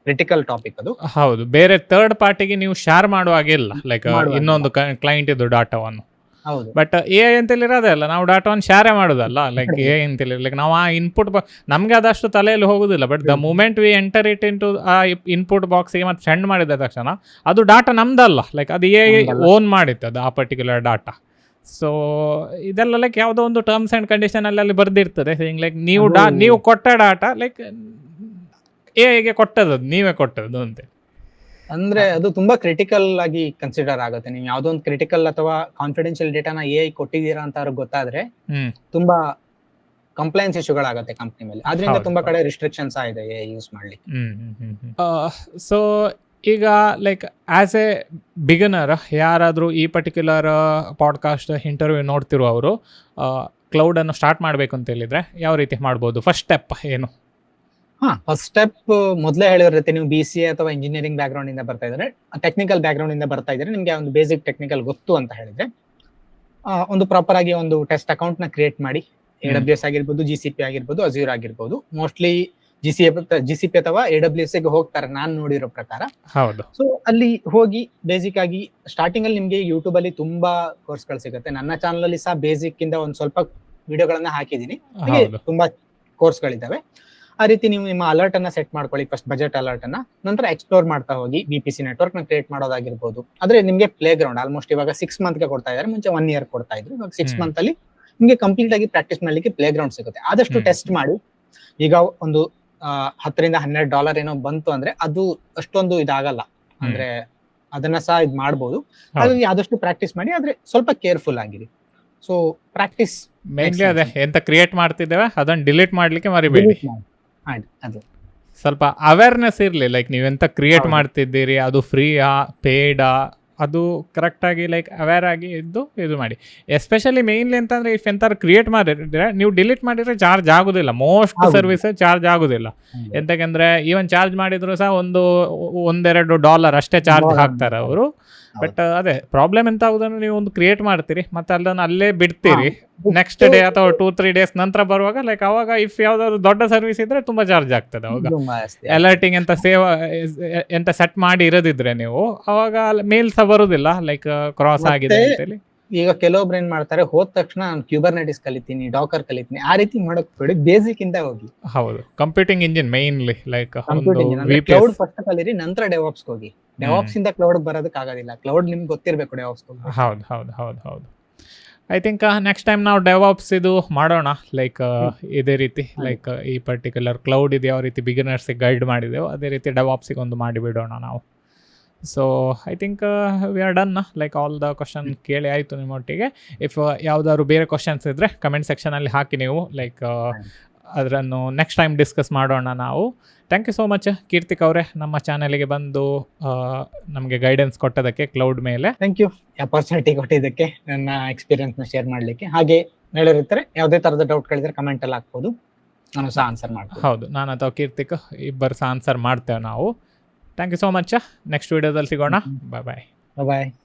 ಕ್ರಿಟಿಕಲ್ ಟಾಪಿಕ್ ಅದು. ಹೌದು, ಬೇರೆ ಥರ್ಡ್ ಪಾರ್ಟಿಗೆ ನೀವು ಶೇರ್ ಮಾಡುವಾಗಿಲ್ಲ ಲೈಕ್ ಇನ್ನೊಂದು ಕ್ಲೈಂಟ್ ಇದು ಡಾಟಾವನ್ನು. ಬಟ್ AI ಅಂತೇಳಿ ಇರೋದಲ್ಲ, ನಾವು ಡಾಟಾವನ್ನು ಶೇರೇ ಮಾಡೋದಲ್ಲ ಲೈಕ್ AI ಅಂತೇಳಿ ಲೈಕ್ ನಾವು ಆ ಇನ್ಪುಟ್ ನಮಗೆ ಅದಷ್ಟು ತಲೆಯಲ್ಲಿ ಹೋಗುದಿಲ್ಲ. But the moment we enter it into ಆ ಇನ್ಪುಟ್ ಬಾಕ್ಸ್ಗೆ ಮತ್ತೆ ಸೆಂಡ್ ಮಾಡಿದ ತಕ್ಷಣ ಅದು ಡಾಟಾ ನಮ್ದಲ್ಲ, ಲೈಕ್ ಅದು AI ಓನ್ ಮಾಡಿತ್ತು ಆ ಪರ್ಟಿಕ್ಯುಲರ್ ಡಾಟಾ. ಸೊ ಇದೆಲ್ಲ ಲೈಕ್ ಯಾವುದೋ ಒಂದು ಟರ್ಮ್ಸ್ ಆ್ಯಂಡ್ ಕಂಡೀಷನ್ ಅಲ್ಲಿ ಬರ್ದಿರ್ತದೆ ಲೈಕ್ ನೀವು ಕೊಟ್ಟ ಡಾಟಾ ಲೈಕ್ AI ಕೊಟ್ಟದ್ದು, ನೀವೇ ಕೊಟ್ಟದ್ದು ಅಂತ. ಅಂದ್ರೆ ಅದು ತುಂಬಾ ಕ್ರಿಟಿಕಲ್ ಆಗಿ ಕನ್ಸಿಡರ್ ಆಗುತ್ತೆ. ನೀವು ಯಾವ್ದೋ ಒಂದು ಕ್ರಿಟಿಕಲ್ ಅಥವಾ ಕಾನ್ಫಿಡೆನ್ಶಿಯಲ್ ಡೇಟಾನ AI ಕೊಟ್ಟಿದ್ದೀರಾ ಅಂತ ಅವ್ರಿಗೆ ಗೊತ್ತಾದ್ರೆ ತುಂಬಾ ಕಂಪ್ಲೈನ್ಸ್ ಇಶ್ಯೂಗಳಾಗುತ್ತೆ ಕಂಪ್ನಿ ಮೇಲೆ. ಆದ್ರಿಂದ ತುಂಬಾ ಕಡೆ ರಿಸ್ಟ್ರಿಕ್ಷನ್ಸ್ ಇದೆ AI ಯೂಸ್ ಮಾಡ್ಲಿಕ್ಕೆ. ಸೊ ಈಗ ಲೈಕ್ ಆಸ್ ಎ ಬಿಗಿನರ್ ಯಾರಾದರೂ ಈ ಪರ್ಟಿಕ್ಯುಲರ್ ಪಾಡ್ಕಾಸ್ಟ್ ಇಂಟರ್ವ್ಯೂ ನೋಡ್ತಿರುವವರು ಕ್ಲೌಡನ್ನು ಸ್ಟಾರ್ಟ್ ಮಾಡಬೇಕು ಅಂತ ಹೇಳಿದ್ರೆ ಯಾವ ರೀತಿ ಮಾಡ್ಬೋದು? ಫಸ್ಟ್ ಸ್ಟೆಪ್ ಏನು? ಫಸ್ಟ್ ಸ್ಟೆಪ್ ಮೊದಲೇ ಹೇಳಿರುತ್ತೆ, ನೀವು BCA ಅಥವಾ ಇಂಜಿನಿಯರಿಂಗ್ ಬ್ಯಾಕ್ ಗ್ರೌಂಡ್ ಇಂದ ಬರ್ತಾ ಇದ್ರೆ, ಟೆಕ್ನಿಕಲ್ ಬ್ಯಾಕ್ ಗ್ರೌಂಡ್ ಇಂದ ಬರ್ತಾ ಇದ್ರೆ, ನಿಮ್ಗೆ ಒಂದು ಬೇಸಿಕ್ ಟೆಕ್ನಿಕಲ್ ಗೊತ್ತು ಅಂತ ಹೇಳಿದ್ರೆ ಒಂದು ಪ್ರಾಪರ್ ಆಗಿ ಒಂದು ಟೆಸ್ಟ್ ಅಕೌಂಟ್ ನ ಕ್ರಿಯೇಟ್ ಮಾಡಿ. AWS ಆಗಿರ್ಬೋದು, GCP ಆಗಿರ್ಬೋದು, Azure ಆಗಿರ್ಬೋದು. ಮೋಸ್ಟ್ಲಿ GCP ಅಥವಾ AWS ಗೆ ಹೋಗ್ತಾರೆ ನಾನು ನೋಡಿರೋ ಪ್ರಕಾರ. ಸೊ ಅಲ್ಲಿ ಹೋಗಿ ಬೇಸಿಕ್ ಆಗಿ ಸ್ಟಾರ್ಟಿಂಗ್ ಅಲ್ಲಿ ನಿಮ್ಗೆ ಯೂಟ್ಯೂಬ್ ಅಲ್ಲಿ ತುಂಬಾ ಕೋರ್ಸ್ಗಳು ಸಿಗುತ್ತೆ. ನನ್ನ ಚಾನಲ್ ಅಲ್ಲಿ ಸಹ ಬೇಸಿಕ್ ಇಂದ ಒಂದ್ ಸ್ವಲ್ಪ ವಿಡಿಯೋಗಳನ್ನ ಹಾಕಿದೀನಿ, ತುಂಬಾ ಕೋರ್ಸ್ಗಳಿದಾವೆ. ಆ ರೀತಿ ನೀವು ನಿಮ್ಮ ಅಲರ್ಟ್ ಅನ್ನ ಸೆಟ್ ಮಾಡ್ಕೊಳ್ಳಿ, ಫಸ್ಟ್ ಬಜೆಟ್ ಅಲರ್ಟ್ ಅನ್ನ. ನಂತರ ಎಕ್ಸ್ಪ್ಲೋರ್ ಮಾಡ್ತಾ ಹೋಗಿ VPC ನೆಟ್ವರ್ಕ್ ನ ಕ್ರಿಯೇಟ್ ಮಾಡೋದಾಗಿರ್ಬೋದು. ಆದ್ರೆ ನಿಮ್ಗೆ ಪ್ಲೇ ಗ್ರೌಂಡ್ ಆಲ್ಮೋಸ್ಟ್ ಇವಾಗ 6 ಮಂತ್ ಗೆ ಕೊಡ್ತಾ ಇದ್ದಾರೆ, ಮುಂಚೆ 1 year ಕೊಡ್ತಾ ಇದ್ರು. ಇವಾಗ 6 ಮಂತ್ ಅಲ್ಲಿ ನಿಮ್ಗೆ ಕಂಪ್ಲೀಟ್ ಆಗಿ ಪ್ರಾಕ್ಟೀಸ್ ಮಾಡ್ಲಿಕ್ಕೆ ಪ್ಲೇ ಗ್ರೌಂಡ್ ಸಿಗುತ್ತೆ. ಆದಷ್ಟು ಟೆಸ್ಟ್ ಮಾಡಿ. ಈಗ ಒಂದು $10-12 ಏನೋ ಬಂತು ಅಂದ್ರೆ ಅದು ಅಷ್ಟೊಂದು ಇದಾಗಲ್ಲ, ಅಂದ್ರೆ ಅದನ್ನ ಸಹ ಇದ್ ಮಾಡ್ಬೋದು. ಹಾಗಾಗಿ ಆದಷ್ಟು ಪ್ರಾಕ್ಟೀಸ್ ಮಾಡಿ, ಆದ್ರೆ ಸ್ವಲ್ಪ ಕೇರ್ಫುಲ್ ಆಗಿರಿ. ಸೊ ಪ್ರಾಕ್ಟೀಸ್ ಮೇನ್ಲಿ ಅದೇ ಎಂತ ಕ್ರಿಯೇಟ್ ಮಾಡ್ತಿದ್ದೇವೆ ಅದನ್ನ ಡಿಲೀಟ್ ಮಾಡ್ಲಿಕ್ಕೆ ಮರಿಬೇಡಿ. ಅದು ಸ್ವಲ್ಪ ಅವೇರ್ನೆಸ್ ಇರಲಿ, ಲೈಕ್ ನೀವೆಂತ ಕ್ರಿಯೇಟ್ ಮಾಡ್ತಿದ್ದೀರಿ, ಅದು ಫ್ರೀಯಾ ಪೇಡಾ, ಅದು ಕರೆಕ್ಟಾಗಿ ಲೈಕ್ ಅವೇರ್ ಆಗಿ ಇದ್ದು ಇದು ಮಾಡಿ. ಎಸ್ಪೆಷಲಿ ಮೇನ್ಲಿ ಅಂತಂದರೆ ಇಫ್ ಎಂತಾರು ಕ್ರಿಯೇಟ್ ಮಾಡಿದ್ರೆ ನೀವು ಡಿಲೀಟ್ ಮಾಡಿದರೆ ಚಾರ್ಜ್ ಆಗೋದಿಲ್ಲ. ಮೋಸ್ಟ್ ಸರ್ವಿಸ್ ಚಾರ್ಜ್ ಆಗೋದಿಲ್ಲ. ಎಂತಕ್ಕೆಂದರೆ ಈವನ್ ಚಾರ್ಜ್ ಮಾಡಿದ್ರು ಸಹ $1-2 ಅಷ್ಟೇ ಚಾರ್ಜ್ ಹಾಕ್ತಾರೆ ಅವರು. ಬಟ್ ಅದೇ ಪ್ರಾಬ್ಲಮ್ ಎಂತ ಆಗೋದಂದ್ರೆ ನೀವು ಒಂದು ಕ್ರಿಯೇಟ್ ಮಾಡ್ತೀರಿ ಮತ್ತೆ ಅದನ್ನು ಅಲ್ಲೇ ಬಿಡ್ತೀರಿ, ನೆಕ್ಸ್ಟ್ ಡೇ ಅಥವಾ 2-3 ಡೇಸ್ ನಂತರ ಬರುವಾಗ ಲೈಕ್ ಅವಾಗ ಇಫ್ ಯಾವ್ದಾದ್ರು ದೊಡ್ಡ ಸರ್ವಿಸ್ ಇದ್ರೆ ತುಂಬಾ ಚಾರ್ಜ್ ಆಗ್ತದೆ. ಅವಾಗ ಅಲರ್ಟಿಂಗ್ ಎಂತ ಎಂತ ಸೆಟ್ ಮಾಡಿ ಇರೋದಿದ್ರೆ ನೀವು ಅವಾಗ ಮೇಲ್ ಸಹ ಬರುದಿಲ್ಲ ಲೈಕ್ ಕ್ರಾಸ್ ಆಗಿದೆ ಅಂತೇಳಿ. ಈಗ ಕೆಲವೊಬ್ರು ಏನ್ ಮಾಡ್ತಾರೆ, ಹೋದ ತಕ್ಷಣ ನಾನು ಕ್ಯೂಬರ್ನೆಟಿಸ್ ಕಲಿತೀನಿ, ಡಾಕರ್ ಕಲಿತೀನಿ, ಆ ರೀತಿ ಮಾಡಕ್ ಬೇಡಿ, ಬೇಸಿಕ್ ಇಂದ ಹೋಗಿ. ಹೌದು, ಕಂಪ್ಯೂಟಿಂಗ್ ಇಂಜಿನ್ ಮೇನ್ಲಿ ಲೈಕ್ ಒಂದು computing V P cloud S. First ಕಲೀರಿ, ನಂತರ ಡೆವಾಪ್ಸ್ ಹೋಗಿ. ಡೆವಾಪ್ಸ್ ಇಂದ ಕ್ಲೌಡ್ ಬರೋದಕ್ಕೆ ಆಗೋದಿಲ್ಲ, ಕ್ಲೌಡ್ ನಿಮ್ಗೆ ಗೊತ್ತಿರ್ಬೇಕು ಡೆವಾಪ್ಸ್ ಹೋಗಿ. ಹೌದು ಹೌದು ಹೌದು ಹೌದು. ಐ ಥಿಂಕ್ ನೆಕ್ಸ್ಟ್ ಟೈಮ್ ನಾವು ಡೆವಾಪ್ಸ್ ಇದು ಮಾಡೋಣ, ಲೈಕ್ ಇದೇ ರೀತಿ ಲೈಕ್ ಈ ಪರ್ಟಿಕ್ಯುಲರ್ ಕ್ಲೌಡ್ ಇದು ಯಾವ ರೀತಿ ಬಿಗಿನರ್ಸಿಗೆ ಗೈಡ್ ಮಾಡಿದೆವು ಅದೇ ರೀತಿ ಡೆವಾಪ್ಸಿಗೆ ಒಂದು ಮಾಡಿಬಿಡೋಣ ನಾವು. So I think we are done, like all the question ಕೇಳಿ ಆಯಿತು ನಿಮ್ಮೊಟ್ಟಿಗೆ. ಇಫ್ ಯಾವುದಾದ್ರು ಬೇರೆ ಕ್ವಶನ್ಸ್ ಇದ್ದರೆ ಕಮೆಂಟ್ ಸೆಕ್ಷನಲ್ಲಿ ಹಾಕಿ ನೀವು, ಲೈಕ್ ಅದನ್ನು ನೆಕ್ಸ್ಟ್ ಟೈಮ್ ಡಿಸ್ಕಸ್ ಮಾಡೋಣ ನಾವು. ಥ್ಯಾಂಕ್ ಯು ಸೋ ಮಚ್ ಕೀರ್ತಿಕ್ ಅವರೇ, ನಮ್ಮ ಚಾನಲಿಗೆ ಬಂದು ನಮಗೆ ಗೈಡೆನ್ಸ್ ಕೊಟ್ಟೋದಕ್ಕೆ ಕ್ಲೌಡ್ ಮೇಲೆ. ಥ್ಯಾಂಕ್ ಯು, ಅಪರ್ಚುನಿಟಿ ಕೊಟ್ಟಿದ್ದಕ್ಕೆ, ನನ್ನ ಎಕ್ಸ್ಪೀರಿಯನ್ಸ್ನ ಶೇರ್ ಮಾಡಲಿಕ್ಕೆ. ಹಾಗೆ ಹೇಳಿರ್ತಾರೆ, ಯಾವುದೇ ಥರದ ಡೌಟ್ಗಳಿದ್ರೆ ಕಮೆಂಟಲ್ಲಿ ಹಾಕ್ಬೋದು, ನಾನು ಸಹ ಆನ್ಸರ್ ಮಾಡ್ತೀನಿ. ಹೌದು, ನಾನು ಅಥವಾ ಕೀರ್ತಿಕ್ ಇಬ್ಬರು ಸಹ ಆನ್ಸರ್ ಮಾಡ್ತೇವೆ ನಾವು. Thank you so much. Next ವೀಡಿಯೋದಲ್ಲಿ ಸಿಗೋಣ. ಬಾಯ್ ಬಾಯ್. ಬಾಯ್.